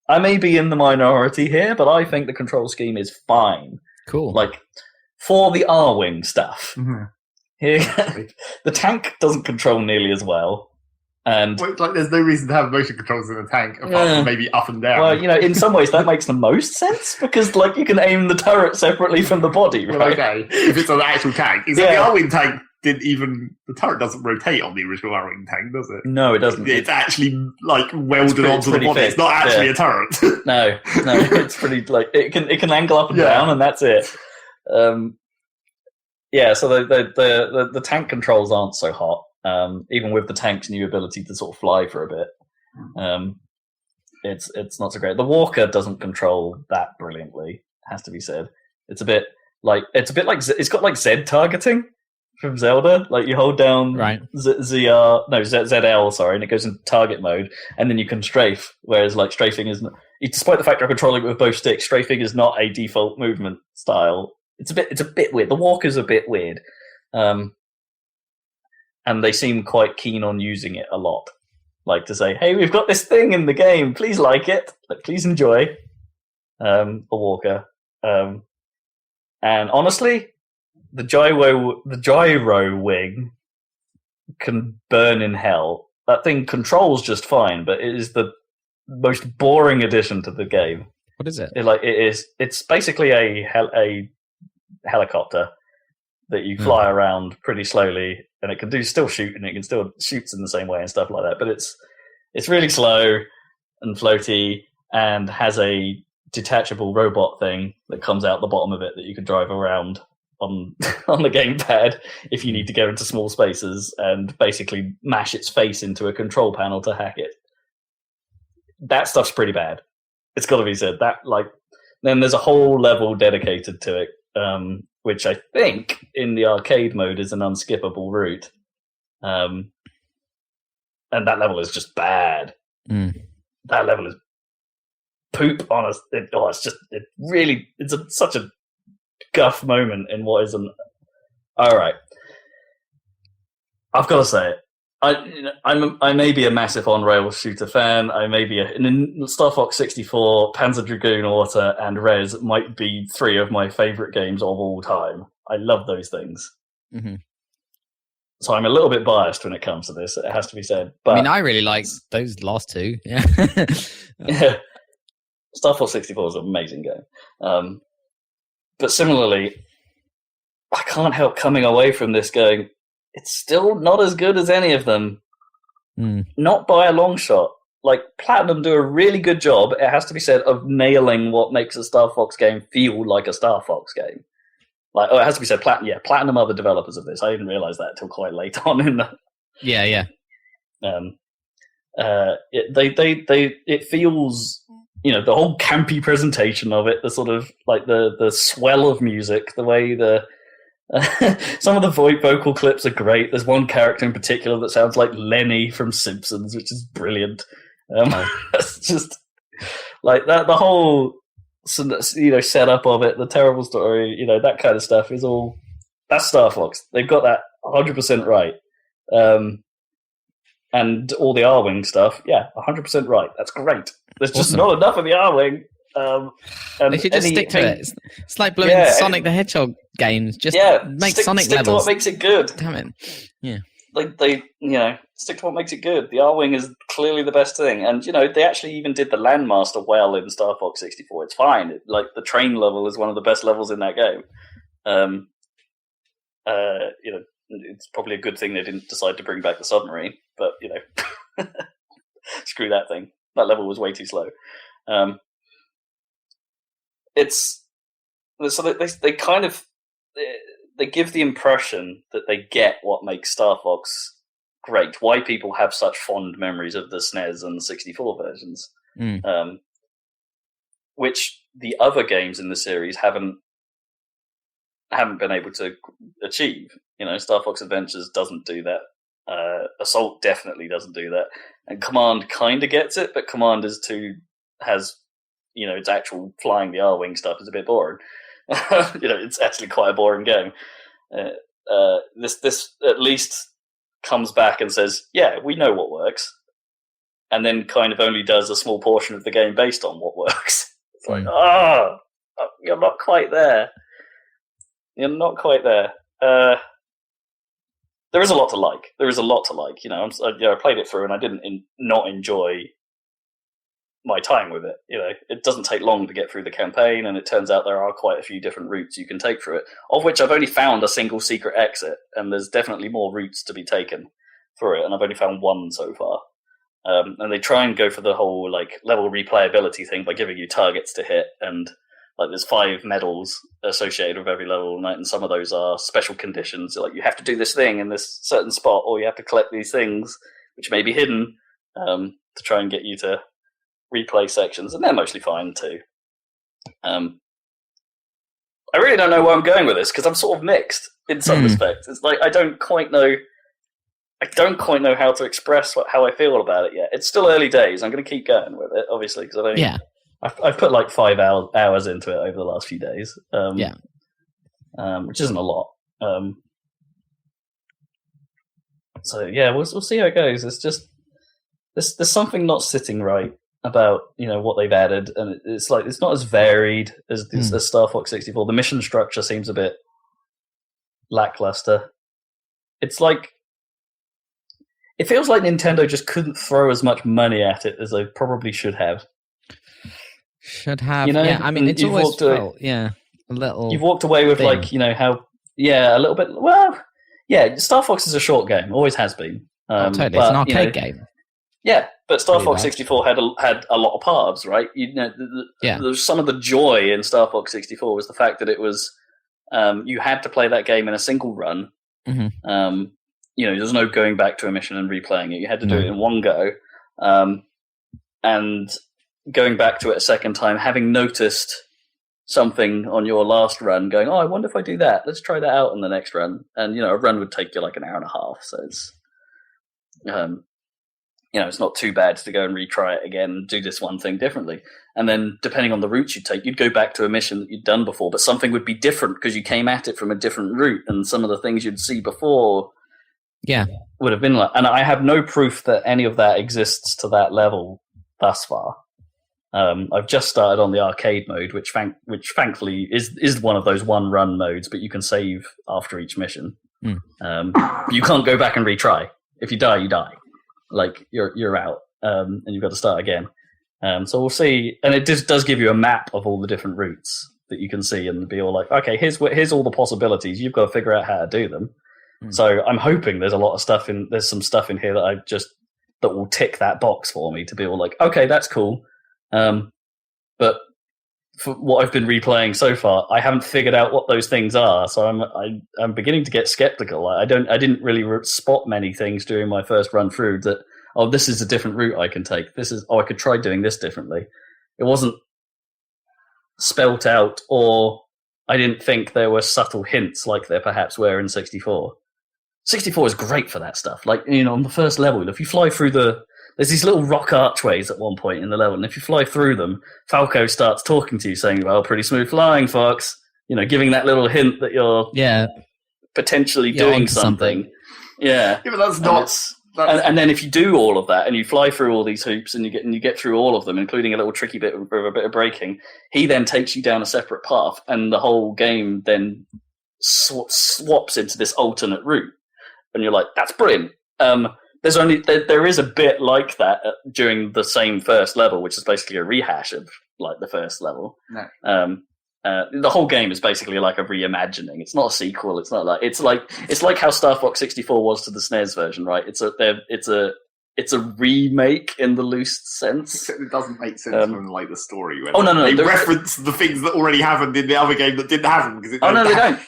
I may be in the minority here, but I think the control scheme is fine. Cool. Like for the R-wing stuff. Mhm. Here, the tank doesn't control nearly as well. And Like, there's no reason to have motion controls in a tank, apart from maybe up and down. well, in some ways that makes the most sense because like you can aim the turret separately from the body, right? Well, okay, if it's an actual tank. Except Yeah. the R-wing tank the turret doesn't rotate on the original R-wing tank, does it? No, it doesn't. It's actually like welded pretty- onto the pretty body. fixed, It's not actually yeah. a turret. No, it's pretty like it can angle up and Yeah. down, and that's it. Yeah, so the tank controls aren't so hot. Even with the tank's new ability to sort of fly for a bit, it's not so great. The Walker doesn't control that brilliantly, has to be said. It's a bit like it's got like Z targeting from Zelda. Like you hold down ZL, sorry, and it goes into target mode, and then you can strafe. Whereas like strafing is, despite the fact I'm controlling it with both sticks, strafing is not a default movement style. It's a bit weird. The Walker's a bit weird, and they seem quite keen on using it a lot. Like to say, hey, we've got this thing in the game. Please like it. Like, please enjoy the Walker. And honestly, the gyro wing can burn in hell. That thing controls just fine, but it is the most boring addition to the game. What is it? It's basically a helicopter that you fly around pretty slowly, and it can still shoot, and it can still shoots in the same way and stuff like that. But it's really slow and floaty, and has a detachable robot thing that comes out the bottom of it that you can drive around on on the gamepad if you need to go into small spaces and basically mash its face into a control panel to hack it. That stuff's pretty bad. It's got to be said. Then there's a whole level dedicated to it, which I think in the arcade mode is an unskippable route. And that level is just bad. That level is poop on us. It's such a guff moment in what is an. All right, I've got to say it. I may be a massive on-rail shooter fan. I may be in Star Fox 64, Panzer Dragoon Auto, and Rez might be 3 of my favorite games of all time. I love those things. Mm-hmm. So I'm a little bit biased when it comes to this. It has to be said. But I mean, I really like those last 2. Yeah. Yeah. Star Fox 64 is an amazing game. But similarly, I can't help coming away from this going, it's still not as good as any of them. Not by a long shot. Like, Platinum do a really good job, it has to be said, of nailing what makes a Star Fox game feel like a Star Fox game. It has to be said, Platinum are the developers of this. I didn't realize that until quite late on in the... Yeah. It feels, the whole campy presentation of it, the sort of, like, the swell of music, the way some of the vocal clips are great. There's one character in particular that sounds like Lenny from Simpsons, which is brilliant. It's just like that. The whole setup of it, the terrible story, that kind of stuff is all that's Star Fox. They've got that 100% right. And all the R-Wing stuff, 100% right. That's great. There's just not enough of the R-Wing. They should just stick to it. It's like blowing Sonic the Hedgehog games. Just make Sonic stick levels. To what makes it good. Damn it. Yeah. They stick to what makes it good. The R-Wing is clearly the best thing. And, they actually even did the Landmaster well in Star Fox 64. It's fine. The train level is one of the best levels in that game. It's probably a good thing they didn't decide to bring back the submarine. But, screw that thing. That level was way too slow. They kind of they give the impression that they get what makes Star Fox great, why people have such fond memories of the SNES and the 64 versions, which the other games in the series haven't been able to achieve. Star Fox Adventures doesn't do that. Assault definitely doesn't do that, and Command kind of gets it, but Command has its actual flying the R-Wing stuff is a bit boring. It's actually quite a boring game. This at least comes back and says, yeah, we know what works, and then kind of only does a small portion of the game based on what works. It's like, you're not quite there. You're not quite there. There is a lot to like. I played it through and I didn't not enjoy my time with it. It doesn't take long to get through the campaign, and it turns out there are quite a few different routes you can take through it, of which I've only found a single secret exit, and there's definitely more routes to be taken through it, and I've only found one so far. And they try and go for the whole level replayability thing by giving you targets to hit, and like there's 5 medals associated with every level, and some of those are special conditions. Like you have to do this thing in this certain spot, or you have to collect these things, which may be hidden, to try and get you to replay sections, and they're mostly fine too. I really don't know where I'm going with this because I'm sort of mixed in some respects. It's like I don't quite know how to express how I feel about it yet. It's still early days. I'm going to keep going with it, obviously, because I've put like 5 hours into it over the last few days. Which isn't a lot. So yeah, we'll see how it goes. It's just there's something not sitting right about what they've added, and it's like it's not as varied as Star Fox 64. The mission structure seems a bit lackluster. It feels like Nintendo just couldn't throw as much money at it as they probably should have. Yeah, I mean, it's always felt, a little. You've walked away with thin. a little bit. Well, yeah, Star Fox is a short game, always has been. Totally, it's an arcade game. Yeah, but Star Fox 64 had a lot of paths, right? There's some of the joy in Star Fox 64 was the fact that it was you had to play that game in a single run. Mm-hmm. There's no going back to a mission and replaying it. You had to do it in one go, and going back to it a second time, having noticed something on your last run, going, "Oh, I wonder if I do that. Let's try that out on the next run." And a run would take you like an hour and a half, so it's it's not too bad to go and retry it again and do this one thing differently. And then, depending on the route you take, you'd go back to a mission that you'd done before, but something would be different because you came at it from a different route, and some of the things you'd see before would have been like... And I have no proof that any of that exists to that level thus far. I've just started on the arcade mode, which thankfully is one of those one-run modes, but you can save after each mission. You can't go back and retry. If you die, you die. Like you're out, and you've got to start again. So we'll see, and it just does give you a map of all the different routes that you can see, and be all like, okay, here's all the possibilities. You've got to figure out how to do them. So I'm hoping there's a lot of stuff there's some stuff in here that will tick that box for me to be all like, okay, that's cool. But for what I've been replaying so far, I haven't figured out what those things are. So I'm beginning to get skeptical. I didn't really spot many things during my first run through that, this is a different route I can take. I could try doing this differently. It wasn't spelt out, or I didn't think there were subtle hints like there perhaps were in 64. 64 is great for that stuff. Like, on the first level, if you fly through there's these little rock archways at one point in the level, and if you fly through them, Falco starts talking to you, saying, "Well, pretty smooth flying, Fox." Giving that little hint that you're potentially doing something. Yeah, but that's not. And then if you do all of that and you fly through all these hoops and you get through all of them, including a little tricky bit with a bit of braking, he then takes you down a separate path, and the whole game then swaps into this alternate route, and you're like, "That's brilliant." There is a bit like that during the same first level, which is basically a rehash of like the first level. No. The whole game is basically like a reimagining. It's not a sequel. It's like how Star Fox 64 was to the SNES version, right? It's a remake in the loose sense. Except it doesn't make sense from like the story. No. They reference the things that already happened in the other game that didn't happen because they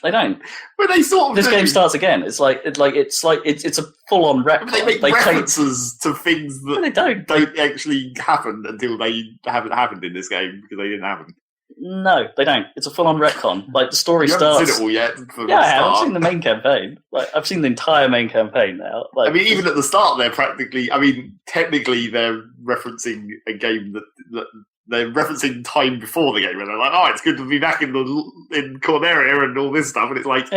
don't. But they sort of this game starts again. It's a full on retcon. They make references to things that don't actually happen until they haven't happened in this game because they didn't happen. No, they don't. It's a full-on retcon. Like the story starts. You haven't seen it all yet. I have. I've seen the main campaign. Like I've seen the entire main campaign now. Like, I mean, even at the start, they're practically. I mean, technically, they're referencing a game that they're referencing time before the game, and they're like, "Oh, it's good to be back in Corneria and all this stuff." And it's like,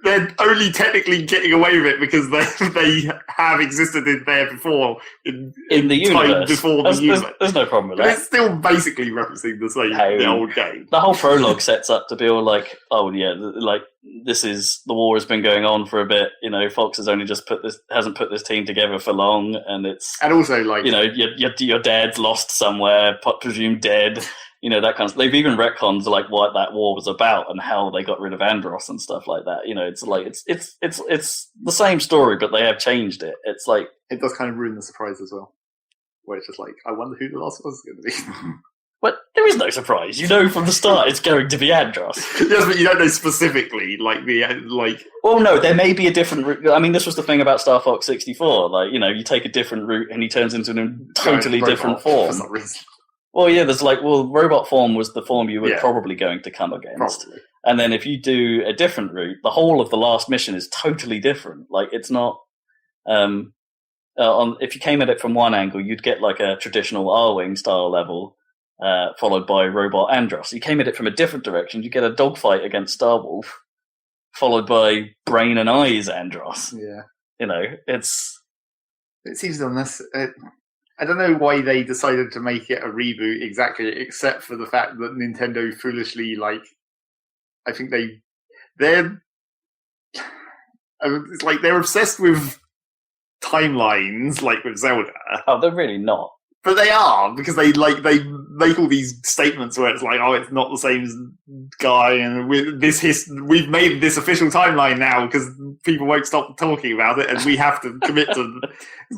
they're only technically getting away with it because they have existed in there before in the universe. Before the universe. There's no problem with that. It's still basically referencing the old game. The whole prologue sets up to be all like, "Oh yeah, like the war has been going on for a bit. Fox has only just hasn't put this team together for long, and also like your dad's lost somewhere, presumed dead." That kind of. They've even retconned like what that war was about and how they got rid of Andros and stuff like that. It's like it's the same story, but they have changed it. It's like it does kind of ruin the surprise as well, where it's just like, I wonder who the last was going to be. But there is no surprise. You know from the start it's going to be Andros. Yes, but you don't know specifically, Well, no, there may be a different route. I mean, this was the thing about Star Fox 64. Like, you take a different route and he turns into a totally different form. For some reason. Well, yeah, there's robot form was the form you were probably going to come against. Probably. And then if you do a different route, the whole of the last mission is totally different. Like, it's not... if you came at it from one angle, you'd get like a traditional R-Wing style level, followed by Robot Andros. You came at it from a different direction, you get a dogfight against Starwolf, followed by Brain and Eyes Andros. Yeah. It seems unnecessary. I don't know why they decided to make it a reboot exactly, except for the fact that Nintendo foolishly, I think they're obsessed with timelines, like with Zelda. Oh, they're really not. But they are, because they make all these statements where it's like, oh, it's not the same guy, and we've made this official timeline now because people won't stop talking about it, and we have to commit to.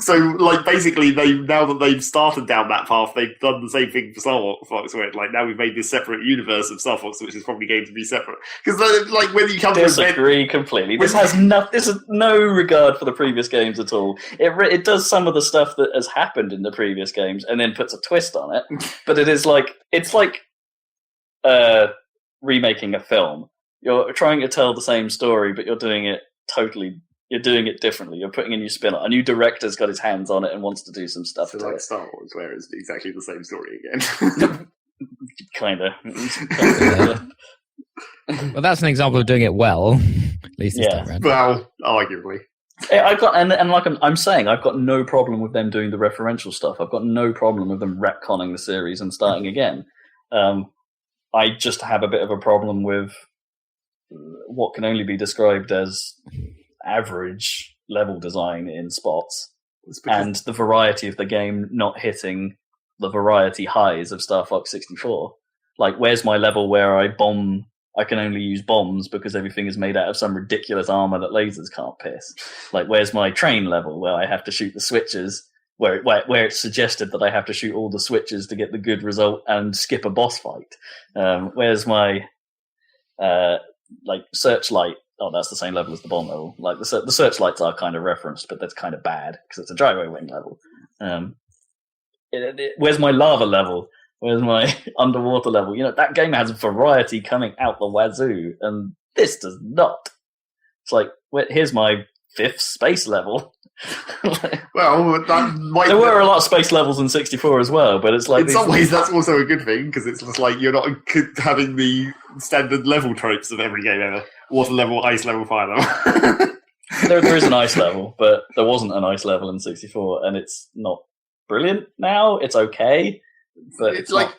So, basically, now that they've started down that path, they've done the same thing for Starfox, where now we've made this separate universe of Starfox, which is probably going to be separate. Because, when you come disagree completely. This has no regard for the previous games at all. It does some of the stuff that has happened in the previous games, and then puts a twist on it. But it's like remaking a film. You're trying to tell the same story, but you're doing it differently. You're putting a new spin on it. A new director's got his hands on it and wants to do some stuff. So like Star Wars, where it's exactly the same story again. Kinda. Well, that's an example of doing it well. At least this time around. Well, arguably. I've got like I'm saying, I've got no problem with them doing the referential stuff. I've got no problem with them retconning the series and starting again. I just have a bit of a problem with what can only be described as average level design in spots, and the variety of the game not hitting the variety highs of Star Fox 64. Like, where's my level where I can only use bombs because everything is made out of some ridiculous armor that lasers can't pierce? Like, where's my train level where I have to shoot the switches, where it's suggested that I have to shoot all the switches to get the good result and skip a boss fight? Where's my searchlight? Oh, that's the same level as the bomb level. Like, the searchlights are kind of referenced, but that's kind of bad because it's a gyro wing level. Where's my lava level? Where's my underwater level? That game has variety coming out the wazoo, and this does not. It's like, here's my 5th space level. Well, there were a lot of space levels in 64 as well, but it's like... In some ways, that's also a good thing, because it's just like you're not having the standard level tropes of every game ever. Water level, ice level, fire level. there is an ice level, but there wasn't an ice level in 64, and it's not brilliant now. It's okay. But it's like,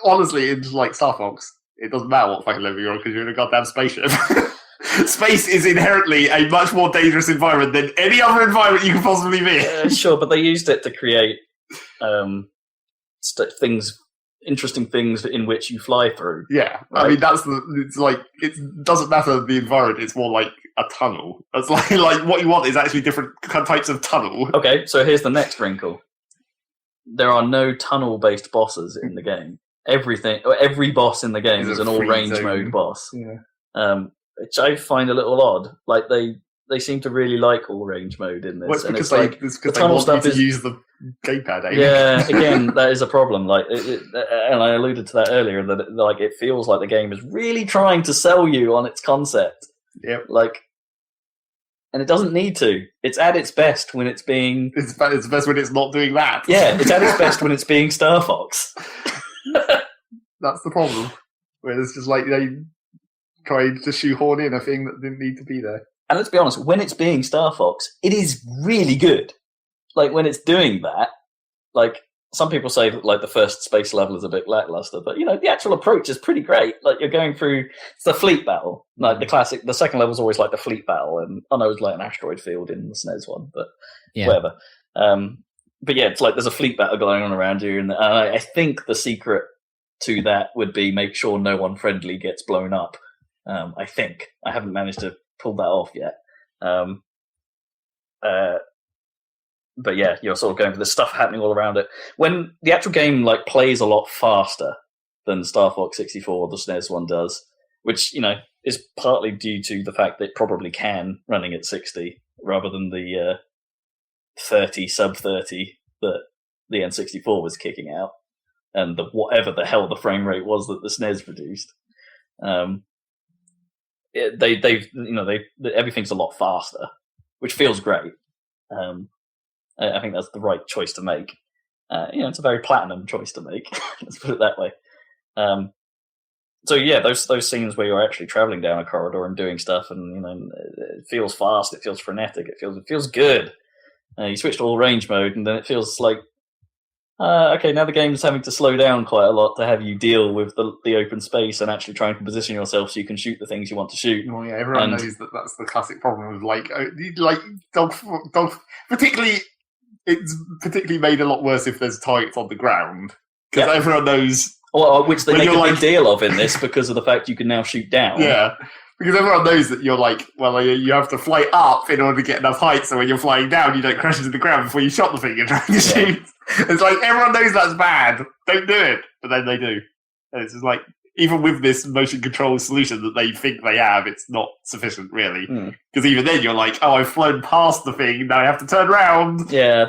honestly, it's like Star Fox. It doesn't matter what fucking level you're on because you're in a goddamn spaceship. Space is inherently a much more dangerous environment than any other environment you can possibly be. Sure, but they used it to create interesting things in which you fly through. Yeah, right? I mean it doesn't matter the environment. It's more like a tunnel. It's like what you want is actually different types of tunnel. Okay, so here's the next wrinkle. There are no tunnel-based bosses in the game. Every boss in the game is an all-range mode boss. Yeah. Which I find a little odd. Like, they seem to really like all-range mode in this. Well, it's and because the tunnel stuff is use the gamepad. Yeah, again, that is a problem. Like, and I alluded to that earlier. That it feels like the game is really trying to sell you on its concept. Yep. And it doesn't need to. It's at its best when it's being... It's best when it's not doing that. Yeah, it's at its best when it's being Star Fox. That's the problem. Where it's just like they tried to shoehorn in a thing that didn't need to be there. And let's be honest, when it's being Star Fox, it is really good. Like, when it's doing that, some people say that, the first space level is a bit lackluster, but, the actual approach is pretty great. Like, you're going through... It's the fleet battle. Like, the classic... The second level is always like the fleet battle, and I know it's like an asteroid field in the SNES one, but whatever. But yeah, it's like there's a fleet battle going on around you, and I think the secret to that would be make sure no one friendly gets blown up. I think. I haven't managed to pull that off yet. but yeah, you're sort of going for this stuff happening all around it. When the actual game like plays a lot faster than Star Fox 64, the SNES one does, which is partly due to the fact that it probably can running at 60 rather than the 30 sub 30 that the N64 was kicking out, and whatever the hell the frame rate was that the SNES produced. Everything's a lot faster, which feels great. I think that's the right choice to make. It's a very platinum choice to make. Let's put it that way. So yeah, those scenes where you're actually traveling down a corridor and doing stuff, and it feels fast, it feels frenetic, it feels good. You switch to all range mode, and then it feels like okay, now the game's having to slow down quite a lot to have you deal with the open space and actually try and position yourself so you can shoot the things you want to shoot. Well, yeah, everyone knows that that's the classic problem with dog. Particularly, it's particularly made a lot worse if there's targets on the ground, because everyone knows. Which they make a big deal of in this because of the fact you can now shoot down. Yeah, because everyone knows that you're you have to fly up in order to get enough height, so when you're flying down, you don't crash into the ground before you shot the thing you're trying to shoot. It's like, everyone knows that's bad. Don't do it. But then they do. And it's just like, even with this motion control solution that they think they have, it's not sufficient, really. Because even then, you're like, oh, I've flown past the thing, now I have to turn around. Yeah,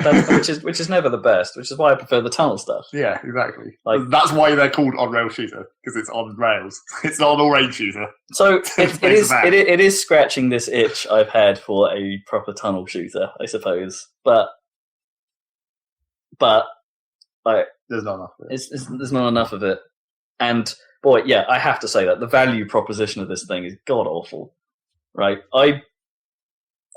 which is never the best, which is why I prefer the tunnel stuff. Yeah, exactly. That's why they're called on-rail shooter, because it's on rails. It's not an all-range shooter. So it is scratching this itch I've had for a proper tunnel shooter, I suppose. But there's not enough of it. There's not enough of it. And boy, yeah, I have to say that the value proposition of this thing is god awful. Right? I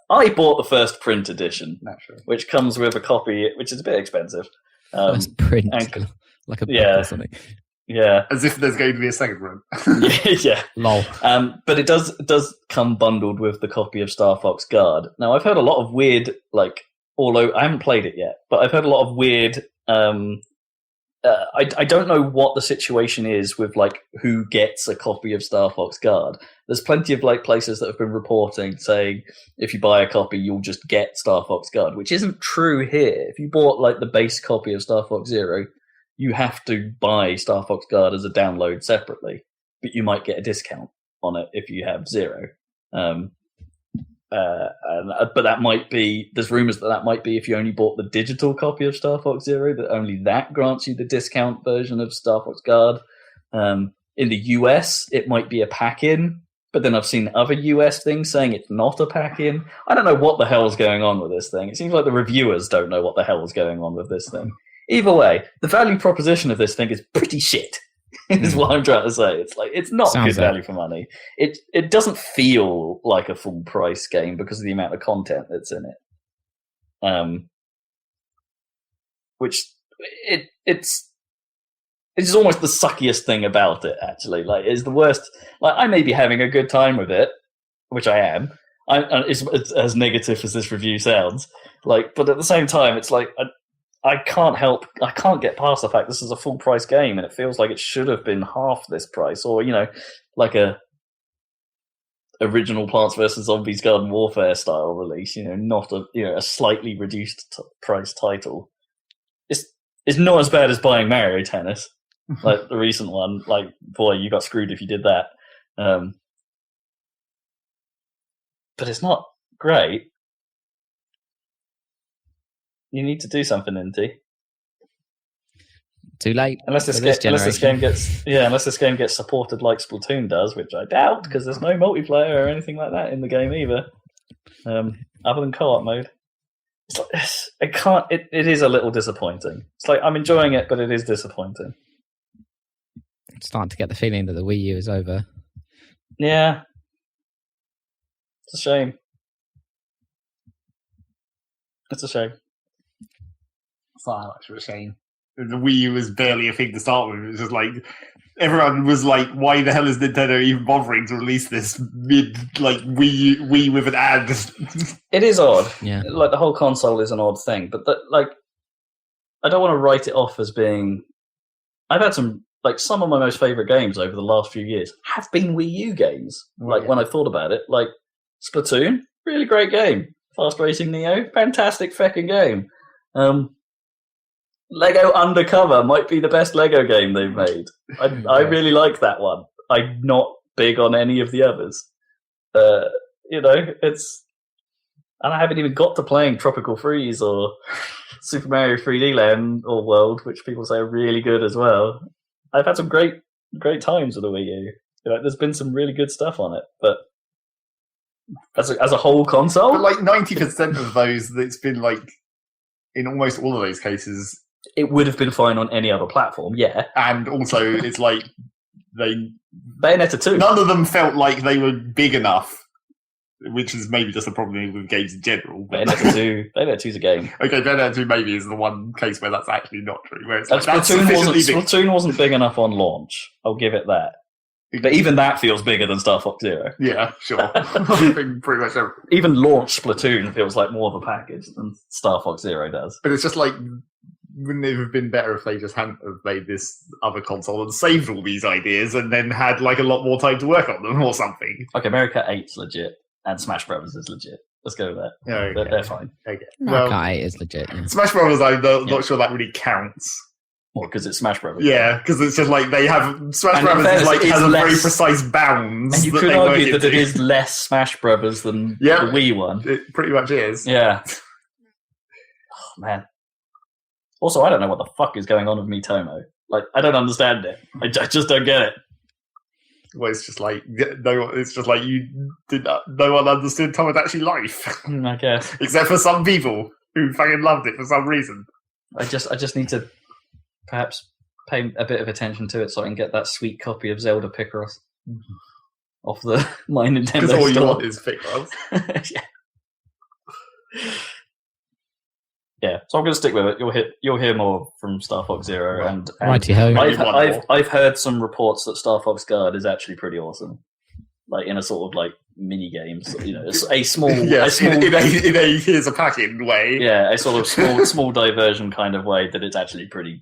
bought the first print edition, naturally, which comes with a copy, which is a bit expensive. First print, like a book or something. Yeah, as if there's going to be a second run. Yeah, lol. But it does come bundled with the copy of Starfox Guard. Now, I've heard a lot of weird, although I haven't played it yet, but I've heard a lot of weird. I don't know what the situation is with who gets a copy of Starfox Guard. There's plenty of places that have been reporting saying if you buy a copy you'll just get Starfox Guard, which isn't true here. If you bought the base copy of Starfox Zero, you have to buy Starfox Guard as a download separately, but you might get a discount on it if you have Zero. But that might be. There's rumors that might be if you only bought the digital copy of Starfox Zero, that only that grants you the discount version of Starfox Guard. In the US, it might be a pack-in, but then I've seen other US things saying it's not a pack-in. I don't know what the hell's going on with this thing. It seems like the reviewers don't know what the hell's going on with this thing. Either way, the value proposition of this thing is pretty shit. Is what I'm trying to say. It's not good value for money. It doesn't feel like a full price game because of the amount of content that's in it. Which it's almost the suckiest thing about it. Actually, it's the worst. I may be having a good time with it, which I am. It's as negative as this review sounds. But at the same time, it's I can't get past the fact this is a full price game, and it feels like it should have been half this price, or a original Plants vs Zombies Garden Warfare style release. Not a slightly reduced price title. It's not as bad as buying Mario Tennis, the recent one. Boy, you got screwed if you did that. But it's not great. You need to do something, Inti. Too late. Unless this game gets supported like Splatoon does, which I doubt, because there's no multiplayer or anything like that in the game either, other than co-op mode. It is a little disappointing. It's I'm enjoying it, but it is disappointing. I'm starting to get the feeling that the Wii U is over. Yeah, it's a shame. It's a shame. It's not much of a shame. The Wii U was barely a thing to start with. It was just everyone was why the hell is Nintendo even bothering to release this Wii with an ad? It is odd. Yeah. The whole console is an odd thing, but I don't want to write it off as being. I've had some of my most favorite games over the last few years have been Wii U games. When I thought about it, Splatoon, really great game. Fast Racing Neo, fantastic fucking game. Lego Undercover might be the best Lego game they've made. I really like that one. I'm not big on any of the others. It's... And I haven't even got to playing Tropical Freeze or Super Mario 3D Land or World, which people say are really good as well. I've had some great times with the Wii U. There's been some really good stuff on it, but as a whole console, but like 90% of those, it's been like in almost all of those cases, it would have been fine on any other platform. Yeah, and also it's like Bayonetta 2. None of them felt like they were big enough. Which is maybe just a problem with games in general. Bayonetta 2's a game. Okay, Bayonetta 2 maybe is the one case where that's actually not true. Where it's Splatoon wasn't big enough on launch. I'll give it that. But even that feels bigger than Starfox Zero. Yeah, sure. I think pretty much everything. Even launch Splatoon feels like more of a package than Starfox Zero does. But it's just like, wouldn't it have been better if they just hadn't have made this other console and saved all these ideas and then had like a lot more time to work on them or something? Okay, America 8's legit. And Smash Brothers is legit. Let's go with that. Yeah, okay. They're fine. Okay. Mario Kart 8 is legit. Yeah. Smash Brothers, I'm not sure that really counts. Well, because it's Smash Brothers. Yeah, because it's just like they have Smash Brothers has a very precise bounds. And you could argue that it is less Smash Brothers than the Wii one. It pretty much is. Yeah. Oh man. Also, I don't know what the fuck is going on with Miitomo. Like, I don't understand it. I just don't get it. Well, it's just like no one understood Tomodachi Life. I guess, except for some people who fucking loved it for some reason. I just need to perhaps pay a bit of attention to it so I can get that sweet copy of Zelda Picross off my Nintendo store. Because all you want is Picross. Yeah. Yeah, so I'm going to stick with it. You'll hear more from Star Fox Zero, and I've heard some reports that Star Fox Guard is actually pretty awesome, like in a sort of like mini games, a small, yes, in a here's a packet way. Yeah, a sort of small diversion kind of way that it's actually pretty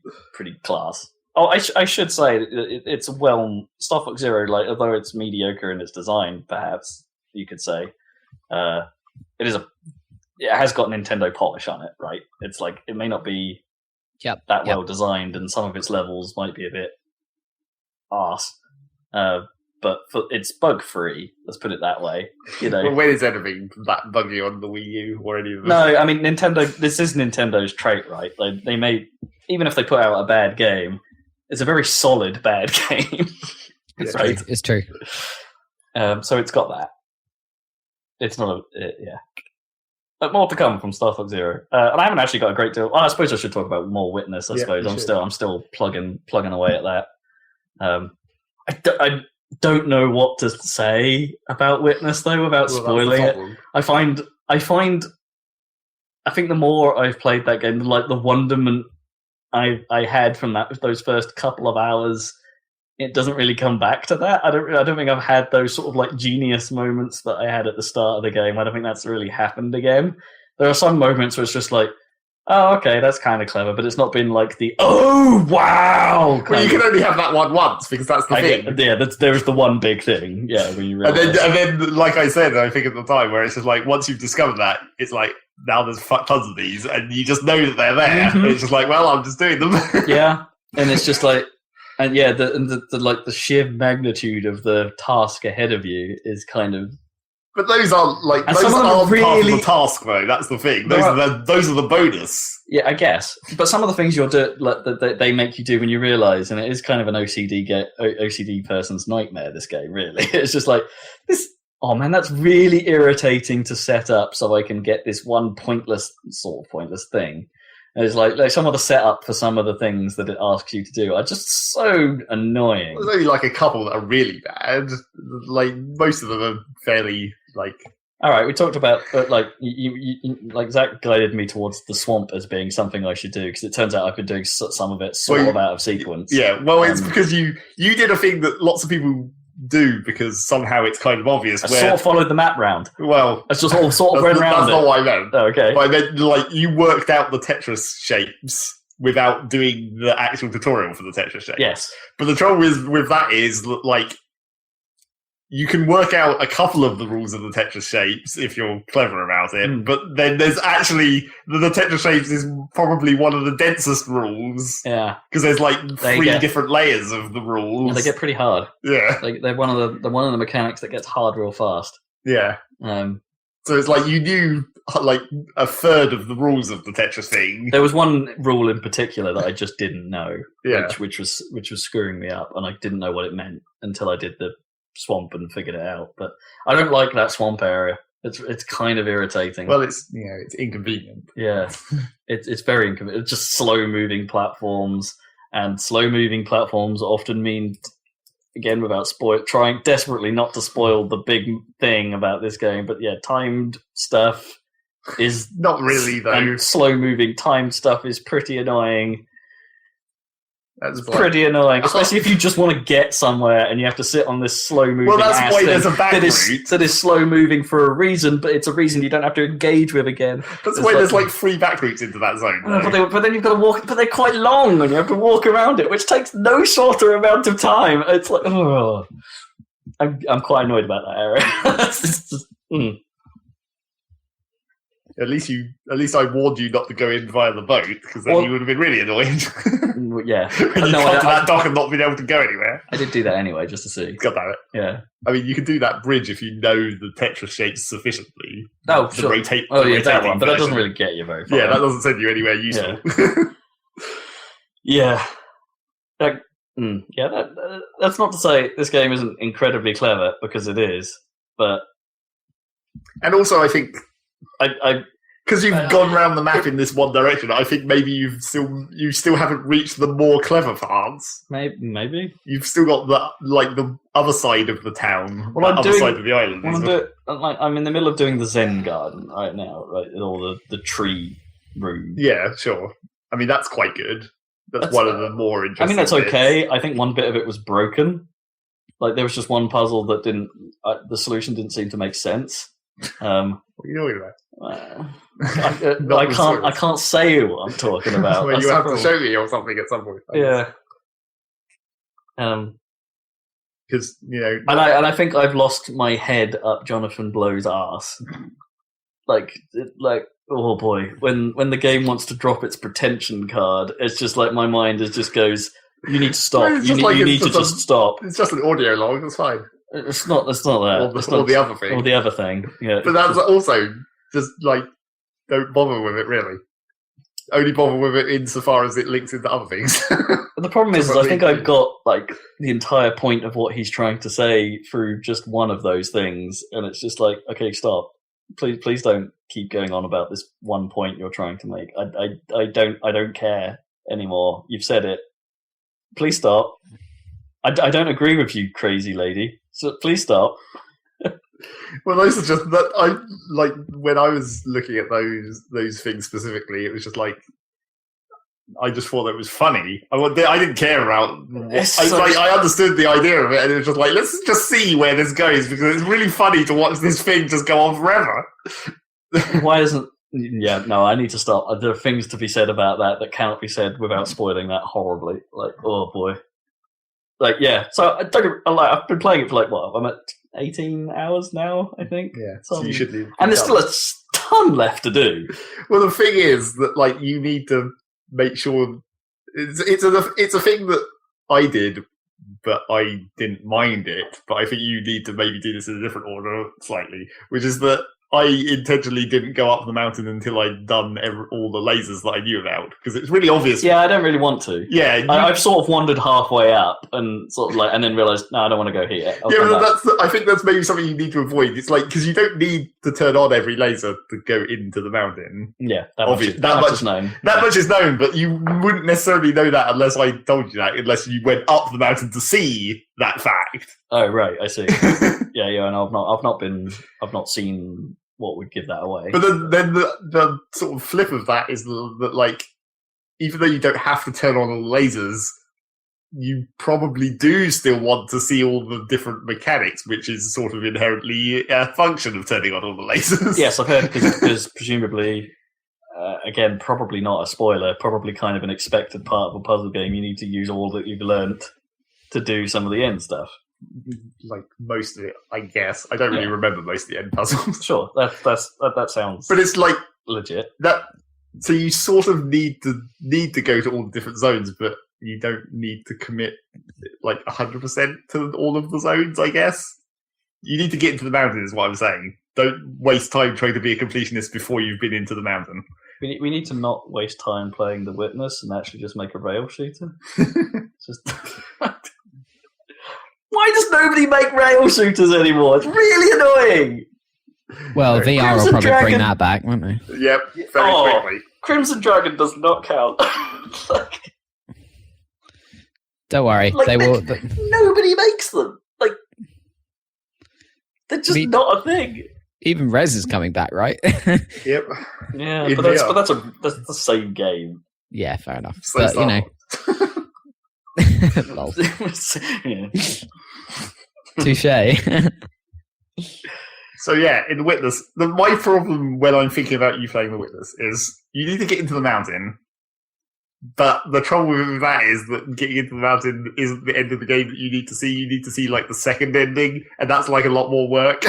class. Oh, I should say it's Star Fox Zero, like although it's mediocre in its design, perhaps you could say, it has got Nintendo polish on it, right? It's like it may not be well designed, and some of its levels might be a bit arse, but it's bug free. Let's put it that way. Well, when is anything that buggy on the Wii U or any of them? No, I mean Nintendo. This is Nintendo's trait, right? They may, even if they put out a bad game, it's a very solid bad game. Right? It's true. So it's got that. It's not But more to come from Star Fox Zero, and I haven't actually got a great deal. I suppose I should talk about more Witness. I suppose I'm still plugging away at that. I don't know what to say about Witness though, without spoiling it. I think the more I've played that game, like the wonderment I had from those first couple of hours, it doesn't really come back to that. I don't think I've had those sort of like genius moments that I had at the start of the game. I don't think that's really happened again. There are some moments where it's just like, oh, okay, that's kind of clever, but it's not been like the, oh, wow! Well, you can only have that one once, because that's the thing. There's the one big thing, when you realize. And then, like I said, I think at the time, where it's just like, once you've discovered that, it's like, now there's tons of these, and you just know that they're there. Mm-hmm. It's just like, well, I'm just doing them. Yeah, and it's just like, and the sheer magnitude of the task ahead of you is kind of. But those aren't part of the task, though. That's the thing. Those are the bonus. Yeah, I guess. But some of the things you'll do, that they make you do when you realise, and it is kind of an OCD person's nightmare. This game, really, it's just like this. Oh man, that's really irritating to set up so I can get this one pointless thing. And it's like some of the setup for some of the things that it asks you to do are just so annoying. There's only like a couple that are really bad. Like most of them are fairly like. All right, we talked about you like Zach guided me towards the swamp as being something I should do because it turns out I've been doing some of it sort of out of sequence. Yeah, well, it's because you did a thing that lots of people do because somehow it's kind of obvious. I sort of followed the map round. Well, I just sort of went around. That's not what I meant. Oh, okay. But I meant you worked out the Tetris shapes without doing the actual tutorial for the Tetris shapes. Yes. But the trouble with that is you can work out a couple of the rules of the Tetris shapes if you're clever about it, but then there's actually the Tetris shapes is probably one of the densest rules. Yeah, because there's like three different layers of the rules. And they get pretty hard. Yeah, they're one of the mechanics that gets hard real fast. Yeah. So it's like you knew like a third of the rules of the Tetris thing. There was one rule in particular that I just didn't know, yeah, which was screwing me up, and I didn't know what it meant until I did the swamp and figured it out. But I don't like that swamp area. It's kind of irritating. Well, it's inconvenient. Yeah, it's very inconvenient. It's just slow moving platforms, and slow moving platforms often mean, again, without trying desperately not to spoil the big thing about this game, but yeah, timed stuff is not really though. And slow moving timed stuff is pretty annoying. That's pretty annoying, especially if you just want to get somewhere and you have to sit on this slow moving. Well, that's why there's a back route that is slow moving for a reason, but it's a reason you don't have to engage with again. That's why there's like 3 back routes into that zone. But then you've got to walk. But they're quite long, and you have to walk around it, which takes no shorter amount of time. It's like, oh, I'm quite annoyed about that area. It's just, At least I warned you not to go in via the boat, because then you would have been really annoyed. Yeah. When you come to that dock and not been able to go anywhere. I did do that anyway, just to see. God damn it. Yeah. I mean, you can do that bridge if you know the Tetris shapes sufficiently. Oh, sure. That one, but that doesn't really get you very far. Yeah, that doesn't send you anywhere useful. Yeah. That's not to say this game isn't incredibly clever, because it is, but... And also, I think... Because you've gone around the map in this one direction, I think maybe you still haven't reached the more clever parts. Maybe you've still got the other side of the town, side of the island. I'm in the middle of doing the Zen garden right now, right? All the tree room. Yeah, sure. I mean, that's quite good. That's one of the more interesting. I mean, that's okay. bits. I think one bit of it was broken. Like there was just one puzzle that didn't. The solution didn't seem to make sense. What are you talking about? I can't say what I'm talking about. Well, you have to show me or something at some point. Yeah. Because and I think I've lost my head up Jonathan Blow's ass. Like oh boy, when the game wants to drop its pretension card, it's just like my mind just goes, you need to stop. You need to just stop. It's just an audio log. It's fine. It's not that. Or the other thing. Or the other thing. Yeah. But that's also just don't bother with it really. Only bother with it insofar as it links into other things. But the problem is I think I've got the entire point of what he's trying to say through just one of those things, and it's just like, okay, stop. Please don't keep going on about this one point you're trying to make. I don't care anymore. You've said it. Please stop. I don't agree with you, crazy lady. So please stop. Well, those are just that. When I was looking at those things specifically, it was just like I just thought it was funny. I didn't care about. I understood the idea of it, and it was just like, let's just see where this goes, because it's really funny to watch this thing just go on forever. Why isn't? Yeah, no, I need to stop. There are things to be said about that cannot be said without spoiling that horribly. Like, oh boy. Yeah. So I've been playing it for I'm at 18 hours now, I think. Yeah. So you should do. And there's still a ton left to do. Well, the thing is that you need to make sure it's a thing that I did, but I didn't mind it. But I think you need to maybe do this in a different order slightly, which is that I intentionally didn't go up the mountain until I'd done all the lasers that I knew about, because it's really obvious. Yeah, I don't really want to. Yeah, I've sort of wandered halfway up and and then realised, no, I don't want to go here. I think that's maybe something you need to avoid. It's because you don't need to turn on every laser to go into the mountain. Yeah, that much is known. That much is known, but you wouldn't necessarily know that unless I told you that, unless you went up the mountain to see that fact. Oh right, I see. yeah, and I've not seen what would give that away. But then the sort of flip of that is that even though you don't have to turn on all the lasers, you probably do still want to see all the different mechanics, which is sort of inherently a function of turning on all the lasers. Yes, I've heard, because presumably, again, probably not a spoiler, probably kind of an expected part of a puzzle game, you need to use all that you've learnt to do some of the end stuff. like most of it, I guess. I don't really remember most of the end puzzles. Sure, that sounds. But it's like legit. So you sort of need to go to all the different zones, but you don't need to commit like 100% to all of the zones, I guess. You need to get into the mountain, is what I'm saying. Don't waste time trying to be a completionist before you've been into the mountain. We need to not waste time playing The Witness and actually just make a rail shooter. Why does nobody make rail shooters anymore? It's really annoying. Well, VR Crimson will probably Dragon. bring that back, won't they? Yep, very quickly. Crimson Dragon does not count. Don't worry, they will. Nobody makes them. Like, they're just not a thing. Even Rez is coming back, right? Yep. Yeah, but that's the same game. Yeah, fair enough. So but you know, lol. Yeah. Touche. So yeah, in The Witness, my problem when I'm thinking about you playing The Witness is you need to get into the mountain, but the trouble with that is that getting into the mountain isn't the end of the game that you need to see. You need to see like the second ending, and that's like a lot more work.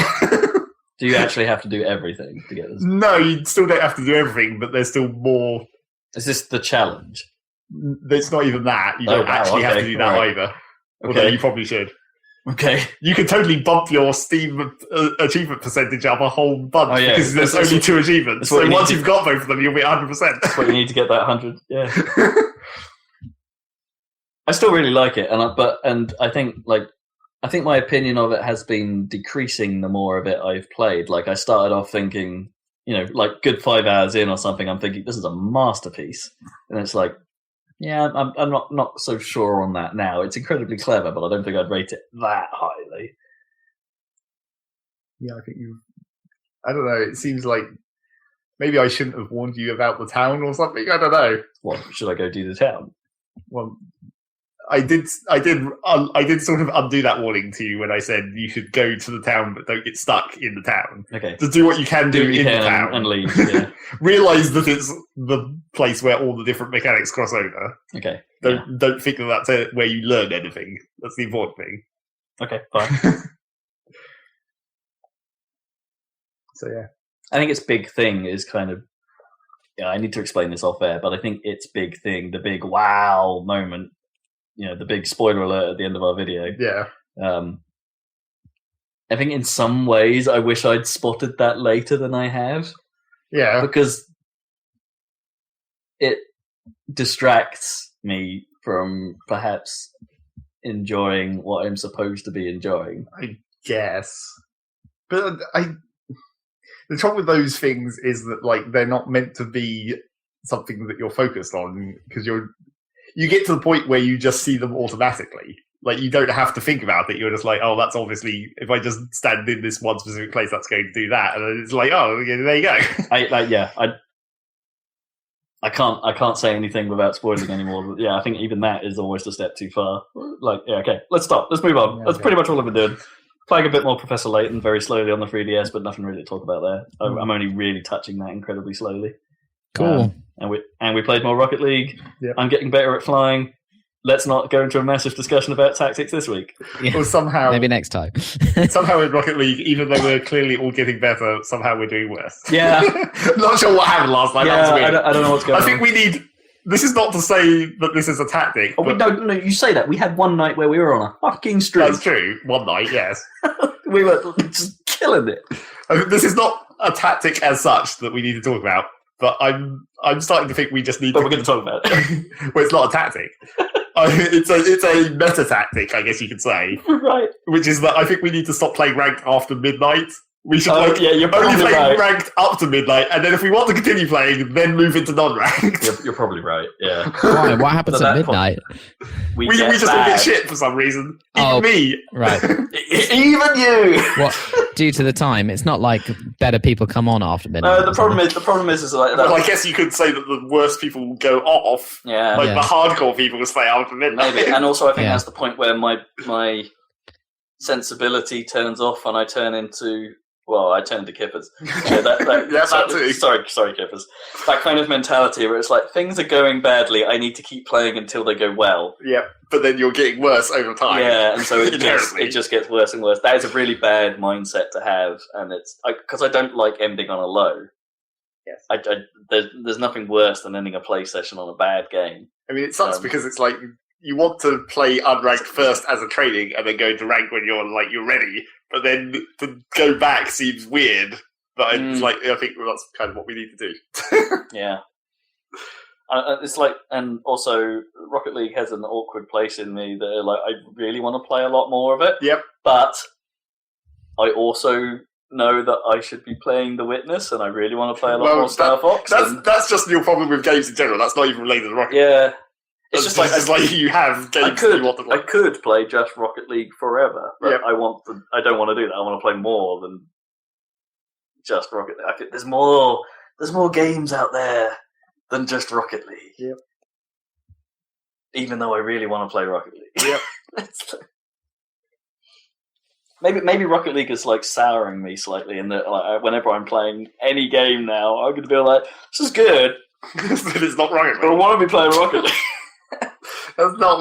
Do you actually have to do everything to get this? No, you still don't have to do everything, but there's still more. Is this the challenge? It's not even that. You don't actually have to do that either. Although you probably should. Okay. You can totally bump your Steam achievement percentage up a whole bunch because there's only 2 achievements. So once you've got both of them, you'll be 100%. That's what you need to get that 100. Yeah. I still really like it, and I think my opinion of it has been decreasing the more of it I've played. Like I started off thinking, like good 5 hours in or something, I'm thinking this is a masterpiece, and it's like, yeah, I'm not so sure on that now. It's incredibly clever, but I don't think I'd rate it that highly. Yeah, I think I don't know. It seems like maybe I shouldn't have warned you about the town or something. I don't know. What should I go do the town? Well, I did sort of undo that warning to you when I said you should go to the town but don't get stuck in the town. Okay. Just do what you can do in the town and leave. Yeah. Realise that it's the place where all the different mechanics cross over. Okay. Don't think that that's where you learn anything. That's the important thing. Okay, fine. So yeah. I think its big thing is kind of, I need to explain this off air, but I think its big thing, the big wow moment, the big spoiler alert at the end of our video. Yeah. I think in some ways I wish I'd spotted that later than I have. Yeah. Because it distracts me from perhaps enjoying what I'm supposed to be enjoying. I guess. But the trouble with those things is that like they're not meant to be something that you're focused on because you get to the point where you just see them automatically. Like you don't have to think about it. You're just like, oh, that's obviously if I just stand in this one specific place, that's going to do that, and then it's like, oh, yeah, there you go. I can't say anything without spoiling anymore. But yeah, I think even that is almost a step too far. Like, yeah, okay, let's stop. Let's move on. That's pretty much all I've been doing. Playing a bit more Professor Layton very slowly on the 3DS, but nothing really to talk about there. I'm only really touching that incredibly slowly. Cool. And we played more Rocket League. Yep. I'm getting better at flying. Let's not go into a massive discussion about tactics this week. Yeah. Or somehow, maybe next time. Somehow in Rocket League, even though we're clearly all getting better, somehow we're doing worse. Yeah. Not sure what happened last night. Yeah, I don't know what's going on. I think we need. This is not to say that this is a tactic. Oh, no, you say that. We had one night where we were on a fucking streak. That's true. One night, yes. We were just killing it. I mean, this is not a tactic as such that we need to talk about, but I'm starting to think we just need But we're going to talk about it. Well, it's not a tactic. It's a meta tactic, I guess you could say. Right. Which is that I think we need to stop playing ranked after midnight. We should you're only play right. ranked up to midnight, and then if we want to continue playing, then move into non-ranked. You're probably right, yeah. Why? What happens at midnight? We just all get shit for some reason. Even me. Right. Even you! What? Due to the time, it's not like better people come on after midnight. The problem is like that. Well, I guess you could say that the worst people go off. Yeah. Like the hardcore people will stay after midnight. Maybe. And also I think that's the point where my sensibility turns off and I turn into Well, I turned to Kippers. Yeah, that too. Sorry, Kippers. That kind of mentality where it's like, things are going badly, I need to keep playing until they go well. Yeah, but then you're getting worse over time. Yeah, and so it just gets worse and worse. That is a really bad mindset to have, and it's because I don't like ending on a low. Yes. There's nothing worse than ending a play session on a bad game. I mean, it sucks because it's like you want to play unranked first as a training and then go into rank when you're ready. But then to go back seems weird. But it's like, I think that's kind of what we need to do. Yeah. It's like, and also Rocket League has an awkward place in me that like I really want to play a lot more of it. Yep. But I also know that I should be playing The Witness, and I really want to play a lot more Starfox. That's just your problem with games in general. That's not even related to Rocket League. Yeah. It's just like you have games that you want to play. I could play just Rocket League forever, but I don't want to do that. I want to play more than just Rocket League. There's more games out there than just Rocket League. Yep. Even though I really want to play Rocket League. Yep. Maybe Rocket League is like souring me slightly in that like, whenever I'm playing any game now, I'm going to be like, this is good. But it's not Rocket League. But I want to be playing Rocket League. That's not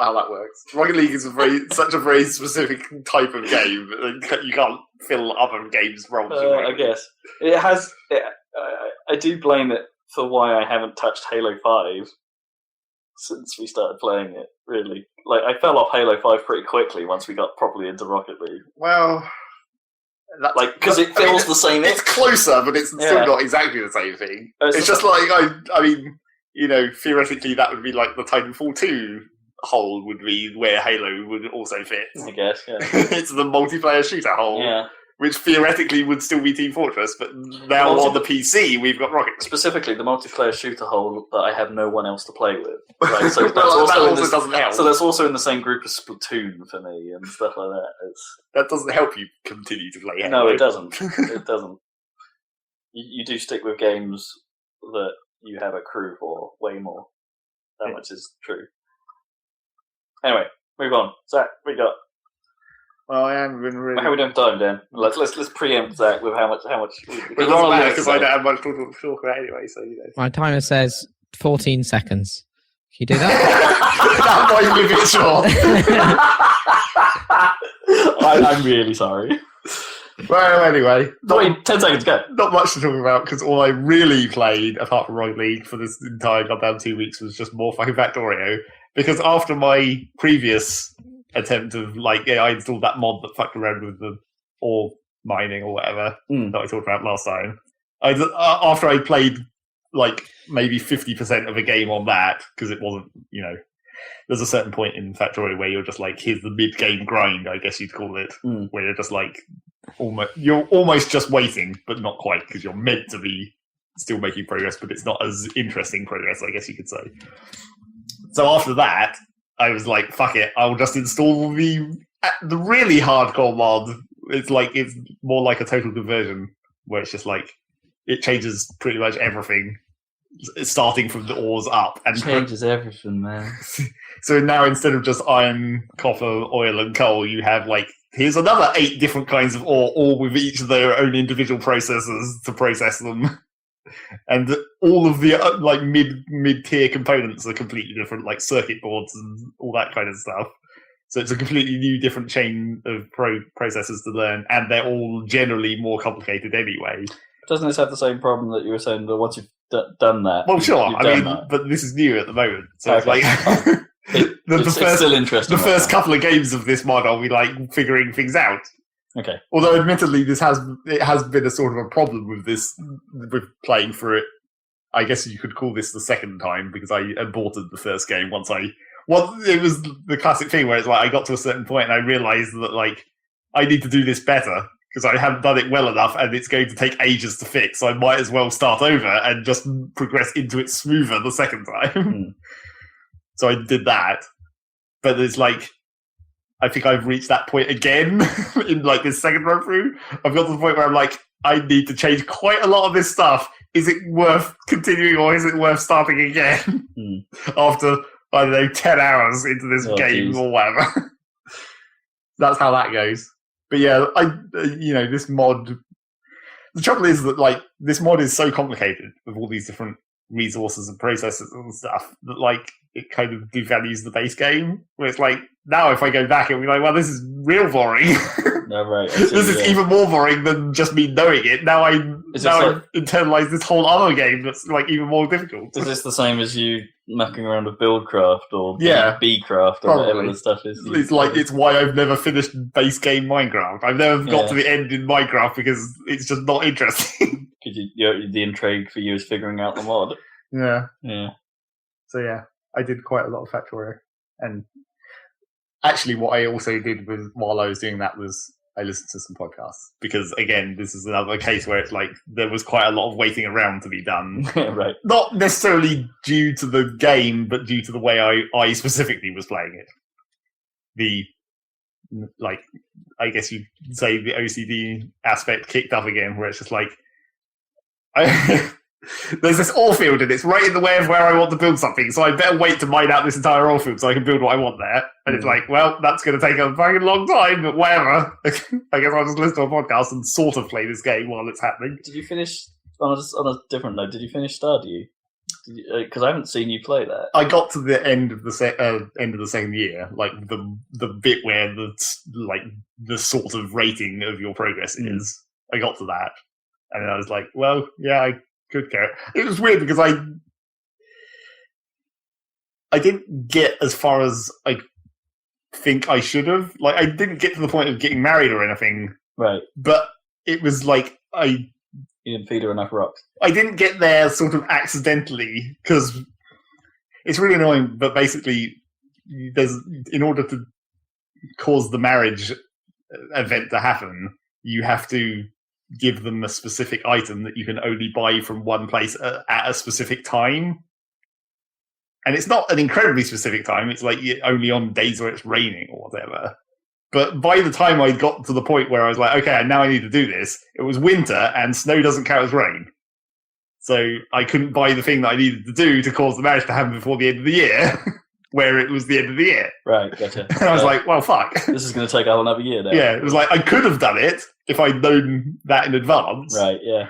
how that works. Rocket League is such a very specific type of game. You can't fill other games' roles. I guess it has. I do blame it for why I haven't touched Halo 5 since we started playing it. Really, like I fell off Halo 5 pretty quickly once we got properly into Rocket League. Well, because it feels the same. It's closer, but it's still not exactly the same thing. It's just like I mean. Theoretically, that would be like the Titanfall 2 hole would be where Halo would also fit. I guess, yeah. It's the multiplayer shooter hole, which theoretically would still be Team Fortress, but now on the PC, we've got Rocket League. Specifically, the multiplayer shooter hole that I have no one else to play with. Right? So that also doesn't help. So that's also in the same group as Splatoon for me and stuff like that. That doesn't help you continue to play Halo. No, it doesn't. It doesn't. You do stick with games that you have a crew for way more. That much is true. Anyway, move on. Zach, what you got? Well, I haven't been really. How are we doing time, Dan? Let's preempt Zach with how much. It doesn't matter because I don't have much to talk about anyway. So my timer says 14 seconds. Can you do that? That might be a bit short. I'm really sorry. Well, anyway. 10 seconds, go. Not much to talk about, because all I really played, apart from Rocket League, for this entire goddamn 2 weeks was just more fucking Factorio. Because after my previous attempt of, I installed that mod that fucked around with the ore mining or whatever that I talked about last time. After I played, maybe 50% of a game on that, because it wasn't, there's a certain point in Factorio where you're just here's the mid-game grind, I guess you'd call it, where you're just you're almost just waiting, but not quite, because you're meant to be still making progress, but it's not as interesting progress, I guess you could say. So after that, I was like, fuck it, I'll just install the really hardcore mod. It's more like a total conversion, where it's just it changes pretty much everything, starting from the ores up. And changes everything, man. So now instead of just iron, copper, oil, and coal, you have here's another 8 different kinds of ore, all with each of their own individual processes to process them. And all of the mid-tier components are completely different, like circuit boards and all that kind of stuff. So it's a completely new, different chain of processes to learn, and they're all generally more complicated anyway. Doesn't this have the same problem that you were saying that once you've done that? Well, sure. But this is new at the moment, so okay. It's still interesting. The first couple of games of this mod, I'll be figuring things out. Okay. Although, admittedly, it has been a sort of a problem with playing through it. I guess you could call this the second time, because I aborted the first game it was the classic thing where it's I got to a certain point and I realised that I need to do this better because I haven't done it well enough and it's going to take ages to fix. So I might as well start over and just progress into it smoother the second time. So I did that, but it's I think I've reached that point again in this second run through. I've got to the point where I'm I need to change quite a lot of this stuff. Is it worth continuing or is it worth starting again after, I don't know, 10 hours into this game or whatever? That's how that goes. But yeah, this mod. The trouble is that like this mod is so complicated with all these different resources and processes and stuff that like it kind of devalues the base game. Where it's like now if I go back, it'll be like, well, this is real boring. No, right. This is even more boring than just me knowing it. Now I've internalized this whole other game that's like even more difficult. Is this the same as you mucking around with Buildcraft or Bcraft or whatever the stuff is? It's why I've never finished base game Minecraft. I've never got to the end in Minecraft because it's just not interesting. Because the intrigue for you is figuring out the mod. Yeah. So yeah, I did quite a lot of Factorio, and actually, what I also did while I was doing that was I listened to some podcasts because, again, this is another case where it's like there was quite a lot of waiting around to be done. Right. Not necessarily due to the game, but due to the way I specifically was playing it. I guess you'd say the OCD aspect kicked up again, where it's just like, there's this ore field and it's right in the way of where I want to build something, so I better wait to mine out this entire ore field so I can build what I want there. And it's like, well, that's going to take a fucking long time, but whatever. I guess I'll just listen to a podcast and sort of play this game while it's happening. Did you finish, on a different note, did you finish Stardew? Because I haven't seen you play that. I got to the end of the second year, like the bit where the sort of rating of your progress is. I got to that, and then I was like, well, yeah, I could care. It was weird because I didn't get as far as I think I should have. Like, I didn't get to the point of getting married or anything. Right. But it was like you didn't feed her enough rocks. I didn't get there sort of accidentally because it's really annoying. But basically, in order to cause the marriage event to happen, you have to give them a specific item that you can only buy from one place at a specific time. And it's not an incredibly specific time. It's like only on days where it's raining or whatever. But by the time I got to the point where I was like, okay, now I need to do this, it was winter and snow doesn't count as rain. So I couldn't buy the thing that I needed to do to cause the marriage to happen before the end of the year, where it was the end of the year. Right, gotcha. And I was like, well, fuck. This is going to take out another year now. Yeah, it was like, I could have done it if I'd known that in advance. Right, yeah.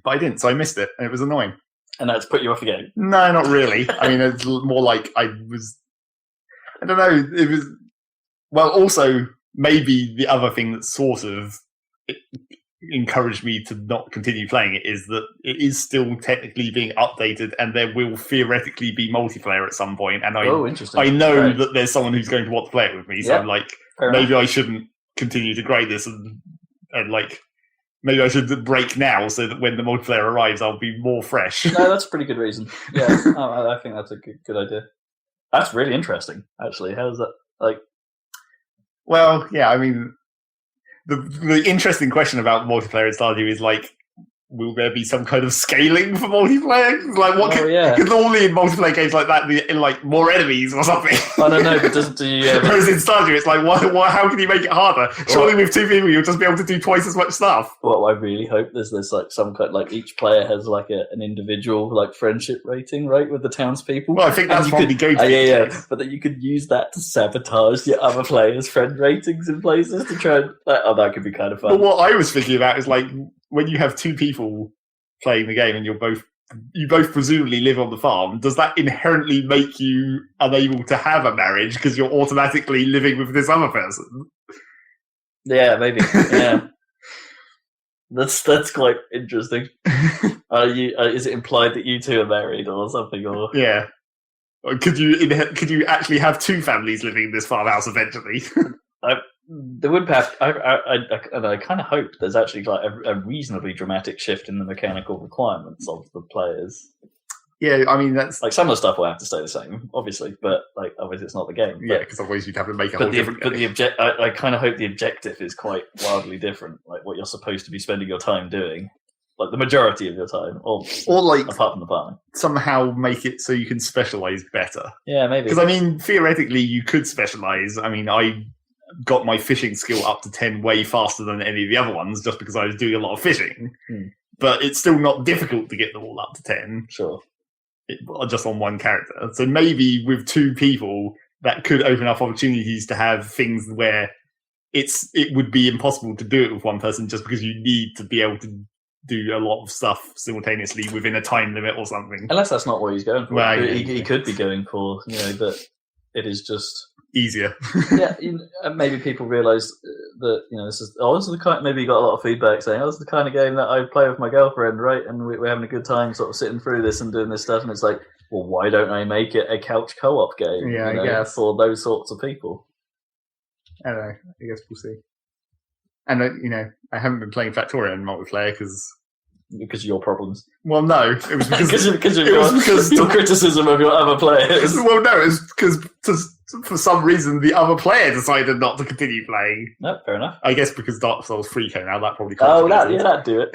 But I didn't, so I missed it, and it was annoying. And that's put you off the game? No, not really. I mean, it's more like I don't know, it was... Well, also, maybe the other thing that sort of encouraged me to not continue playing it is that it is still technically being updated and there will theoretically be multiplayer at some point. And interesting. I know that there's someone who's going to want to play it with me. So I'm like, maybe I shouldn't continue to grade this and like, maybe I should break now so that when the multiplayer arrives, I'll be more fresh. No, that's a pretty good reason. Yeah, I think that's a good idea. That's really interesting, actually. How's that, like... Well, yeah, I mean, the interesting question about multiplayer in Stardew is like, will there be some kind of scaling for multiplayer? Like, what? Because normally in multiplayer games like that, in like more enemies or something. I don't know, but doesn't Whereas in Stardew, it's like, how can you make it harder? Surely with two people, you'll just be able to do twice as much stuff. Well, I really hope there's like some kind, like each player has like an individual like friendship rating, right, with the townspeople. Well, I think that's probably going to be but that you could use that to sabotage your other players' friend ratings in places to try and that could be kind of fun. But what I was thinking about is like, when you have two people playing the game and you both presumably live on the farm, does that inherently make you unable to have a marriage because you're automatically living with this other person? Yeah, maybe. Yeah, that's quite interesting. Is it implied that you two are married or something? Or yeah, or could you actually have two families living in this farmhouse eventually? There would have, and I kind of hope there's actually like a reasonably dramatic shift in the mechanical requirements of the players. Yeah, I mean that's like some of the stuff will have to stay the same, obviously, but like obviously it's not the game. Yeah, because otherwise you'd have to make a whole different. But I kind of hope the objective is quite wildly different, like what you're supposed to be spending your time doing, like the majority of your time, or like apart from the farming. Somehow make it so you can specialize better. Yeah, maybe. Because I mean, theoretically, you could specialize. I mean, I got my fishing skill up to 10 way faster than any of the other ones just because I was doing a lot of fishing. But it's still not difficult to get them all up to 10. Sure. Just on one character. So maybe with two people, that could open up opportunities to have things where it would be impossible to do it with one person just because you need to be able to do a lot of stuff simultaneously within a time limit or something. Unless that's not what he's going for. Well, he could be going for, that it is just easier. yeah. Maybe people realise that this is the kind. Maybe you got a lot of feedback saying, "Oh, this is the kind of game that I play with my girlfriend, right?" And we're having a good time, sort of sitting through this and doing this stuff. And it's like, well, why don't I make it a couch co-op game? Yeah, I guess for those sorts of people. I don't know. I guess we'll see. And I haven't been playing Factorio in multiplayer because of your problems. Well, no, it was because because your criticism of your other players. Well, no, it was because for some reason the other player decided not to continue playing. No, fair enough. I guess because Dark Souls 3 came out, that probably contributed. That'd do it.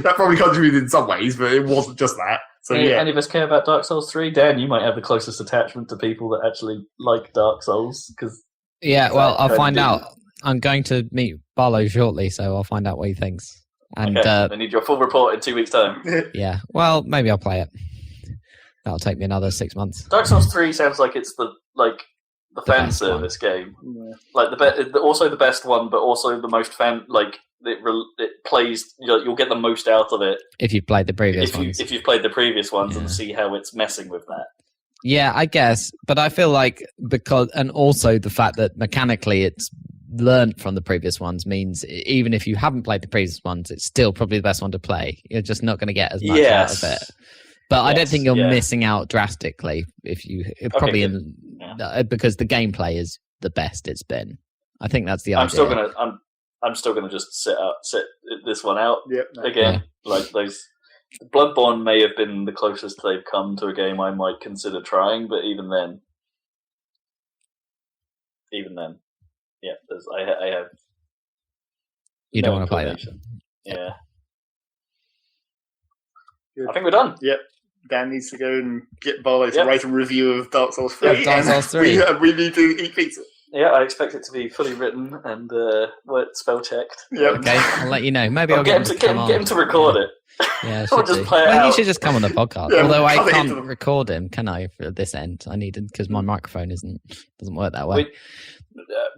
That probably contributed in some ways, but it wasn't just that. So any of us care about Dark Souls 3? Dan, you might have the closest attachment to people that actually like Dark Souls because. Yeah, well, I'll find out. I'm going to meet Barlow shortly, so I'll find out what he thinks. And I need your full report in 2 weeks' time. Yeah, well, maybe I'll play it. That'll take me another 6 months. Dark Souls 3 sounds like it's the fan service game, like also the best one, but also the most it plays. You'll get the most out of it if you've played the previous ones. If you've played the previous ones and see how it's messing with that. Yeah, I guess, but I feel like and also the fact that mechanically it's learned from the previous ones means even if you haven't played the previous ones, it's still probably the best one to play. You're just not going to get as much out of it. But I don't think you're missing out drastically if you because the gameplay is the best it's been. I think that's the idea. I'm still gonna just sit this one out again. Yeah. Like those Bloodborne may have been the closest they've come to a game I might consider trying, but even then, yeah, I have. You don't want to play that. Yeah. Good. I think we're done. Yep. Dan needs to go and get Barlow to write a review of Dark Souls 3. Dark Souls 3. We need to eat pizza. Yeah, I expect it to be fully written and spell checked. Yep. Okay, I'll let you know. Maybe I'll get him to record it. Yeah, or just play it out. You should just come on the podcast. Yeah, although I can't record him, can I? For this end, I need it because my microphone doesn't work that way.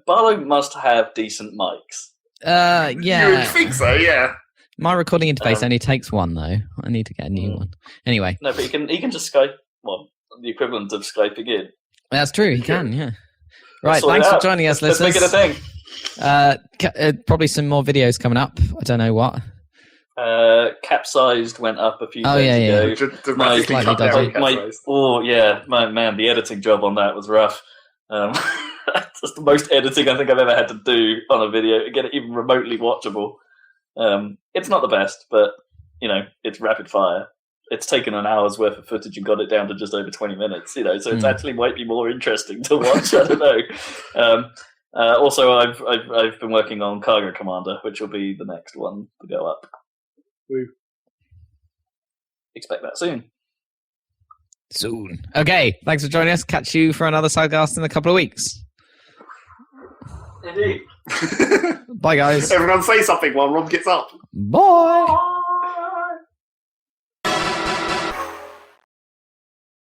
Barlow must have decent mics. Yeah. You would think so, yeah. My recording interface only takes one though. I need to get a new one. Anyway. No, but he can just Skype. Well, the equivalent of Skyping in. That's true. He can. Yeah. Right. Thanks for joining us, listeners. Let's make it a thing. Probably some more videos coming up. I don't know what. Capsized went up a few days ago. The editing job on that was rough. That's the most editing I think I've ever had to do on a video to get it even remotely watchable. It's not the best, but it's rapid fire. It's taken an hour's worth of footage and got it down to just over 20 minutes. So it's actually might be more interesting to watch. I don't know. Also, I've been working on Cargo Commander, which will be the next one to go up. Woo. Expect that soon. Okay, thanks for joining us. Catch you for another Saladcast in a couple of weeks. Indeed. Bye, guys. Everyone say something while Rob gets up. Bye.